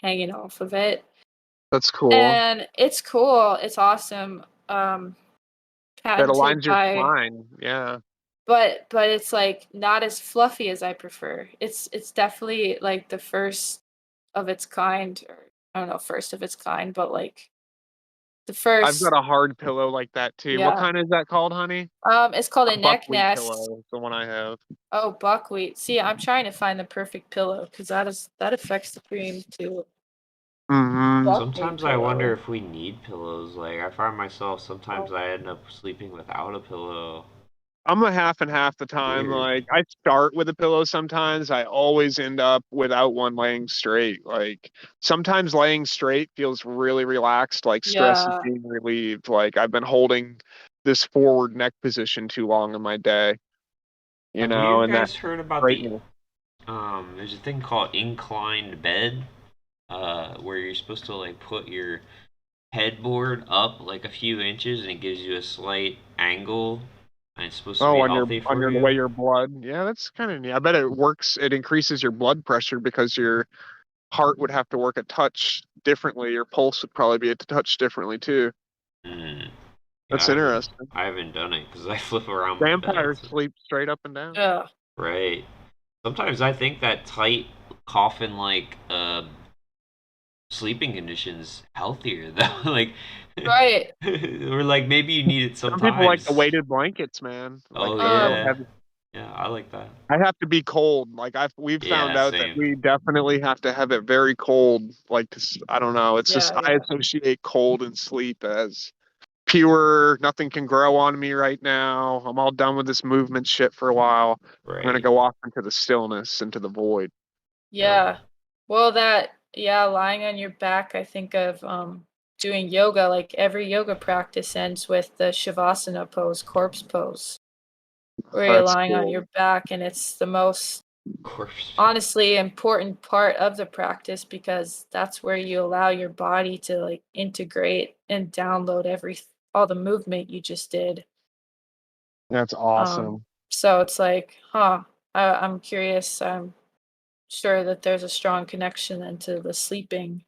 hanging off of it. That's cool. And it's cool. It's awesome. That Patented aligns your by, spine. Yeah. but it's like not as fluffy as I prefer. It's definitely like the first of its kind, or I don't know, first of its kind, but like the I've first. got a hard pillow like that too. What Yeah. kind is that called, honey? It's called A a neck buckwheat nest. pillow is the one I have. Oh, buckwheat. See, I'm trying to find the perfect pillow because that affects the cream too. Mm-hmm. Buckwheat Sometimes I wonder pillow. if we need pillows. Like, I find myself sometimes Oh, I end up sleeping without a pillow. I'm a half and half the time. Weird. Like I start with a pillow sometimes. I always end up without one laying straight. Like sometimes laying straight feels really relaxed, like stress is yeah. being relieved. Like I've been holding this forward neck position too long in my day, Have you and that guys heard about the straightness. there's a thing called inclined bed, where you're supposed to like put your headboard up like a few inches and it gives you a slight angle and it's supposed to Oh, be on healthy for the way you. your blood. Yeah, that's kind of neat. I bet it works. It increases your blood pressure because your heart would have to work a touch differently. Your pulse would probably be a touch differently too. Mm. Yeah, That's interesting. I haven't done it because I flip around my bed. Vampires sleep straight up and down. Yeah. Right. Sometimes I think that tight coffin like sleeping conditions healthier though. Like Right. or like maybe you need it Some people like the sometimes. weighted blankets, man. Like Oh the real Um. yeah. heavy. Yeah, I like that. I have to be cold. Like we've found Yeah, out that same. we definitely have to have it very cold. Like I don't know. It's just Yeah. I Yeah. associate cold and sleep as pure. Nothing can grow on me right now. I'm all done with this movement shit for a while. I'm gonna Right. go off into the stillness, into the void. Yep. Yeah. Well, lying on your back, I think of doing yoga. Like every yoga practice ends with the shavasana pose, corpse pose, where you're That's lying on cool. your back, and it's the most Course. honestly important part of the practice because that's where you allow your body to like integrate and download all the movement you just did. That's Um, awesome. so it's like, I'm curious. I'm sure that there's a strong connection into the sleeping.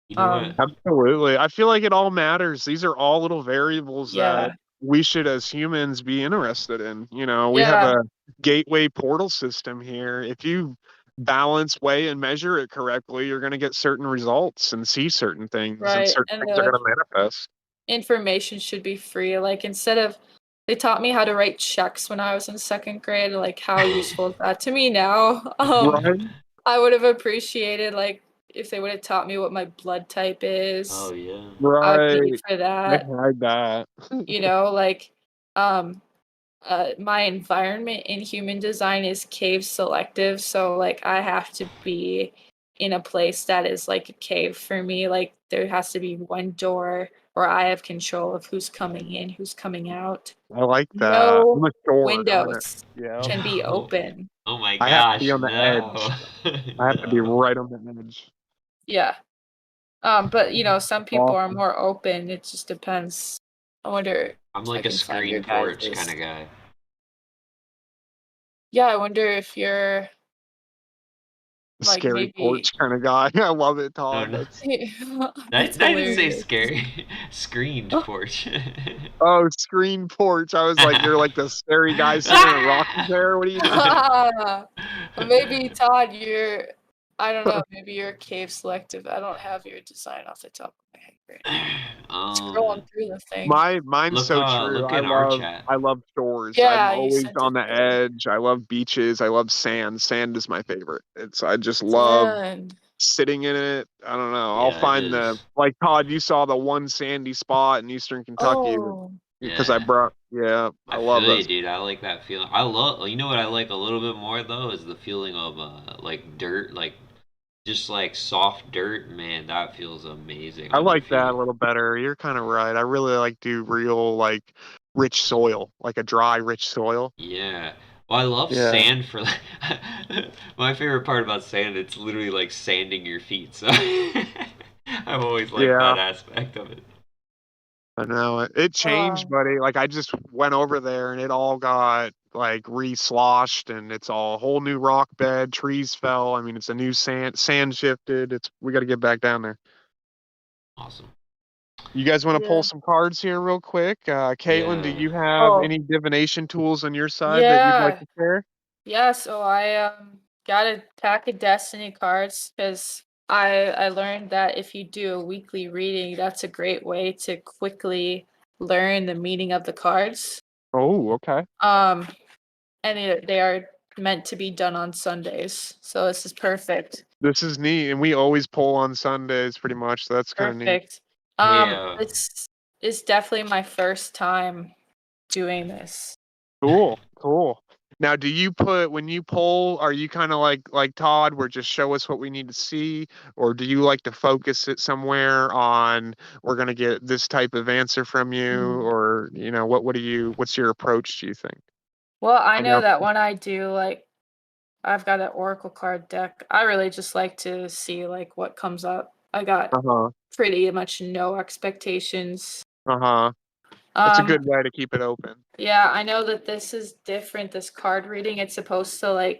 You know what? Um, Absolutely. I feel like it all matters. These are all little variables that yeah, we should, as humans, be interested in. We have yeah, a gateway portal system here. If you balance, weigh, and measure it correctly, you're going to get certain results and see certain things, and right. certain And things are the going to manifest. information should be free. Like instead of they taught me how to write checks when I was in second grade. Like how useful is that to me now? Right? I would have appreciated like if they would have taught me what my blood type Oh is. yeah. I would pay Right. for I that. had that. Like um my environment in human design is cave selective, so like I have to be in a place that is like a cave for me. Like there has to be one door where I have control of who's coming in, who's coming out. I like that. I'm No a short. windows Yeah. can be No. open. Oh my I have to be gosh, on the no. edge. I have to be No. right on the edge. Yeah. But some people are Awesome. more open. It just depends. I wonder I'm if I like a can find your screen porch kind guys's. of guy. Yeah, I wonder if you're like scary maybe. porch kind of guy. I love it, Oh Todd. no. That's That's I didn't say hilarious. scary. Screened porch. oh, screen porch. I was like, you're like the scary guy sitting in a rocking chair. What are you doing? But maybe Todd, I don't know, maybe you're cave selective. I don't have your design off the top of my head right now. Scrolling through the thing. Mine's so true. look in our chat. I love shores. I'm Yeah, you always sent on it the earlier. edge. I love beaches. I love sand. Sand is my favorite. I just love Sand. sitting in it. I don't know. I'll Yeah, it find the is. like Todd, you saw the one sandy spot in Eastern Kentucky Oh, because I Yeah. brought I I love feel you, those. dude. I like that feeling. I love. You know what I like a little bit more though is the feeling of like dirt, like just like soft dirt. Man, that feels amazing I on your like that a feet. little better. You're kind of right. I really like do real like rich soil, like a dry, rich soil. Yeah. Well, I love Yeah. sand for like my favorite part about sand. It's literally like sanding your feet. So I've always liked Yeah. that aspect of it. I know it changed, um, buddy. Like I just went over there and it all got like re-sloshed and it's all a whole new rock bed. Trees fell. I mean, it's a new sand shifted. We got to get back down there. Awesome. You guys want to pull yeah. some cards here real quick? Caitlin, do Yeah. you have Oh, any divination tools on your side that you'd like yeah. to share? Yeah, so I got a pack of Destiny cards because I learned that if you do a weekly reading, that's a great way to quickly learn the meaning of the cards. Oh, okay. Um, and they are meant to be done on Sundays, so this is perfect. This is neat, and we always pull on Sundays pretty much, so that's kind of neat. Perfect. Hey, This is definitely my first time doing this. Cool, cool. Now, do you put when you pull, are you kind of like Todd, where just show us what we need to see, or do you like to focus it somewhere on we're gonna get this type of answer from you, Mm. or what's your approach, do you think? Well, I I know know. that when I do like I've got an Oracle card deck. I really just like to see like what comes up. I got Uh-huh. pretty much no expectations. Uh-huh. That's a Um, good way to keep it open. yeah, I know that this is different, this card reading. It's supposed to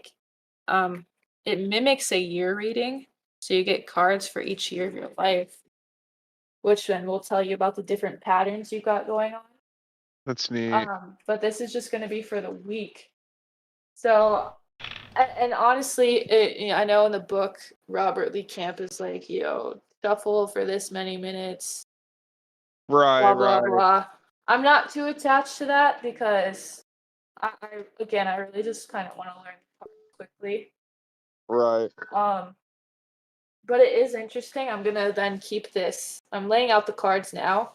um it mimics a year reading. So you get cards for each year of your life, which then will tell you about the different patterns you've got going on. That's neat. But this is just gonna be for the week. So and honestly, I know in the book, Robert Lee Camp is like, shuffle for this many minutes, Right, blah, blah, right, blah. I'm not too attached to that because I really just kind of want to learn the cards quickly. right. Um, but it is interesting. I'm going to then keep this. I'm laying out the cards now,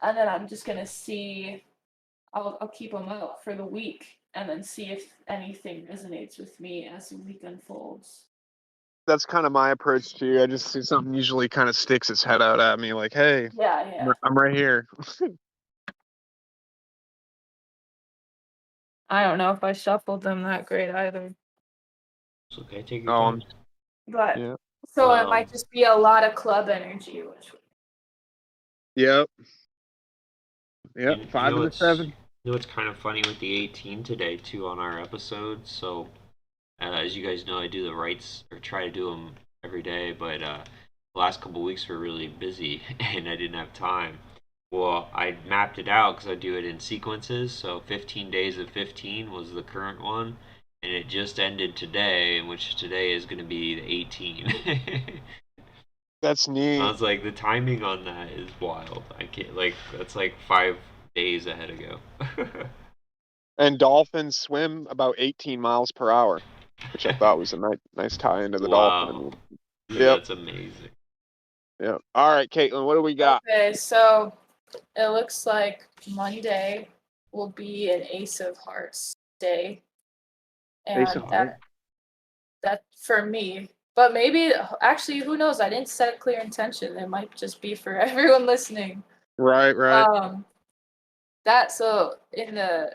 and then I'm just going to see. I'll keep them out for the week and then see if anything resonates with me as the week unfolds. That's kind of my approach too. I just see something usually kind of sticks its head out at me, like, "Hey, Yeah, yeah. I'm right here." I don't know if I shuffled them that great either. it's okay. Take your Oh, time. But yeah, so it might just be a lot of club energy, which yep, yep. You Five know and a what's seven. kind of funny with the 18 today too on our episode. So as you guys know, I do the rights or try to do them every day, but the last couple weeks were really busy and I didn't have time. Well, I mapped it out because I do it in sequences. So 15 days of 15 was the current one, and it just ended today, in which today is going to be the 18. That's I neat. was like, the timing on that is wild. I can't like that's like 5 days ahead ago. And dolphins swim about 18 miles per hour, which I thought was a nice tie into the dolphin. I Wow, mean, dude, yep, that's amazing. yep. All right, Caitlin, what do we got? okay, so it looks like Monday will be an Ace of Hearts day. Ace of And Hearts. that for me. But maybe actually who knows? I didn't set a clear intention. It might just be for everyone listening. Right, right. Um that so in the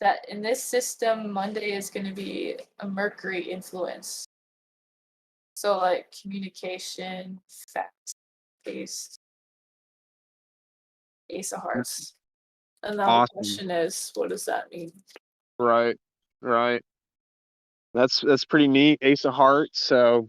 that in this system, Monday is going to be a Mercury influence. So like communication, fact based, Ace of Hearts. And now the Awesome. question is, what does that mean? Right, right. That's pretty neat. Ace of Hearts. So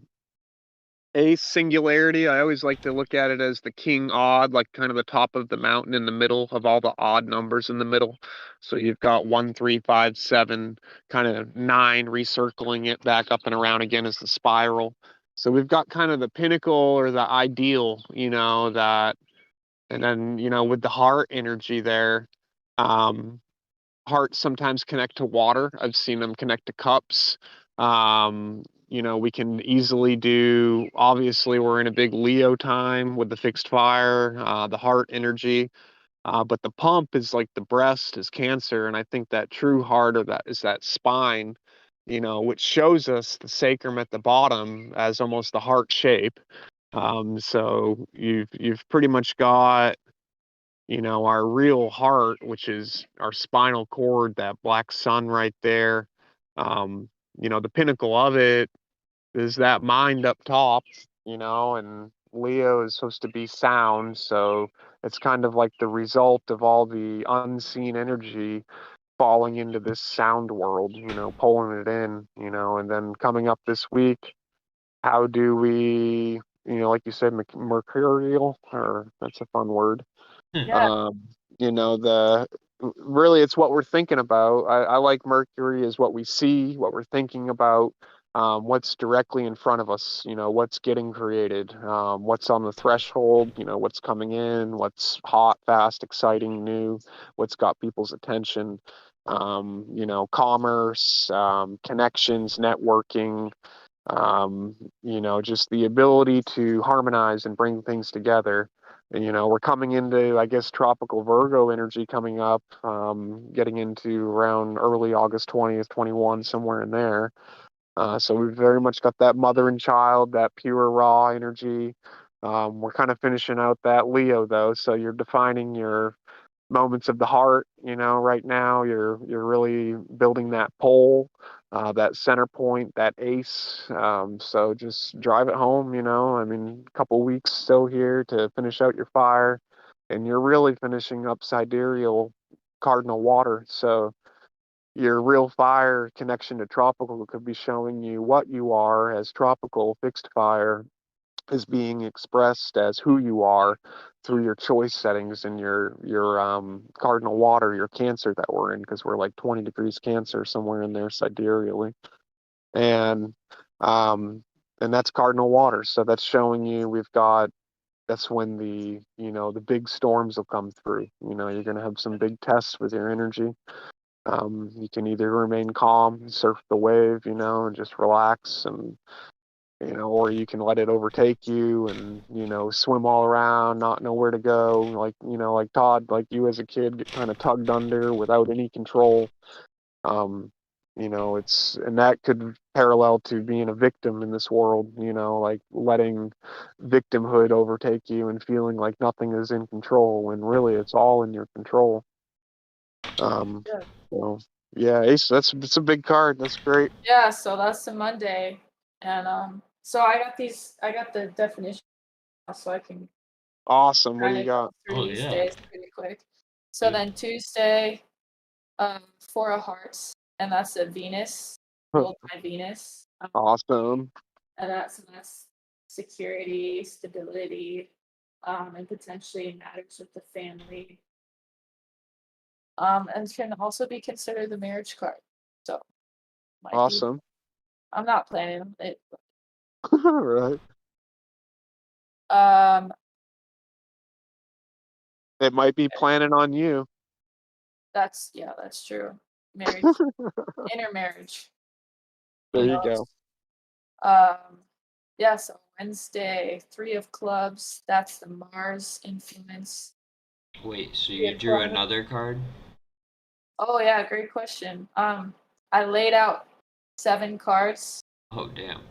ace singularity. I always like to look at it as the king odd, like kind of the top of the mountain in the middle of all the odd numbers in the middle. So you've got 1, 3, 5, 7, kind of 9 recircling it back up and around again as the spiral. So we've got kind of the pinnacle or the ideal, that, and then, with the heart energy there, um, hearts sometimes connect to water. I've seen them connect to cups. We can easily do, obviously, we're in a big Leo time with the fixed fire, the heart energy. But the pump is like the breast is Cancer. And I think that true heart or that is that spine, which shows us the sacrum at the bottom as almost the heart shape. So you've pretty much got our real heart, which is our spinal cord, that black sun right there. The pinnacle of it is that mind up top, and Leo is supposed to be sound. So it's kind of like the result of all the unseen energy falling into this sound world, pulling it in, and then coming up this week, how do we, like you said, mercurial, or that's a fun word. Yeah. um, the really it's what we're thinking about. I like Mercury is what we see, what we're thinking about, what's directly in front of us, what's getting created, what's on the threshold, what's coming in, what's hot, fast, exciting, new, what's got people's attention, commerce, connections, networking, just the ability to harmonize and bring things together. And, we're coming into, I guess, tropical Virgo energy coming up, getting into around early August 20th, 21, somewhere in there. So we've very much got that mother and child, that pure raw energy. We're kind of finishing out that Leo though. So you're defining your moments of the heart. Right now you're really building that pole, that center point, that ace. So just drive it home. I mean, a couple weeks still here to finish out your fire, and you're really finishing up sidereal cardinal water. So your real fire connection to tropical could be showing you what you are as tropical fixed fire is being expressed as who you are through your choice settings and your cardinal water, your Cancer that we're in, because we're like 20 degrees Cancer somewhere in there sidereally, and um and that's cardinal water. So that's showing you that's when the big storms will come through. You're going to have some big tests with your energy. You can either remain calm, surf the wave, and just relax, and or you can let it overtake you and, swim all around, not know where to go. Like, like Todd, like you as a kid, get kind of tugged under without any control. Um, and that could parallel to being a victim in this world, like letting victimhood overtake you and feeling like nothing is in control when really it's all in your control. Um, Yeah. so yeah, Ace, that's a big card. That's great. Yeah, so that's the Monday. And so I got the definition now, so I can Awesome. What do kind you of go got? through Oh these yeah. days pretty quick. So Yeah. then Tuesday, Four of Hearts, and that's a Venus, ruled by Venus. Awesome. And that's security, stability, and potentially matters with the family. And can also be considered the marriage card. So might be. Awesome. I'm not planning it. Right. Um, It might be planning on you. that's true. Marriage, intermarriage. Who There you knows? go. Yeah. So Wednesday, Three of Clubs. That's the Mars influence. Wait, so Three you of drew Clubs. another card? Oh yeah, great question. I laid out 7 cards Oh damn.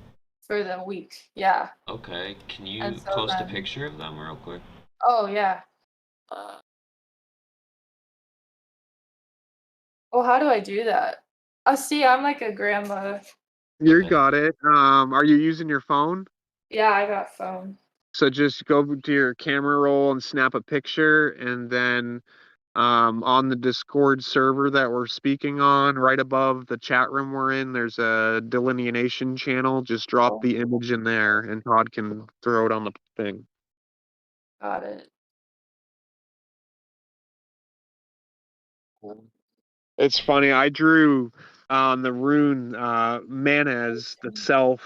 for the week. Yeah, Okay. Can and you so post a then. picture of them real quick? Oh yeah. Uh, oh, how do I do that? See, I'm like a grandma. You Okay. got it. Are you using your phone? Yeah, I got phone. So just go to your camera roll and snap a picture, and then On the Discord server that we're speaking on, right above the chat room we're in, there's a delineation channel. Just drop Oh, the image in there, and Todd can throw it on the thing. got it. It's funny. I drew the rune Manez, the self,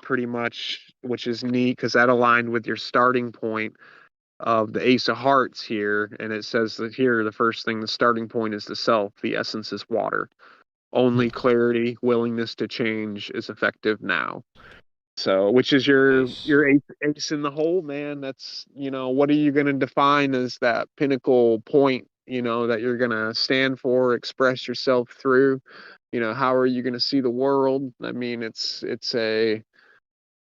pretty much, which is neat because that aligned with your starting point of the Ace of Hearts here, and it says that here the first thing, the starting point is the self. The essence is water. Only clarity, willingness to change is effective now. So, which is Nice. your ace in the hole, man. That's, what are you going to define as that pinnacle point, that you're going to stand for, express yourself through? How are you going to see the world? I mean,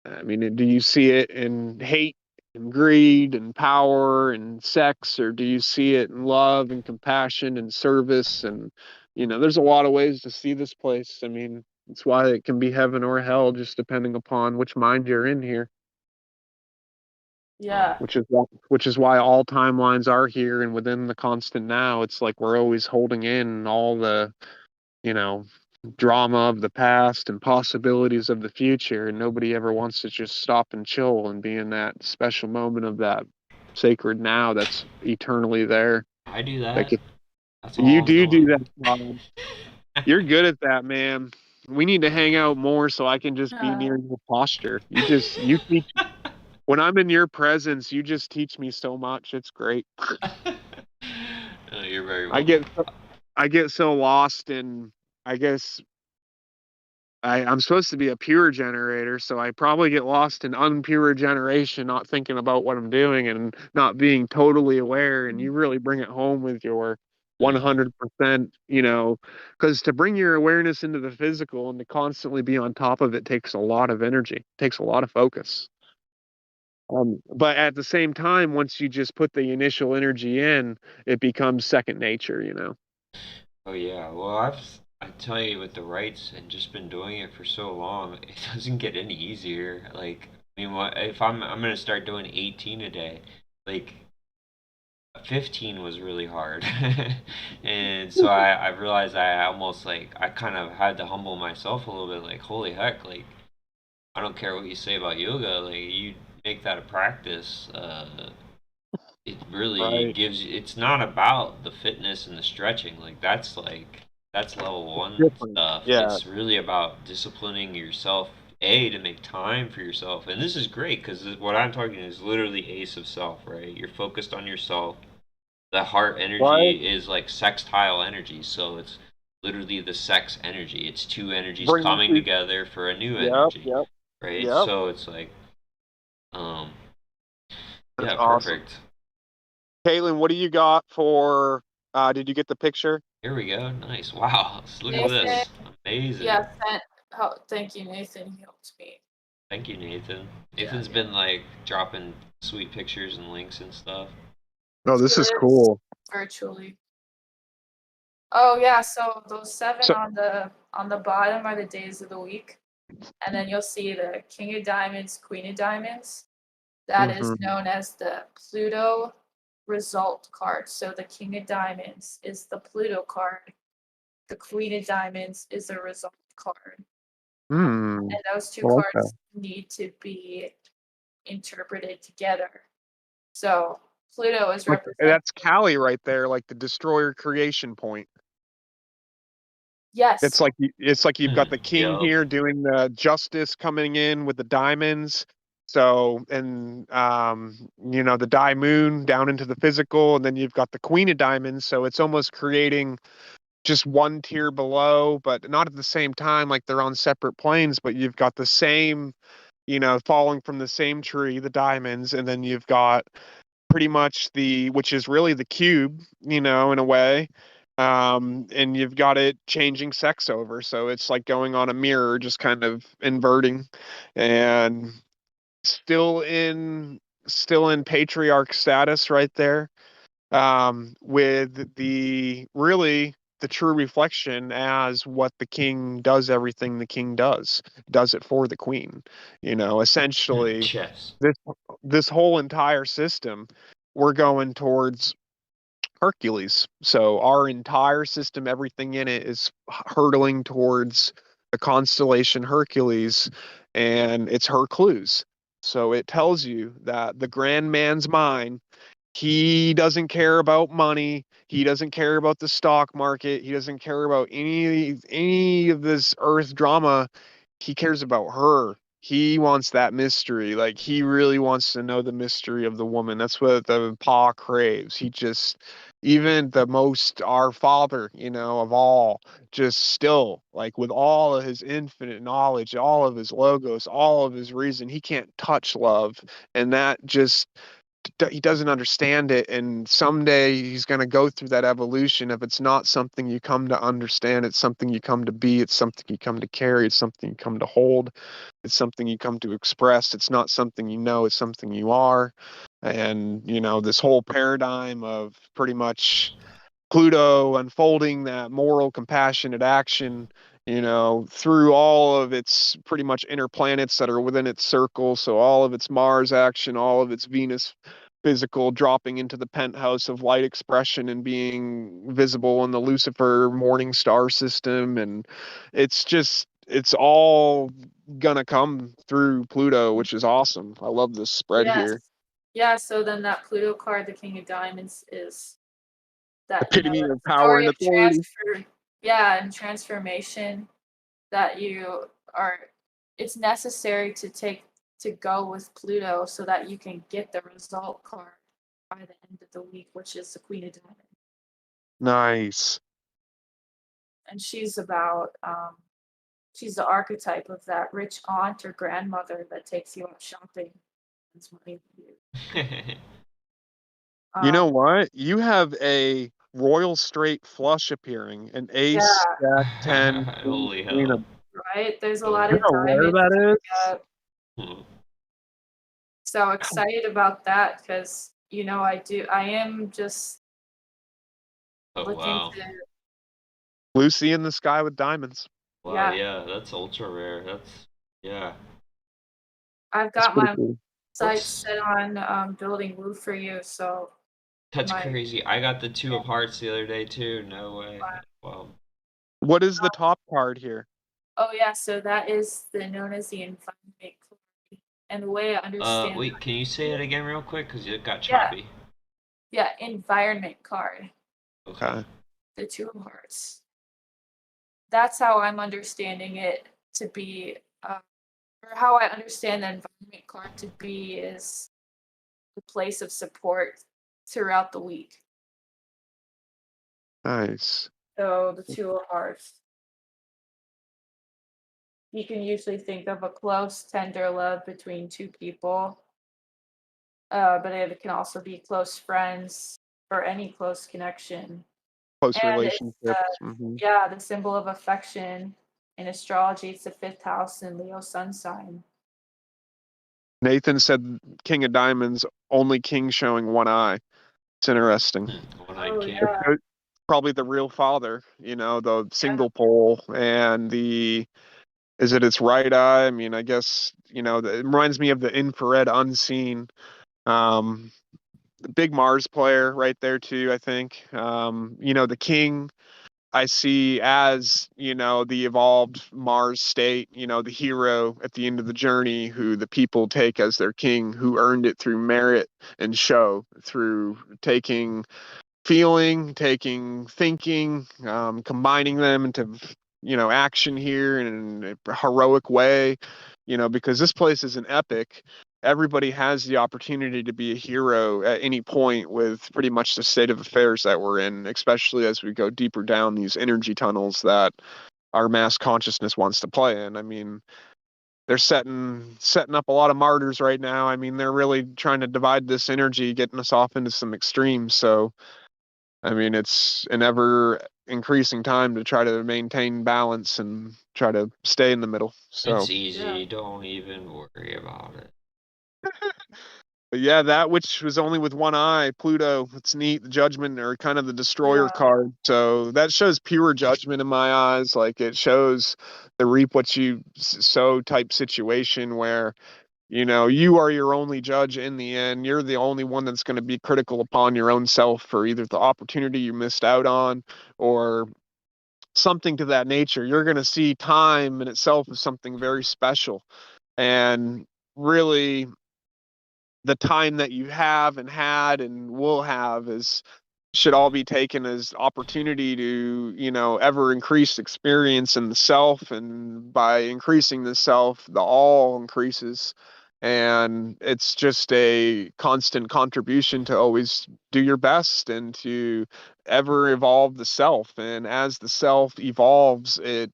do you see it in hate and greed and power and sex, or do you see it in love and compassion and service? And, there's a lot of ways to see this place. I mean, it's why it can be heaven or hell, just depending upon which mind you're in here. Yeah. Which is why all timelines are here and within the constant now. It's like we're always holding in all the, you know, drama of the past and possibilities of the future, and nobody ever wants to just stop and chill and be in that special moment of that sacred now that's eternally there. I do Like, that. if That's you all I'm do doing. that, Bob, you're good at that, man. We need to hang out more so I can just be Uh, near your posture. You teach when I'm in your presence, you just teach me so much. It's great. You're very I welcome. get I get so lost in, I guess, I'm supposed to be a pure generator, so I probably get lost in unpure generation, not thinking about what I'm doing and not being totally aware. And you really bring it home with your Yeah. 100%, because to bring your awareness into the physical and to constantly be on top of it takes a lot of energy, takes a lot of focus. But at the same time, once you just put the initial energy in, it becomes second nature. Oh yeah. Well, I tell you, with the rights and just been doing it for so long, it doesn't get any easier. Like, I mean, what if I'm gonna start doing 18 a day? Like, 15 was really hard. And so I realized I almost, like, I kind of had to humble myself a little bit. Like, holy heck, like, I don't care what you say about yoga. Like, you make that a practice. It really Right. gives you, it's not about the fitness and the stretching. That's level It's one different. stuff. Yeah. It's really about disciplining yourself, A, to make time for yourself. And this is great because what I'm talking is literally ace of self, right? You're focused on yourself. The heart Right. energy is like sextile energy, so it's literally the sex energy. It's two energies Bringing coming people. together for a new Yep. energy, Yep. right? Yep. So it's like, um, That's yeah, awesome. perfect. Caitlin, what do you got for? Did you get the picture? Here we go. Nice. Wow. Look at Nathan, this. Amazing. yeah, oh, thank you, Nathan. He helped me. Thank you, Nathan. Yeah, Nathan's yeah. been like dropping sweet pictures and links and stuff. Oh, He this is lives cool. virtually. Oh yeah, so those seven So, on the bottom are the days of the week, and then you'll see the King of Diamonds, Queen of Diamonds. That is hmm known as the Pluto result card. So the King of Diamonds is the Pluto card. The Queen of Diamonds is the result card. hmm. And those two Okay. cards need to be interpreted together. So Pluto is Like represented. that's Cali right there, like the destroyer creation point. Yes. It's like you've got Hmm. the king Yup. here doing the justice coming in with the diamonds. So, and the die moon down into the physical, and then you've got the queen of diamonds. So it's almost creating just one tier below, but not at the same time, like they're on separate planes, but you've got the same, falling from the same tree, the diamonds, and then you've got pretty much which is really the cube, in a way. And you've got it changing sex over. So it's like going on a mirror, just kind of inverting and still in, still in patriarch status right there, with the true reflection as what the king does, everything the king does it for the queen. Essentially, Chess. this this whole entire system, we're going towards Hercules. So our entire system, everything in it is hurtling towards the constellation Hercules, and it's her clues. So it tells you that the grand man's mind, he doesn't care about money. He doesn't care about the stock market. He doesn't care about any of this earth drama. He cares about her. He wants that mystery. Like he really wants to know the mystery of the woman. That's what the Pa craves. He just, even the most our father, of all, just still like with all of his infinite knowledge, all of his logos, all of his reason, he can't touch love. And that just he doesn't understand it, and someday he's going to go through that evolution. If it's not something you come to understand, it's something you come to be, it's something you come to carry, it's something you come to hold, it's something you come to express. It's not something you know, it's something you are. And this whole paradigm of pretty much Pluto unfolding that moral, compassionate action, through all of its pretty much inner planets that are within its circle. So all of its Mars action, all of its Venus physical dropping into the penthouse of light expression and being visible in the Lucifer morning star system. And it's all gonna come through Pluto, which is awesome. I love this spread Yes. here. Yeah, so then that Pluto card, the King of Diamonds, is that, Epitome that of power story and of authority. and transformation that it's necessary to go with Pluto so that you can get the result card by the end of the week, which is the Queen of Diamonds. Nice. And she's the archetype of that rich aunt or grandmother that takes you out shopping. That's money for you. You know Um, what? You have a royal straight flush appearing, an yeah, ace, jack, 10, Holy queen hell. of. right? There's a lot You Oh. of know where diamonds that coming is? up. Hmm. So excited about that because I am just Oh, looking wow. to, Lucy in the sky with diamonds. Wow, yeah, yeah, that's ultra rare. Yeah. I've That's got pretty my cool. sights What's, set on building Woo for you. So that's my, crazy. I got the two of hearts the other day, too. No way. Wow. What is the top card here? oh yeah, so that is known as the environment card. And the way I understand Wait, can you say it again real quick? Because it got yeah, choppy. yeah, environment card, Okay. the Two of Hearts. That's how I'm understanding it to be, or how I understand the environment card to be is the place of support throughout the week. Nice. So the Two of Hearts. You can usually think of a close, tender love between two people, but it can also be close friends or any close connection. Close And it's relationships. Hmm. yeah, the symbol of affection in astrology. It's the fifth house in Leo sun sign. Nathan said King of Diamonds, only king showing one eye. It's interesting. One-eyed Oh king. yeah, Probably the real father, the yeah, single pole and is it its right eye? I mean, I guess, it reminds me of the infrared unseen. Um, Big Mars player right there too, I think. The king I see as, the evolved Mars state, the hero at the end of the journey who the people take as their king, who earned it through merit and show, through taking feeling, taking thinking, combining them into action here in a heroic way. Because this place is an epic. Everybody has the opportunity to be a hero at any point with pretty much the state of affairs that we're in, especially as we go deeper down these energy tunnels that our mass consciousness wants to play in. I mean, they're setting up a lot of martyrs right now. I mean, they're really trying to divide this energy, getting us off into some extremes. So I mean, it's an ever increasing time to try to maintain balance and try to stay in the middle. So, It's yeah, easy. Don't even worry about it. but yeah, that which was only with one eye, Pluto, it's neat, the judgment or kind of the destroyer yeah, card. So that shows pure judgment in my eyes. Like it shows the reap what you sow type situation where You are your only judge in the end. You're the only one that's going to be critical upon your own self for either the opportunity you missed out on or something to that nature. You're going to see time in itself as something very special. And really, the time that you have and had and will have is should all be taken as opportunity to ever increase experience in the self, and by increasing the self the all increases, and it's just a constant contribution to always do your best and to ever evolve the self. And as the self evolves, it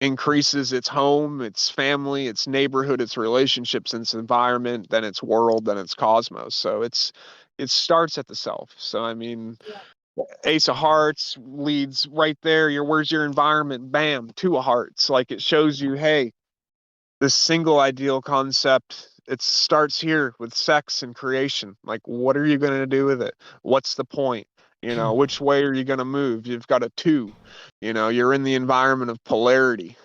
increases its home, its family, its neighborhood, its relationships, its environment, then its world, then its cosmos. So it starts at the self. So I mean, Yeah. Ace of Hearts leads right there. Where's your environment? Bam, Two of Hearts. Like, it shows you, hey, this single ideal concept, it starts here with sex and creation. Like, what are you going to do with it? What's the point? Which way are you going to move? You've got a two. You're in the environment of polarity,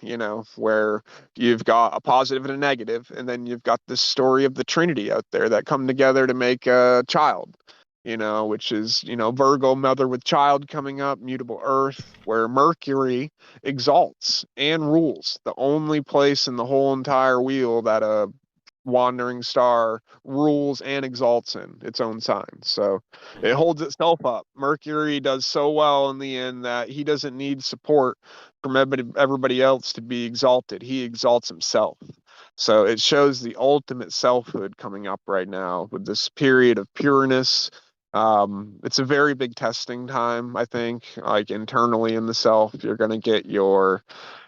where you've got a positive and a negative, and then you've got this story of the Trinity out there that come together to make a child. Which is, Virgo, mother with child coming up, mutable earth, where Mercury exalts and rules. The only place in the whole entire wheel that a wandering star rules and exalts in its own sign. So it holds itself up. Mercury does so well in the end that he doesn't need support from everybody else to be exalted. He exalts himself. So it shows the ultimate selfhood coming up right now with this period of pureness. It's a very big testing time, I think, like internally in the self. You're going to get your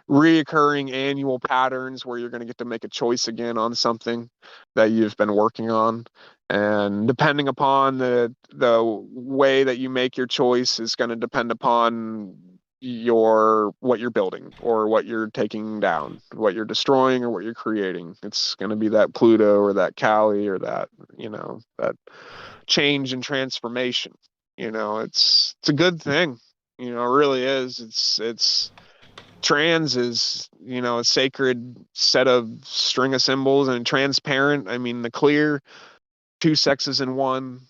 reoccurring annual patterns where you're going to get to make a choice again on something that you've been working on. And depending upon the way that you make your choice is going to depend upon what you're building or what you're taking down, what you're destroying or what you're creating. It's going to be that Pluto or that Kali or that change and transformation. It's a good thing. It really is. It's trans is a sacred set of string of symbols, and transparent, I mean the clear, two sexes in one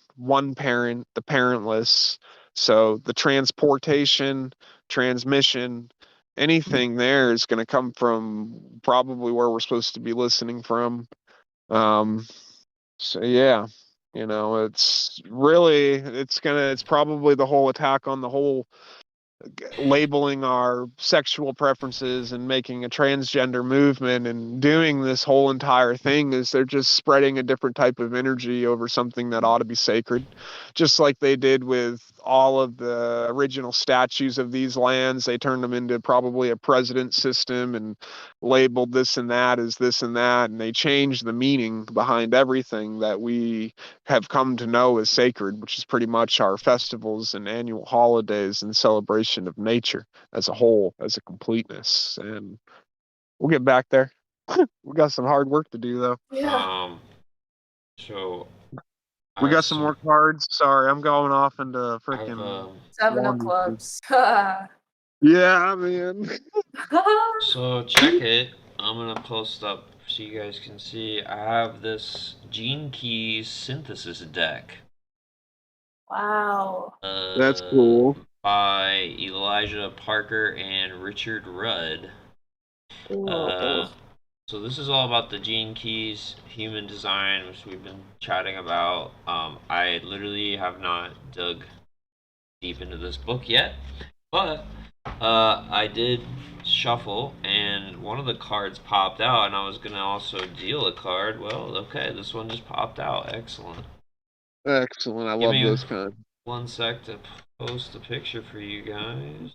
parent, the parentless. So the transportation, transmission, anything there is going to come from probably where we're supposed to be listening from. So yeah, it's probably the whole attack on the whole labeling our sexual preferences and making a transgender movement and doing this whole entire thing is they're just spreading a different type of energy over something that ought to be sacred, just like they did with all of the original statues of these lands. They turned them into probably a president system and labeled this and that as this and that, and they changed the meaning behind everything that we have come to know as sacred, which is pretty much our festivals and annual holidays and celebration of nature as a whole, as a completeness. And we'll get back there. We got some hard work to do, though. Yeah. Um, so I We have got some some. more cards. Sorry, I'm going off into I have freaking Seven of laundry. clubs. Yeah, man. So check it. I'm gonna post up so you guys can see. I have this Gene Keys synthesis deck. Wow. That's cool. By Elijah Parker and Richard Rudd. Uh, Cool. so this is all about the Gene Keys human design, which we've been chatting about. I literally have not dug deep into this book yet, but I did shuffle, and one of the cards popped out, and I was gonna also deal a card. Well, okay, this one just popped out. Excellent. Excellent. I Give love me those kind. 1 sec to post a picture for you guys.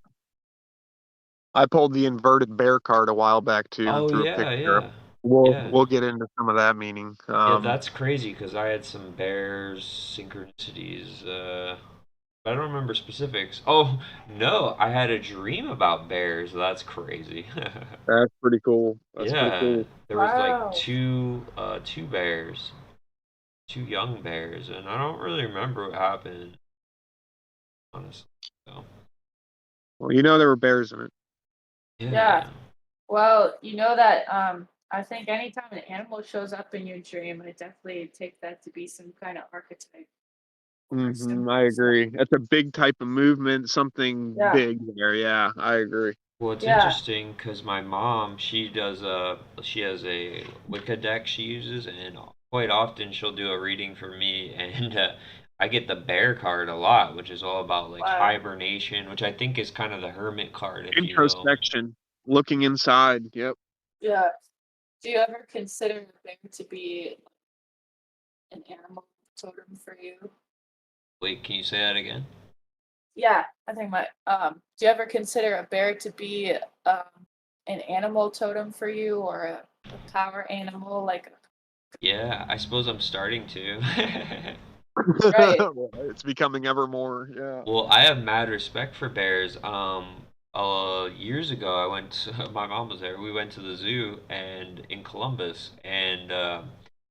I pulled the inverted bear card a while back too and Oh threw a yeah, picture up. yeah, We'll yeah. we'll get into some of that meaning. Yeah, that's crazy because I had some bears synchronicities. But I don't remember specifics. Oh no, I had a dream about bears. That's crazy. That's pretty cool. That's pretty Yeah, cool. there was like Wow. two bears, two young bears, and I don't really remember what happened, honestly. So Well, there were bears in it. Yeah. yeah, Well, that I think anytime an animal shows up in your dream, I definitely take that to be some kind of archetype or I symbol. So agree. That's a big type of movement, something yeah, big there. Yeah, I agree. Well, it's yeah. interesting because my mom, she has a Wicca deck she uses, and quite often she'll do a reading for me, and I get the bear card a lot, which is all about like Wow. hibernation, which I think is kind of the hermit card, if you will. Introspection, looking inside. Yep. Yeah. Do you ever consider a bear to be an animal totem for you? Wait, can you say that again? Yeah, I think my do you ever consider a bear to be an animal totem for you or a power animal like Yeah, I suppose I'm starting to. right. It's becoming ever more. Yeah. Well, I have mad respect for bears. Years ago, I went. My mom was there. We went to the zoo and in Columbus, and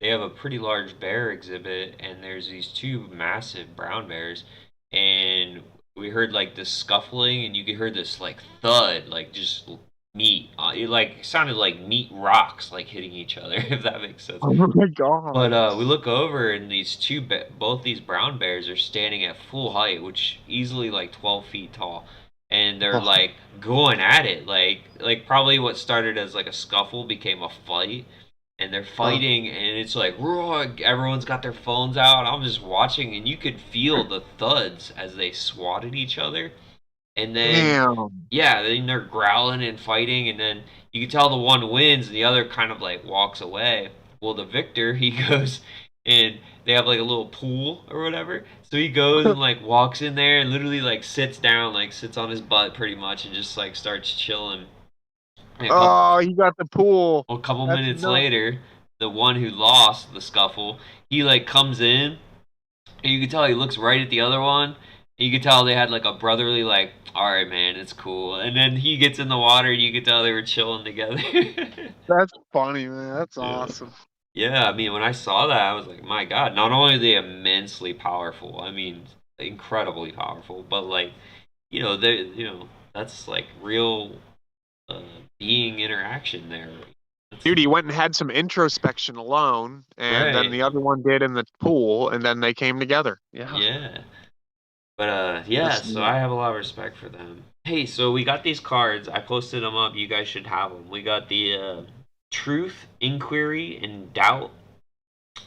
they have a pretty large bear exhibit. And there's these two massive brown bears, and we heard like this scuffling, and you could hear this like thud, like just meat. It like sounded like meat rocks like hitting each other, if that makes sense. Oh my But God. we look over and both these brown bears are standing at full height, which easily like 12 feet tall, and they're Oh, like going at it, like probably what started as like a scuffle became a fight, and they're oh, fighting, and it's like roar, everyone's got their phones out. I'm just watching, and you could feel the thuds as they swatted each other, and then damn. yeah, then they're growling and fighting, and then you can tell the one wins, and the other kind of like walks away. Well, the victor, he goes and they have like a little pool or whatever. So he goes and like walks in there and literally like sits down, like sits on his butt pretty much, and just like starts chilling. And Oh, he got the pool. a couple That's minutes nuts. later, the one who lost the scuffle, he like comes in, and you can tell he looks right at the other one. And you can tell they had like a brotherly like, all right, man, it's cool. And then he gets in the water, and you can tell they were chilling together. That's funny, man. That's Yeah. awesome. Yeah, I mean, when I saw that, I was like, my God, not only are they immensely powerful, I mean, incredibly powerful, but like, that's like real uh, being interaction there. It's, Dude, he went and had some introspection alone, and then right. the other one did in the pool, and then they came together. Yeah. Yeah. But yeah, That's so neat. I have a lot of respect for them. Hey, so we got these cards. I posted them up. You guys should have them. We got the truth, inquiry, and doubt.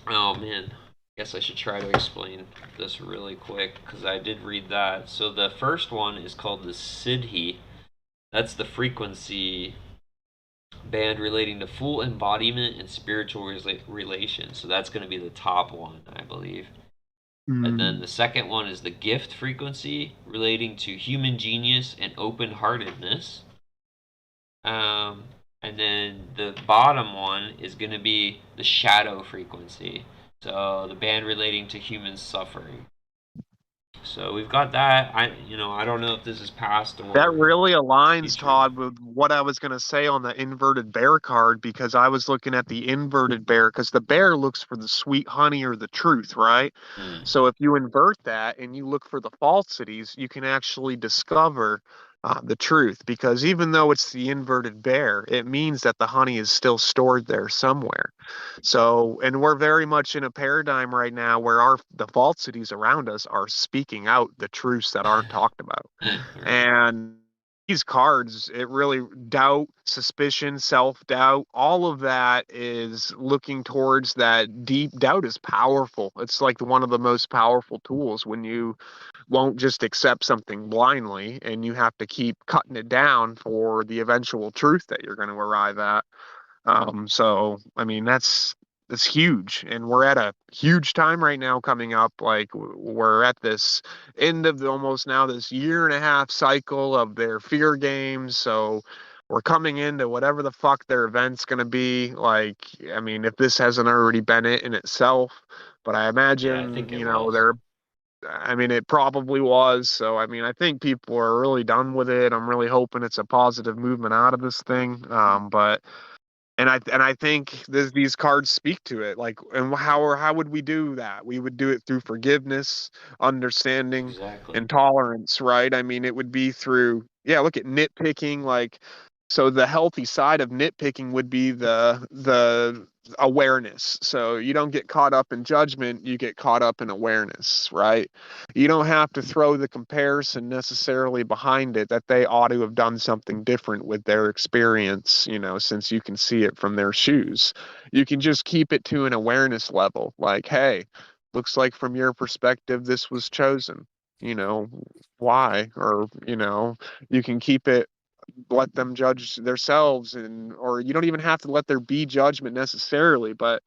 Oh man, guess I should try to explain this really quick because I did read that. So the first one is called the Siddhi. That's the frequency band relating to full embodiment and spiritual relation. So that's going to be the top one, I believe. And then Mm. the second one is the gift frequency relating to human genius and open heartedness. Um, and then the bottom one is going to be the shadow frequency. So the band relating to human suffering. So we've got that. I don't know if this is past That or really aligns, future. Todd, with what I was going to say on the inverted bear card because I was looking at the inverted bear because the bear looks for the sweet honey or the truth, right? Hmm. So if you invert that and you look for the falsities, you can actually discover the truth because even though it's the inverted bear, it means that the honey is still stored there somewhere. So, and we're very much in a paradigm right now where the falsities around us are speaking out the truths that aren't talked about. Right. And these cards, it really doubt, suspicion, self-doubt, all of that is looking towards that deep doubt is powerful. It's like one of the most powerful tools when you won't just accept something blindly and you have to keep cutting it down for the eventual truth that you're going to arrive at. So I mean that's huge, and we're at a huge time right now coming up. Like we're at this end of almost now this year and a half cycle of their fear games. So we're coming into whatever the fuck their event's gonna be. Like, I mean, if this hasn't already been it in itself, but I Yeah, I imagine think it you know was. they're. I mean, it probably was. So, I mean, I think people are really done with it. I'm really hoping it's a positive movement out of this thing. But and I think these cards speak to it. Like, and how would we do that? We would do it through forgiveness, understanding, Exactly. and tolerance, right? I mean, it would be through, yeah, look at nitpicking. Like, So the healthy side of nitpicking would be the awareness. So you don't get caught up in judgment, you get caught up in awareness, right? You don't have to throw the comparison necessarily behind it that they ought to have done something different with their experience, since you can see it from their shoes. You can just keep it to an awareness level, like, hey, looks like from your perspective this was chosen. You know, why? Or, you can keep it, let them judge themselves, or you don't even have to let there be judgment necessarily, but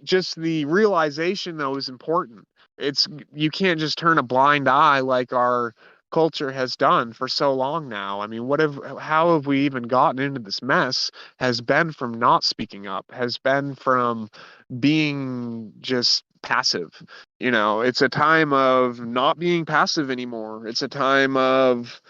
just the realization though is important. It's You can't just turn a blind eye like our culture has done for so long now. I mean, how have we even gotten into this mess? Has been from not speaking up, has been from being just passive. It's a time of not being passive anymore. It's a time of,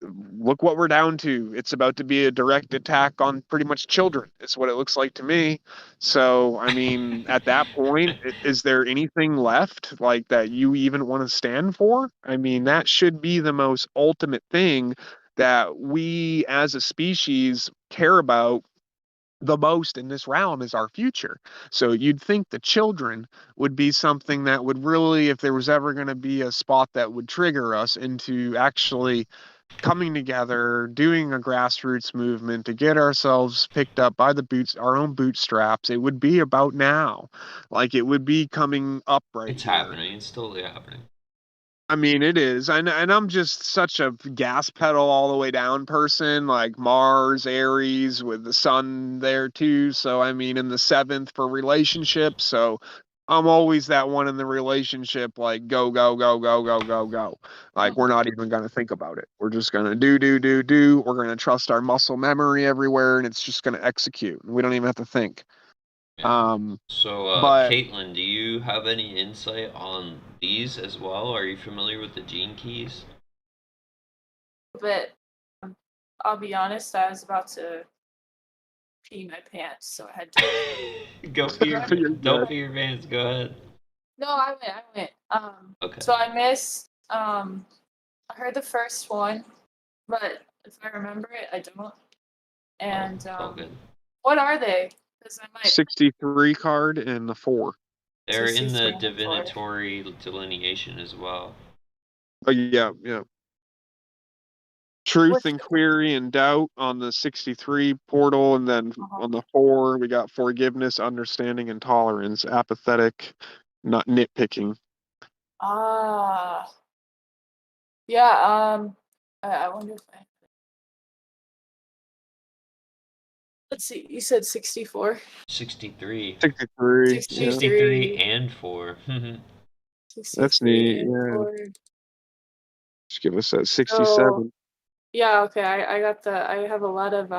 look what we're down to. It's about to be a direct attack on pretty much children. It's what it looks like to me. So, I mean, at that point, is there anything left like that you even want to stand for? I mean, that should be the most ultimate thing that we as a species care about the most in this realm, is our future. So you'd think the children would be something that would really, if there was ever going to be a spot that would trigger us into actually coming together, doing a grassroots movement to get ourselves picked up by our own bootstraps, it would be about now. Like, it would be coming up right It's here. happening. It's totally happening. I mean, it is. And I'm just such a gas pedal all the way down person, like Mars, Aries, with the sun there too. So, I mean, in the seventh for relationships. So, I'm always that one in the relationship, like, go, go, go, go, go, go, go. Like, we're not even going to think about it. We're just going to do, do, do, do. We're going to trust our muscle memory everywhere, and it's just going to execute. We don't even have to think. Yeah. Um, So, but Caitlin, do you have any insight on these as well? Are you familiar with the gene keys? But I'll be honest, I was about to pee my pants, so I had to Go pee your run. you're don't good. pee your pants. Go ahead. No, I went. I went. Okay. So I missed. I heard the first one, but if I remember it, I don't. Oh, And all good. what are they? Because I might 63 card and the four. They're in the 63 and 4. divinatory delineation as well. Oh, yeah, yeah. Truth What's and query and doubt on the 63 portal, and then on the 4 we got forgiveness, understanding, and tolerance. Apathetic, not nitpicking. ah, yeah. I wonder if I. Let's see. You said 64. 63. 63, yeah, 63 63. and 4. that's 63 neat. and Yeah, 4. just give us that So 67. yeah, okay. I got the. I have a lot of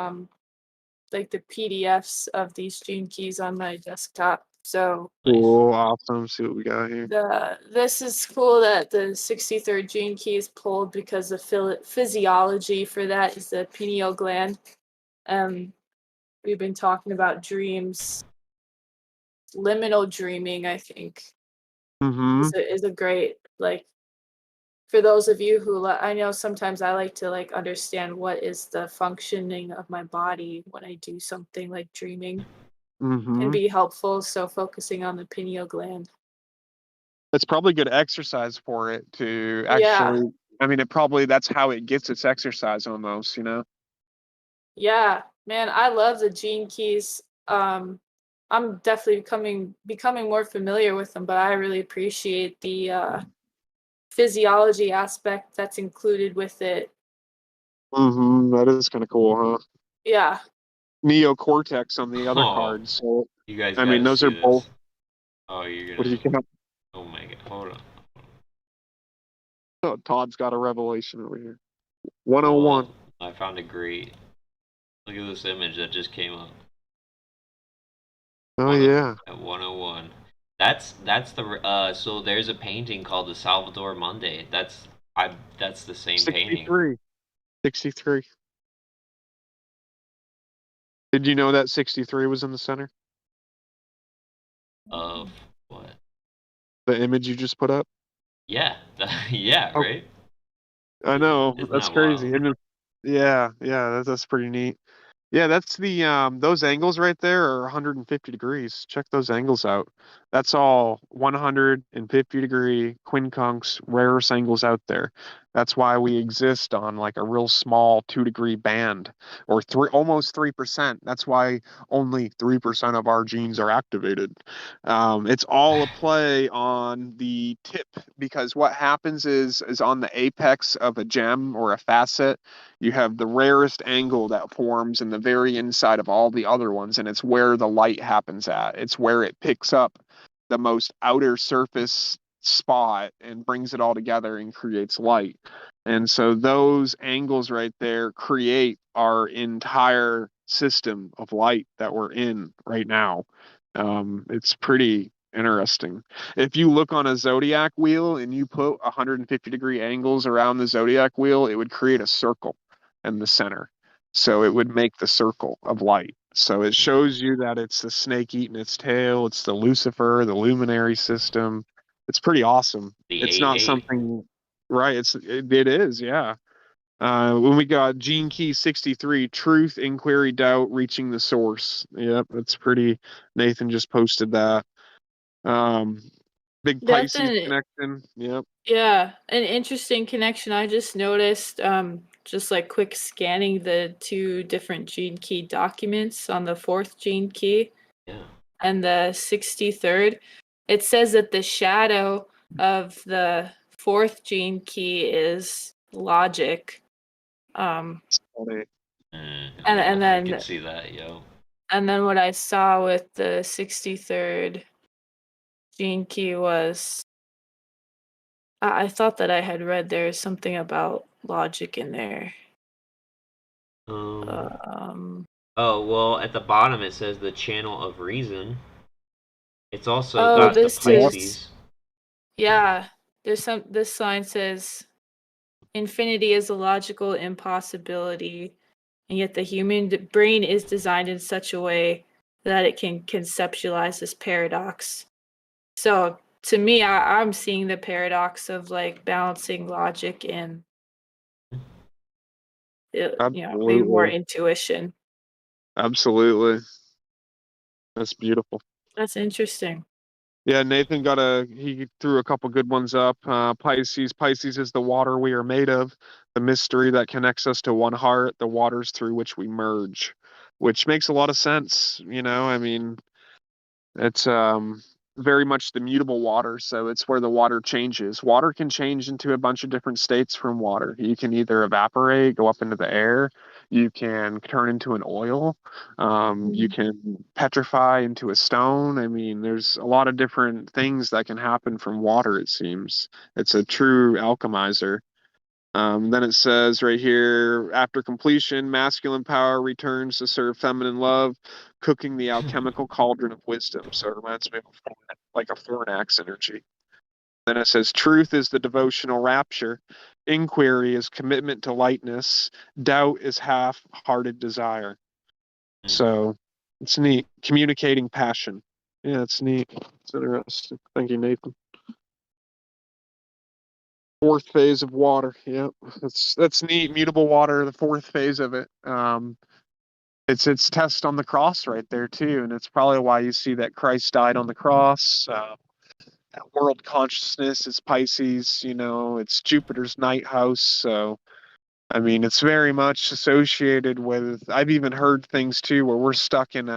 like the PDFs of these gene keys on my desktop. So Nice. Cool, awesome. See what we got here. this is cool that the 63rd gene key is pulled because the physiology for that is the pineal gland. Um, we've been talking about dreams, liminal dreaming. I think Mm-hmm. is a great, like, for those of you who I know sometimes I like to like understand what is the functioning of my body when I do something like dreaming can Mm-hmm. be helpful. So focusing on the pineal gland. It's probably good exercise for it to Yeah. actually. I mean, that's how it gets its exercise almost. Yeah, man, I love the gene keys. I'm definitely becoming more familiar with them, but I really appreciate the physiology aspect that's included with it. Mm-hmm. That is kind of cool, huh? Yeah. Neocortex on the other Oh, card. So, you guys I got mean, to those are see both. this. Oh, you're What do you gonna. got? Oh my god. Hold on. Oh, Todd's got a revelation over here. Well, 101. I found a great. Look at this image that just came up. Oh, One yeah. at 101. That's the so there's a painting called the Salvador Monday. That's the same painting 63. 63. Did you know that 63 was in the center? of what? The image you just put up? Yeah, yeah, Oh, right. I know. Isn't That's that wild? crazy. Yeah, yeah, that's pretty neat. Yeah, that's the those angles right there are 150 degrees. Check those angles out. That's all 150-degree quincunx rarest angles out there. That's why we exist on like a real small 2-degree band or three almost 3%. That's why only 3% of our genes are activated. It's all a play on the tip because what happens is on the apex of a gem or a facet you have the rarest angle that forms in the very inside of all the other ones, and it's where the light happens at. It's where it picks up the most outer surface spot and brings it all together and creates light. And so those angles right there create our entire system of light that we're in right now. It's pretty interesting. If you look on a zodiac wheel and you put 150-degree angles around the zodiac wheel, it would create a circle in the center. So it would make the circle of light. So it shows you that it's the snake eating its tail, it's the Lucifer, the luminary system. It's pretty awesome. The It's eight not eight. something right, it is, yeah. When we got Gene Key 63, truth, inquiry, doubt, reaching the source. Yep, that's pretty. Nathan just posted that. Um, big That's Pisces an connection. Yep. Yeah, an interesting connection. I just noticed, just like quick scanning the two different gene key documents on the fourth gene key Yeah. and the 63rd. It says that the shadow of the fourth gene key is logic. Um, Funny. and Yeah, and I could then see that, yo. and then what I saw with the 63rd gene key was I thought that I had read there's something about logic in there. Um. Um, Oh well, at the bottom it says the channel of reason. It's also oh, got the this is, Pisces. yeah. This sign says infinity is a logical impossibility, and yet the human brain is designed in such a way that it can conceptualize this paradox. So to me, I'm seeing the paradox of like balancing logic and maybe more Absolutely. intuition. Absolutely. That's beautiful. That's interesting. Yeah, Nathan he threw a couple good ones up. Pisces. Pisces is the water we are made of, the mystery that connects us to one heart, the waters through which we merge, which makes a lot of sense. I mean, it's very much the mutable water, so it's where the water changes. Water can change into a bunch of different states from water. You can either evaporate, go up into the air, you can turn into an oil, you Mm. can petrify into a stone. I mean, there's a lot of different things that can happen from water, it seems. It's a true alchemizer. Then it says right here, after completion, masculine power returns to serve feminine love, cooking the alchemical cauldron of wisdom. So it reminds me of like a fornax energy. Then it says, truth is the devotional rapture, inquiry is commitment to lightness, doubt is half-hearted desire. Hmm. So it's neat. Communicating passion. Yeah, it's neat. It's interesting. Thank you, Nathan. Fourth phase of water. Yep, that's neat. Mutable water, the fourth phase of it. It's test on the cross right there too, and it's probably why you see that Christ died on the cross. That world consciousness is Pisces. It's Jupiter's night house, so I mean, it's very much associated with. I've even heard things too where we're stuck in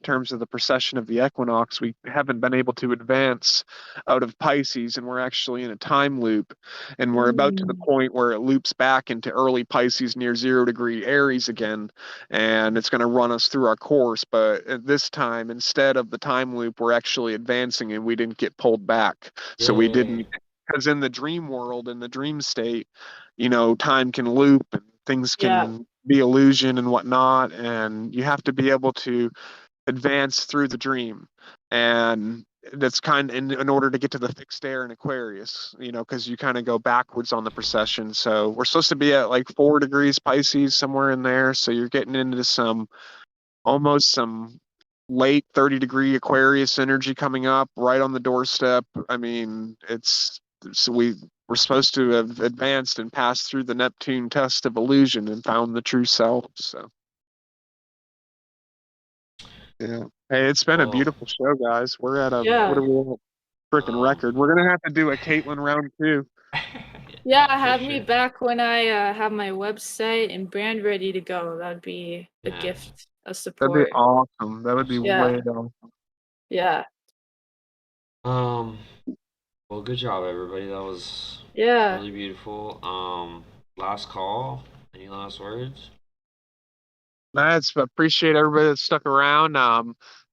terms of the precession of the equinox. We haven't been able to advance out of Pisces, and we're actually in a time loop, and we're about to the Mm. point where it loops back into early Pisces near 0-degree Aries again, and it's going to run us through our course. But at this time, instead of the time loop, we're actually advancing, and we didn't get pulled back. So we Yay. didn't. Because in the dream world, in the dream state, time can loop and things Yeah, can be illusion and whatnot, and you have to be able to advance through the dream. And that's kind of in order to get to the fixed air in Aquarius, because you kind of go backwards on the precession. So we're supposed to be at like 4 degrees Pisces, somewhere in there. So you're getting into some late 30-degree Aquarius energy coming up right on the doorstep. I mean, it's so we're supposed to have advanced and passed through the Neptune test of illusion and found the true self. So, yeah. Hey, it's been a Well, beautiful show, guys. We're at what Yeah. are we at? Freaking um, record. We're gonna have to do a Caitlin round 2. Yeah, for have me sure. back when I have my website and brand ready to go. That'd be a Yeah. gift, a That'd be support. awesome. That would be way Yeah. awesome. Yeah. Um. Well, good job, everybody. That was Yeah. really beautiful. Last call. Any last words? That's appreciate everybody that stuck around.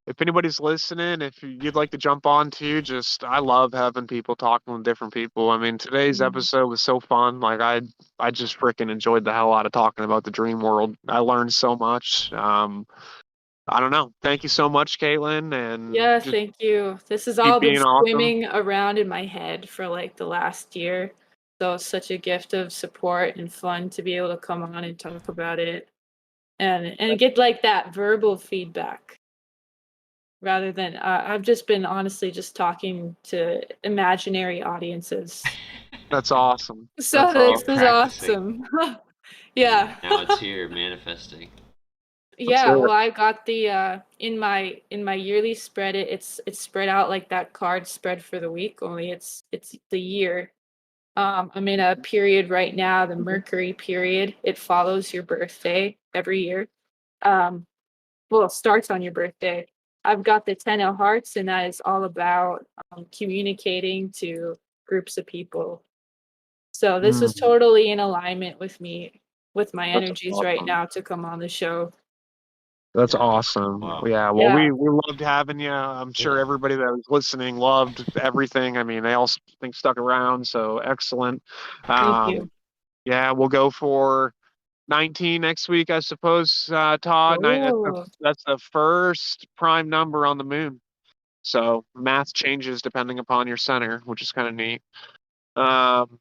If anybody's listening, if you'd like to jump on too, just I love having people talking with different people. I mean, today's Mhm. episode was so fun. Like I just freaking enjoyed the hell out of talking about the dream world. I learned so much. I don't know. Thank you so much, Caitlin, and Yeah, just thank you. This has keep all been being awesome. swimming around in my head for like the last year. So it's such a gift of support and fun to be able to come on and talk about it and get like that verbal feedback rather than I've just been honestly just talking to imaginary audiences. That's awesome. So That's this You're is awesome. practicing, awesome. and Yeah. now it's here, manifesting. That's Yeah, it. well, I got the in my yearly spread it's spread out like that card spread for the week, only it's the year. I'm in a period right now, the Mercury period. It follows your birthday every year. Um, well, it starts on your birthday. I've got the 10 of hearts, and that is all about communicating to groups of people. So this is Mm, totally in alignment with me, with my that's energies right awesome. now to come on the show. That's Yeah. awesome. Wow. Yeah, well, Yeah, we loved having you. I'm sure Yeah. everybody that was listening loved everything. I mean, they all think stuck around, so excellent. thank you. Um, yeah, we'll go for 19 next week, I suppose. Todd, Oh, that's the first prime number on the moon. So math changes depending upon your center, which is kind of neat. Um,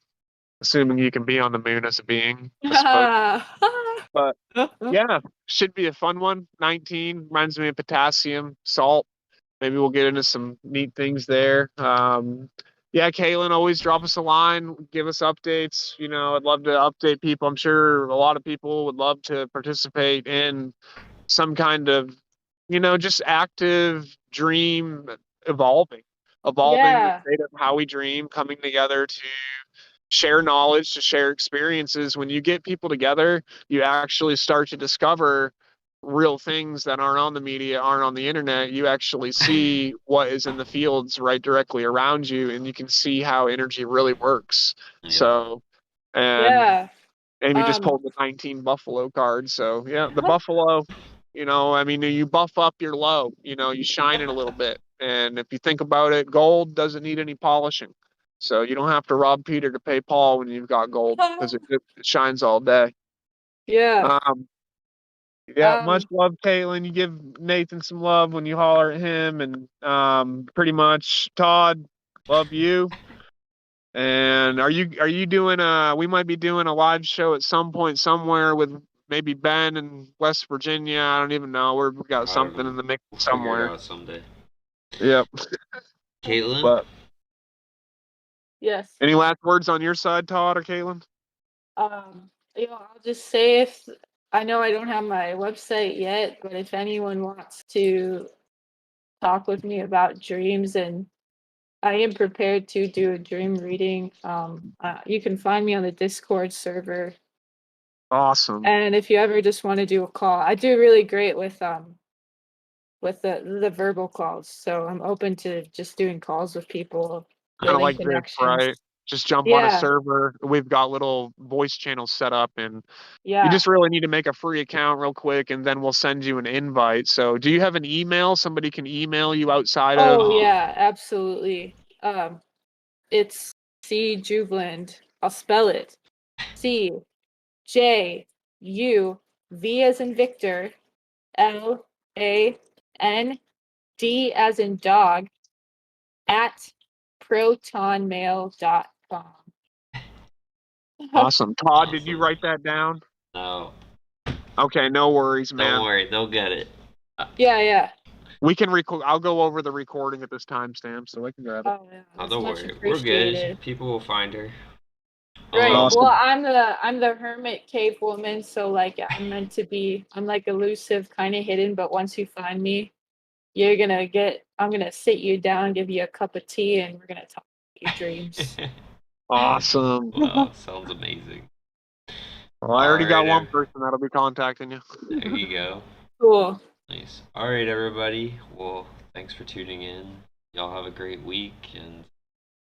assuming you can be on the moon as a being, I suppose. But yeah, should be a fun one. 19 reminds me of potassium, salt. Maybe we'll get into some neat things there. Yeah, Kaylin, always drop us a line, give us updates. You know, I'd love to update people. I'm sure a lot of people would love to participate in some kind of, just active dream evolving, evolving the yeah, state of how we dream, coming together to share knowledge, to share experiences. When you get people together, you actually start to discover real things that aren't on the media, aren't on the internet. You actually see what is in the fields right directly around you, and you can see how energy really works. Yep. So, and yeah. Amy just Um, pulled the 19 Buffalo card. So, yeah, the Buffalo, I mean, you buff up your low, you shine it a little bit. And if you think about it, gold doesn't need any polishing. So you don't have to rob Peter to pay Paul when you've got gold because it shines all day. yeah. Um, yeah, much Um, love, Caitlin. You give Nathan some love when you holler at him. And pretty much, Todd, love you. And are you doing we might be doing a live show at some point somewhere with maybe Ben in West Virginia. I don't even know. We got I don't something know. in the mix We'll figure it somewhere. out someday. Yep. Caitlin? But yes. any last words on your side, Todd or Caitlin? I'll just say if I know I don't have my website yet, but if anyone wants to talk with me about dreams and I am prepared to do a dream reading, you can find me on the Discord server. Awesome. And if you ever just want to do a call, I do really great with the verbal calls. So I'm open to just doing calls with people, Kind of building like this, connections. right? Just jump on a Yeah. server. We've got little voice channels set up, and you Yeah. just really need to make a free account real quick, and then we'll send you an invite. So, do you have an email somebody can email you outside of? Oh yeah, absolutely. It's C Juveland. I'll spell it. CJUV as in Victor, LAND as in dog at protonmail.com. Awesome. Todd, did you Awesome. write that down? No. Okay, no worries, Don't man. worry, they'll get it. Yeah, yeah. We can record. I'll go over the recording at this timestamp so I can grab it. Oh yeah, Oh, that's don't much worry. We're good. appreciated. People will find her. Right. Um, Well, I'm the hermit cave woman, so like I'm meant to be. I'm like elusive, kind of hidden, but once you find me, I'm gonna sit you down, give you a cup of tea, and we're gonna talk about your dreams. Awesome. wow, sounds amazing. Well, I All already got right, one person that'll be contacting you. there you go. Cool. Nice. All right, everybody. Well, thanks for tuning in. Y'all have a great week, and